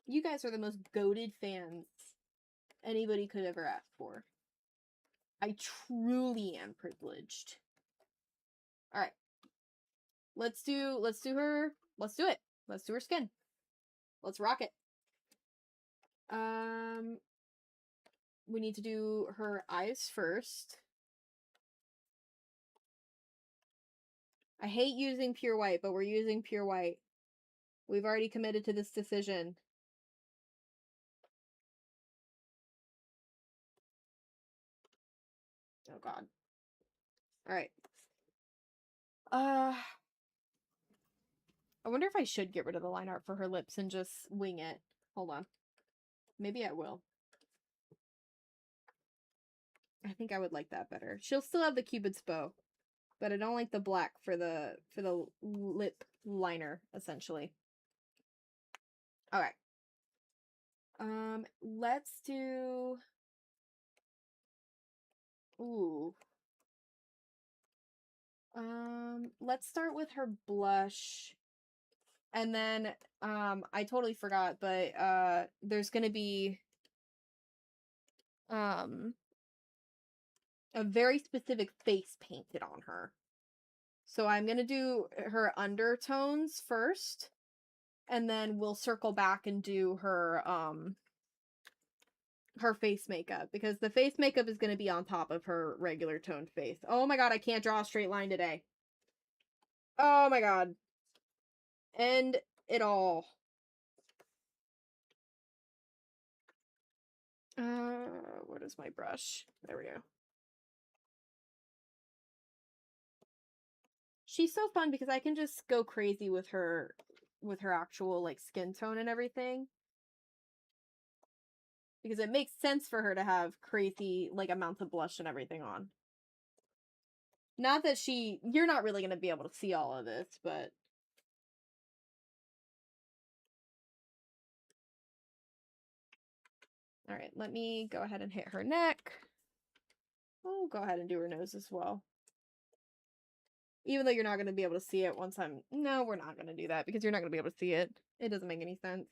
You guys are the most goated fans anybody could ever ask for. I truly am privileged. All right. Let's do it. Let's do her skin. Let's rock it. We need to do her eyes first. I hate using pure white, but we're using pure white. We've already committed to this decision. Oh god. Alright. I wonder if I should get rid of the line art for her lips and just wing it. Hold on. Maybe I will. I think I would like that better. She'll still have the Cupid's bow, but I don't like the black for the lip liner, essentially. Alright. Let's do... Ooh. Let's start with her blush. And then, I totally forgot, but, there's gonna be, a very specific face painted on her. So I'm gonna do her undertones first, and then we'll circle back and do her, her face makeup, because the face makeup is gonna be on top of her regular toned face. Oh my god, I can't draw a straight line today. Oh my god. End it all. What is my brush? There we go. She's so fun because I can just go crazy with her actual like skin tone and everything. Because it makes sense for her to have crazy like amounts of blush and everything on. Not that you're not really going to be able to see all of this, but all right, let me go ahead and hit her neck. Oh, go ahead and do her nose as well. Even though you're not going to be able to see it once no, we're not going to do that because you're not going to be able to see it. It doesn't make any sense.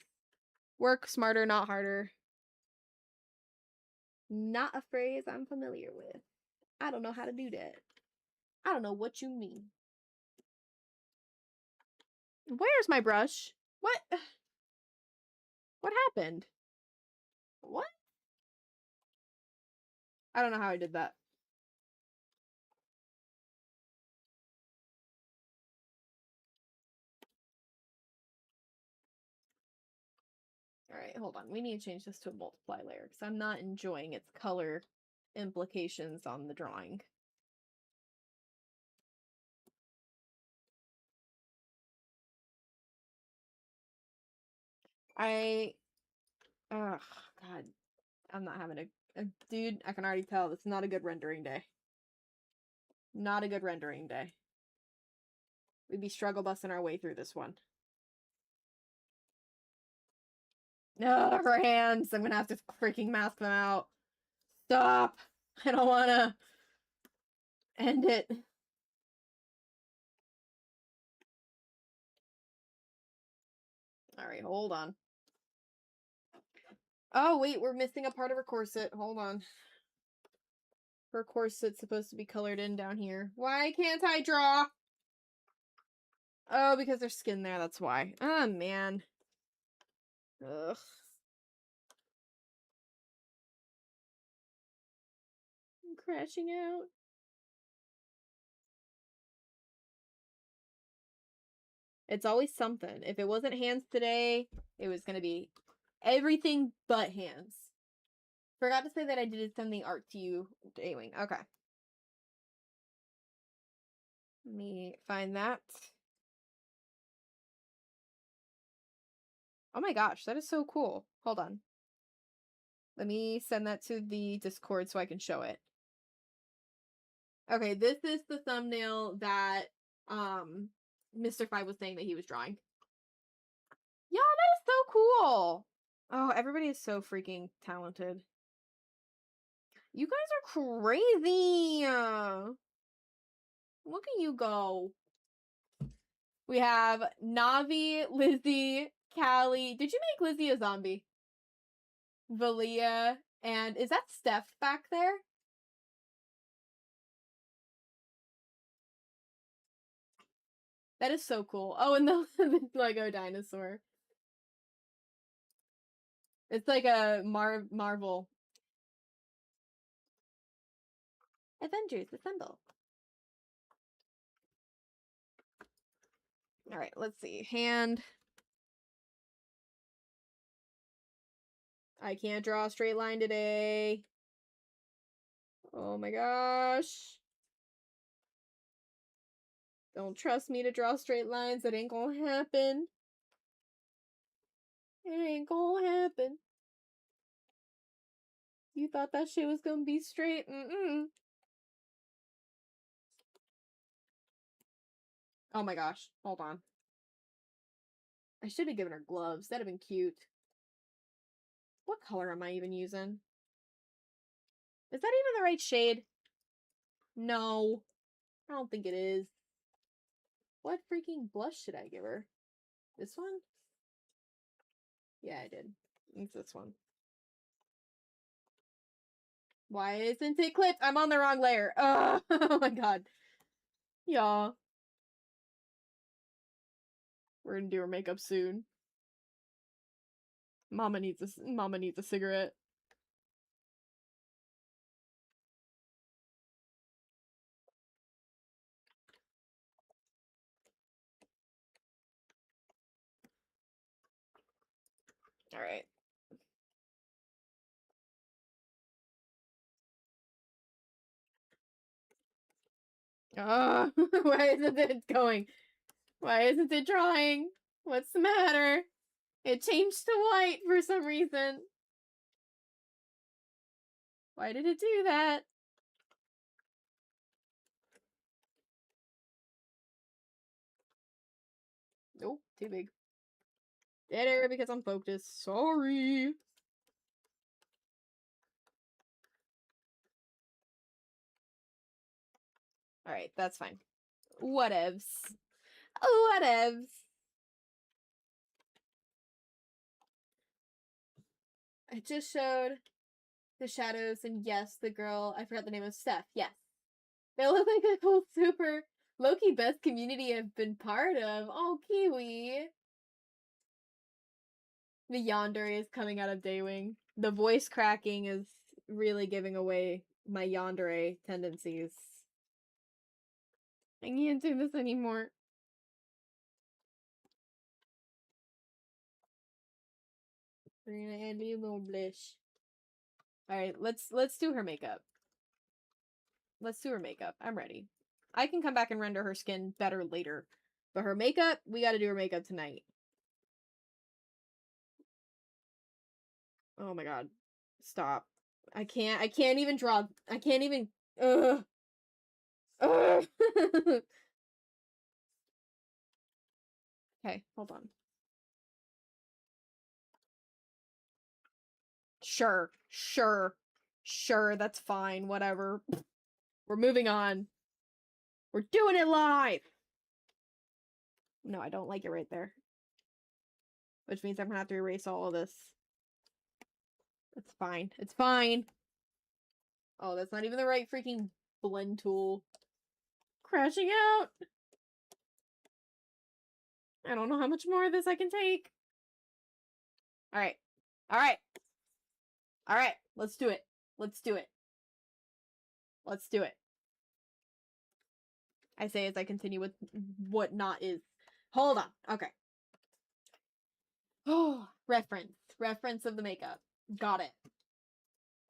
Work smarter, not harder. Not a phrase I'm familiar with. I don't know how to do that. I don't know what you mean. Where's my brush? What? What happened? What? I don't know how I did that. Alright, hold on. We need to change this to a multiply layer because I'm not enjoying its color implications on the drawing. Oh, God. I'm not having a... Dude, I can already tell this is not a good rendering day. Not a good rendering day. We'd be struggle busting our way through this one. No, her hands! I'm gonna have to freaking mask them out. Stop! I don't wanna end it. Alright, hold on. Oh, wait, we're missing a part of her corset. Hold on. Her corset's supposed to be colored in down here. Why can't I draw? Oh, because there's skin there, that's why. Oh, man. Ugh. I'm crashing out. It's always something. If it wasn't hands today, it was gonna be everything but hands. Forgot to say that I did send the art to you, A-Wing. Okay. Let me find that. Oh my gosh, that is so cool. Hold on. Let me send that to the Discord so I can show it. Okay, this is the thumbnail that Mr. Five was saying that he was drawing. Yeah, that is so cool. Oh, everybody is so freaking talented. You guys are crazy. Look at you go. We have Navi, Lizzie, Callie. Did you make Lizzie a zombie? Valia, and is that Steph back there? That is so cool. Oh, and the Lego dinosaur. It's like a Marvel. Avengers, assemble. All right, let's see. Hand. I can't draw a straight line today. Oh my gosh. Don't trust me to draw straight lines. That ain't gonna happen. It ain't gonna happen. You thought that shit was gonna be straight? Oh my gosh. Hold on. I should have given her gloves. That'd have been cute. What color am I even using? Is that even the right shade? No. I don't think it is. What freaking blush should I give her? This one? Yeah, I did. It's this one. Why isn't it clipped? I'm on the wrong layer. Oh my god. Yeah. We're gonna do her makeup soon. Mama needs a cigarette. All right. Why isn't it going? Why isn't it drawing? What's the matter? It changed to white for some reason. Why did it do that? Nope, too big. Dead air because I'm focused. Sorry. Alright, that's fine. Whatevs. Whatevs. I just showed the shadows, and yes, the girl, I forgot the name of Steph. Yes. They look like a whole super Loki best community I've been part of. Oh, Kiwi. The yandere is coming out of Daywing. The voice cracking is really giving away my yandere tendencies. I can't do this anymore. We're gonna add a little blush. Alright, let's do her makeup. Let's do her makeup. I'm ready. I can come back and render her skin better later. But her makeup, we gotta do her makeup tonight. Oh my god. Stop. I can't even draw. I can't even. Ugh. Ugh. Okay, hold on. Sure, that's fine, whatever. We're moving on. We're doing it live! No, I don't like it right there. Which means I'm gonna have to erase all of this. It's fine. It's fine! Oh, that's not even the right freaking blend tool. Crashing out! I don't know how much more of this I can take. Alright. Alright! Alright, let's do it. Let's do it. Let's do it. I say as I continue with what not is. Hold on. Okay. Oh, reference. Reference of the makeup. Got it.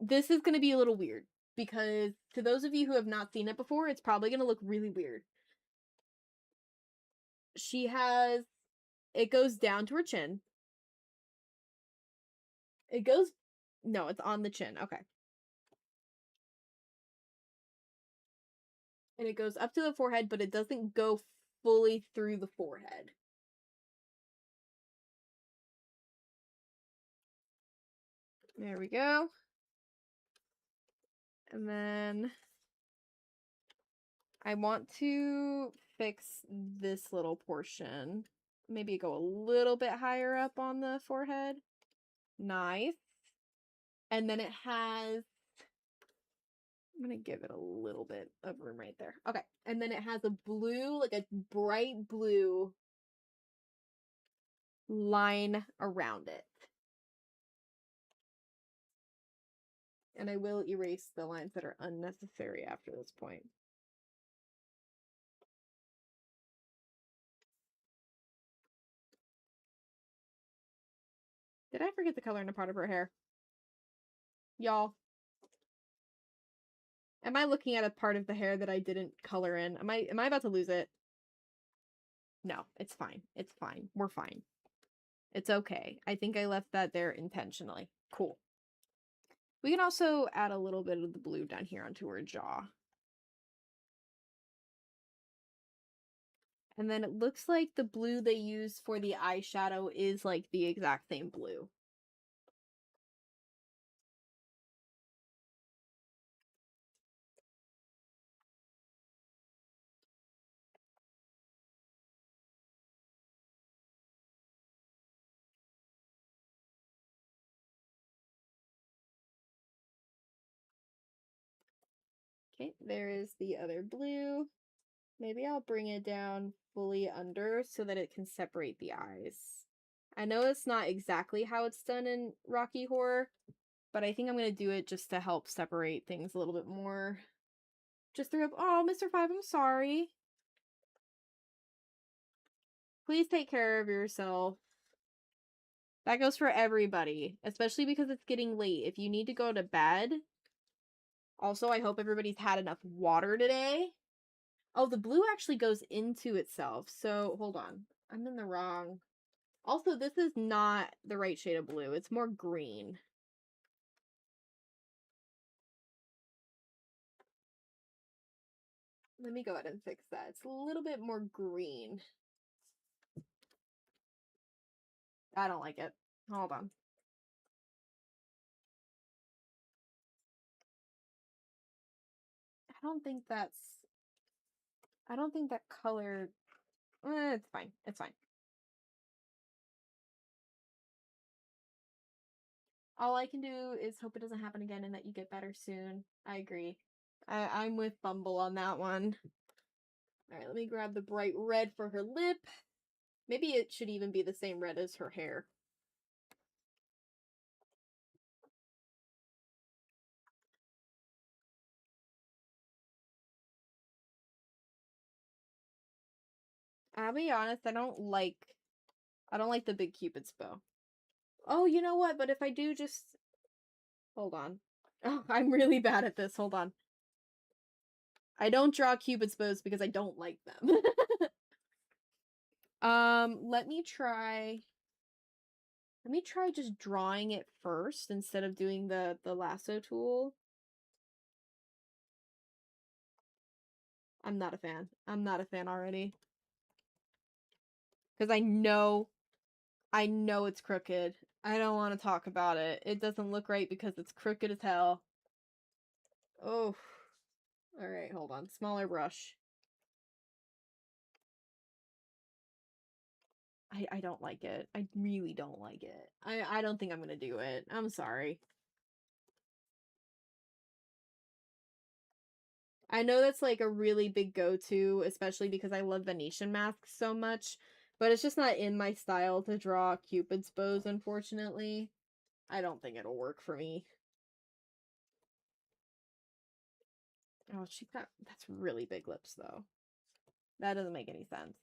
This is going to be a little weird because to those of you who have not seen it before, it's probably going to look really weird. She has, it goes down to her chin. It goes, no, it's on the chin. Okay. And it goes up to the forehead, but it doesn't go fully through the forehead. There we go. And then I want to fix this little portion. Maybe go a little bit higher up on the forehead. Nice. And then it has, I'm going to give it a little bit of room right there. Okay. And then it has a blue, like a bright blue line around it. And I will erase the lines that are unnecessary after this point. Did I forget the color in a part of her hair? Y'all. Am I looking at a part of the hair that I didn't color in? Am I about to lose it? No, it's fine. It's fine. We're fine. It's okay. I think I left that there intentionally. Cool. We can also add a little bit of the blue down here onto her jaw. And then it looks like the blue they use for the eyeshadow is like the exact same blue. Okay, there is the other blue. Maybe I'll bring it down fully under so that it can separate the eyes. I know it's not exactly how it's done in Rocky Horror, but I think I'm going to do it just to help separate things a little bit more. Just threw up. Oh, Mr. Five, I'm sorry. Please take care of yourself. That goes for everybody, especially because it's getting late. If you need to go to bed. Also, I hope everybody's had enough water today. Oh, the blue actually goes into itself. So, hold on. I'm in the wrong. Also, this is not the right shade of blue. It's more green. Let me go ahead and fix that. It's a little bit more green. I don't like it. Hold on. I don't think that color, it's fine. It's fine. All I can do is hope it doesn't happen again and that you get better soon. I agree. I'm with Bumble on that one. Alright, let me grab the bright red for her lip. Maybe it should even be the same red as her hair. I'll be honest, I don't like the big Cupid's bow. Oh, you know what? But if I do just... Hold on. Oh, I'm really bad at this. Hold on. I don't draw Cupid's bows because I don't like them. Let me try just drawing it first instead of doing the lasso tool. I'm not a fan. I'm not a fan already. Because I know it's crooked. I don't want to talk about it. It doesn't look right because it's crooked as hell. Oh. Alright, hold on. Smaller brush. I don't like it. I really don't like it. I don't think I'm gonna do it. I'm sorry. I know that's like a really big go-to, especially because I love Venetian masks so much, but it's just not in my style to draw Cupid's bows, unfortunately. I don't think it'll work for me. Oh, that's really big lips, though. That doesn't make any sense.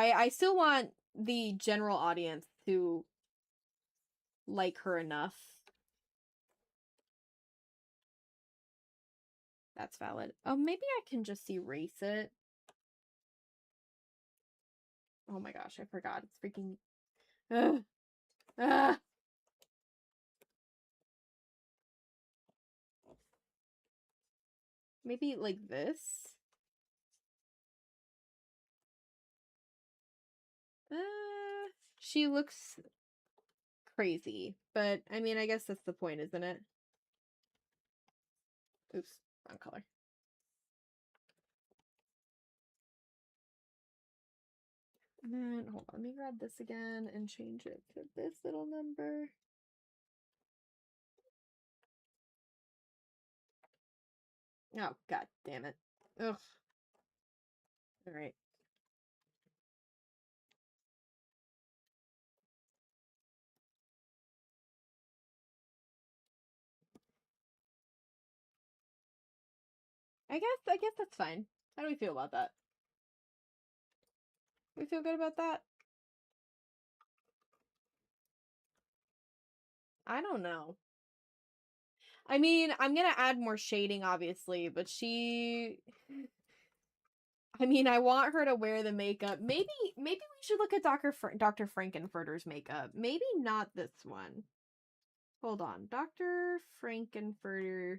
I still want the general audience to like her enough. That's valid. Oh, maybe I can just erase it. Oh my gosh, I forgot. It's freaking... Ugh. Ah. Maybe like this? She looks crazy, but I mean, I guess that's the point, isn't it? Oops, wrong color. And then, hold on, let me grab this again and change it to this little number. Oh, god damn it. Ugh. Alright. I guess that's fine. How do we feel about that? We feel good about that? I don't know. I mean, I'm gonna add more shading, obviously, but I mean, I want her to wear the makeup. Maybe we should look at Dr. Frankenfurter's makeup. Maybe not this one. Hold on. Dr. Frankenfurter.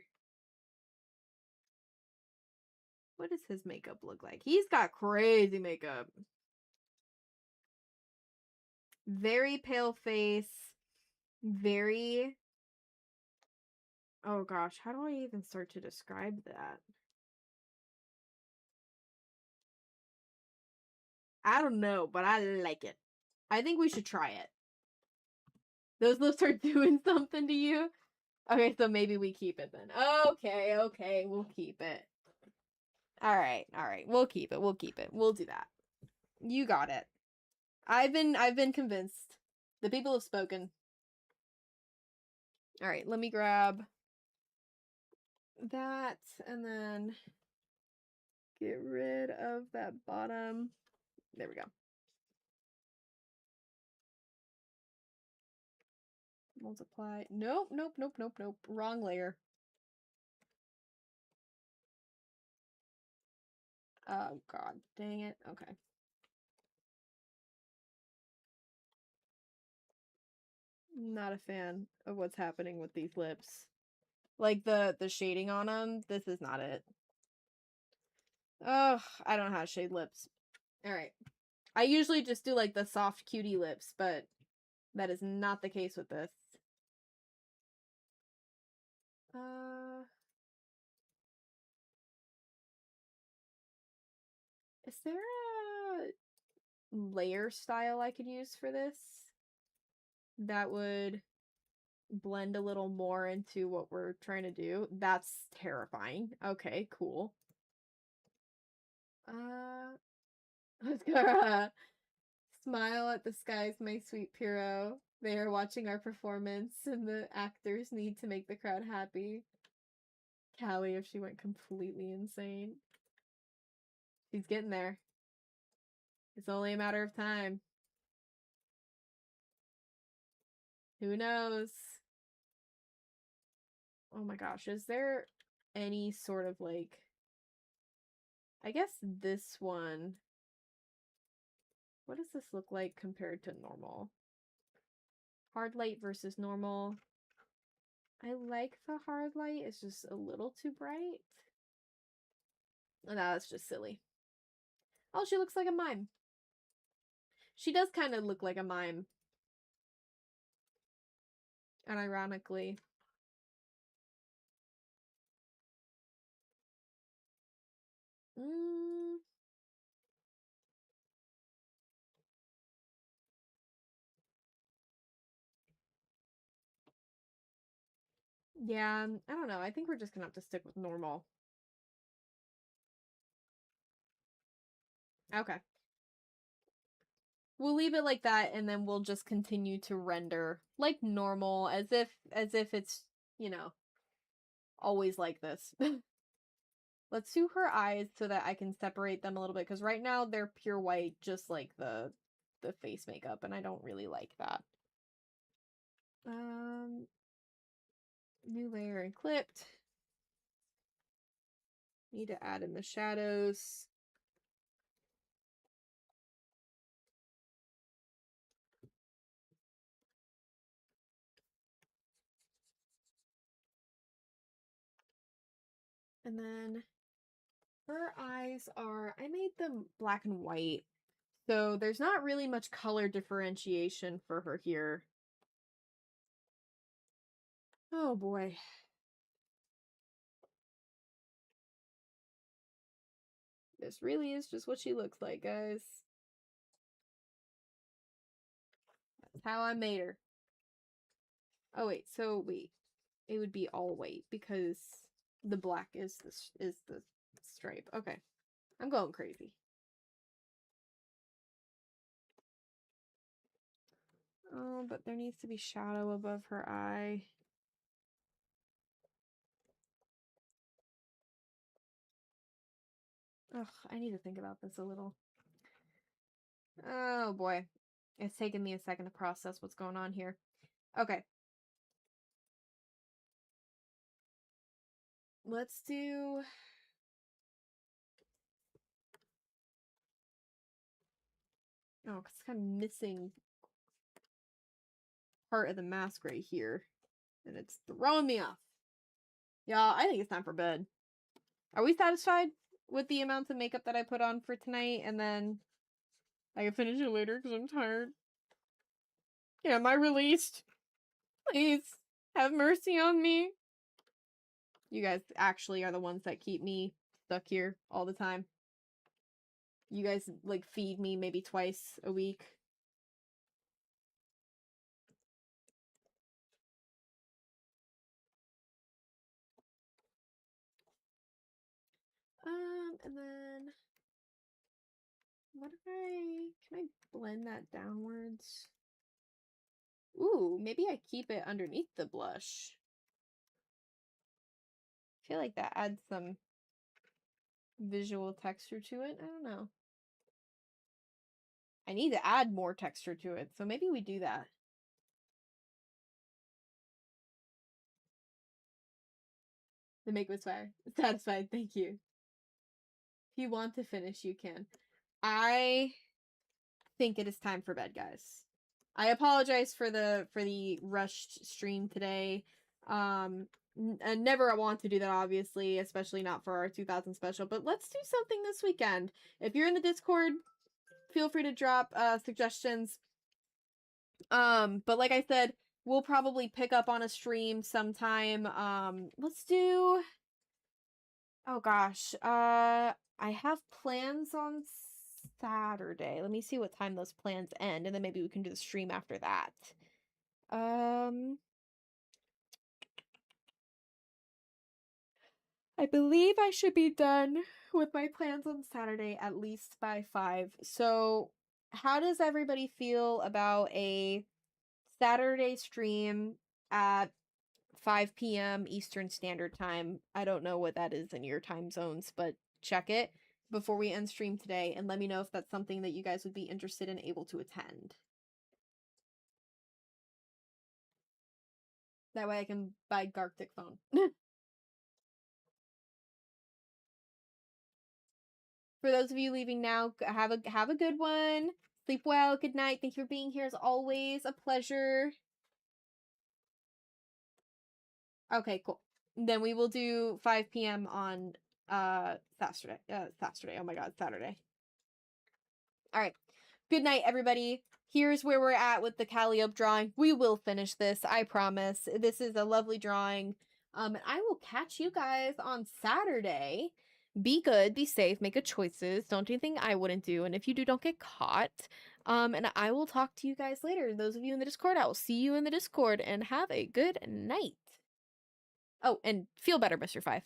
What does his makeup look like? He's got crazy makeup. Very pale face. Very... Oh gosh, how do I even start to describe that? I don't know, but I like it. I think we should try it. Those lips are doing something to you? Okay, so maybe we keep it then. Okay, we'll keep it. Alright, we'll keep it, We'll do that. You got it. I've been convinced. The people have spoken. Alright, let me grab that and then get rid of that bottom. There we go. Multiply. Nope. Wrong layer. Oh god, dang it. Okay. Not a fan of what's happening with these lips. Like the shading on them, this is not it. Ugh, I don't know how to shade lips. Alright. I usually just do like the soft cutie lips, but that is not the case with this. Is there a layer style I could use for this? That would blend a little more into what we're trying to do. That's terrifying. Okay, cool. Let's go. Smile at the skies, my sweet Piro. They are watching our performance, and the actors need to make the crowd happy. Callie, if she went completely insane. She's getting there. It's only a matter of time. Who knows? Oh my gosh, is there any sort of like... I guess this one... What does this look like compared to normal? Hard light versus normal. I like the hard light. It's just a little too bright. No, that's just silly. Oh, she looks like a mime. She does kind of look like a mime. And ironically. Yeah, I don't know. I think we're just gonna have to stick with normal. Okay. We'll leave it like that, and then we'll just continue to render like normal, as if it's, you know, always like this. Let's do her eyes so that I can separate them a little bit, because right now they're pure white, just like the face makeup, and I don't really like that. New layer and clipped. Need to add in the shadows. And then her eyes are, I made them black and white. So there's not really much color differentiation for her here. Oh boy. This really is just what she looks like, guys. That's how I made her. Oh wait, so wait. It would be all white because the black is the stripe. Okay. I'm going crazy. Oh, but there needs to be shadow above her eye. Ugh, I need to think about this a little. Oh boy. It's taken me a second to process what's going on here. Okay. Let's do... Oh, it's kind of missing part of the mask right here. And it's throwing me off. Yeah, I think it's time for bed. Are we satisfied with the amounts of makeup that I put on for tonight? And then I can finish it later because I'm tired. Yeah, am I released? Please, have mercy on me. You guys actually are the ones that keep me stuck here all the time. You guys, like, feed me maybe twice a week. And then... What if can I blend that downwards? Ooh, maybe I keep it underneath the blush. I feel like that adds some visual texture to it. I don't know. I need to add more texture to it, so maybe we do that. The make was fire. Satisfied, thank you. If you want to finish, you can. I think it is time for bed, guys. I apologize for the rushed stream today. I never want to do that, obviously, especially not for our 2000 special, but let's do something this weekend. If you're in the Discord, feel free to drop suggestions. But like I said, we'll probably pick up on a stream sometime. Let's do... Oh gosh, I have plans on Saturday. Let me see what time those plans end, and then maybe we can do the stream after that. I believe I should be done with my plans on Saturday at least by 5. So, how does everybody feel about a Saturday stream at 5 p.m. Eastern Standard Time? I don't know what that is in your time zones, but check it before we end stream today and let me know if that's something that you guys would be interested in, able to attend. That way I can buy Garctic phone. For those of you leaving now, have a good one. Sleep well. Good night. Thank you for being here as always. A pleasure. Okay, cool. Then we will do 5 p.m. on Saturday. Saturday. Oh my god, Saturday. All right. Good night, everybody. Here's where we're at with the CALLI drawing. We will finish this, I promise. This is a lovely drawing. And I will catch you guys on Saturday. Be good, be safe, make good choices. Don't do anything I wouldn't do. And if you do, don't get caught. And I will talk to you guys later. Those of you in the Discord, I will see you in the Discord. And have a good night. Oh, and feel better, Mr. 5.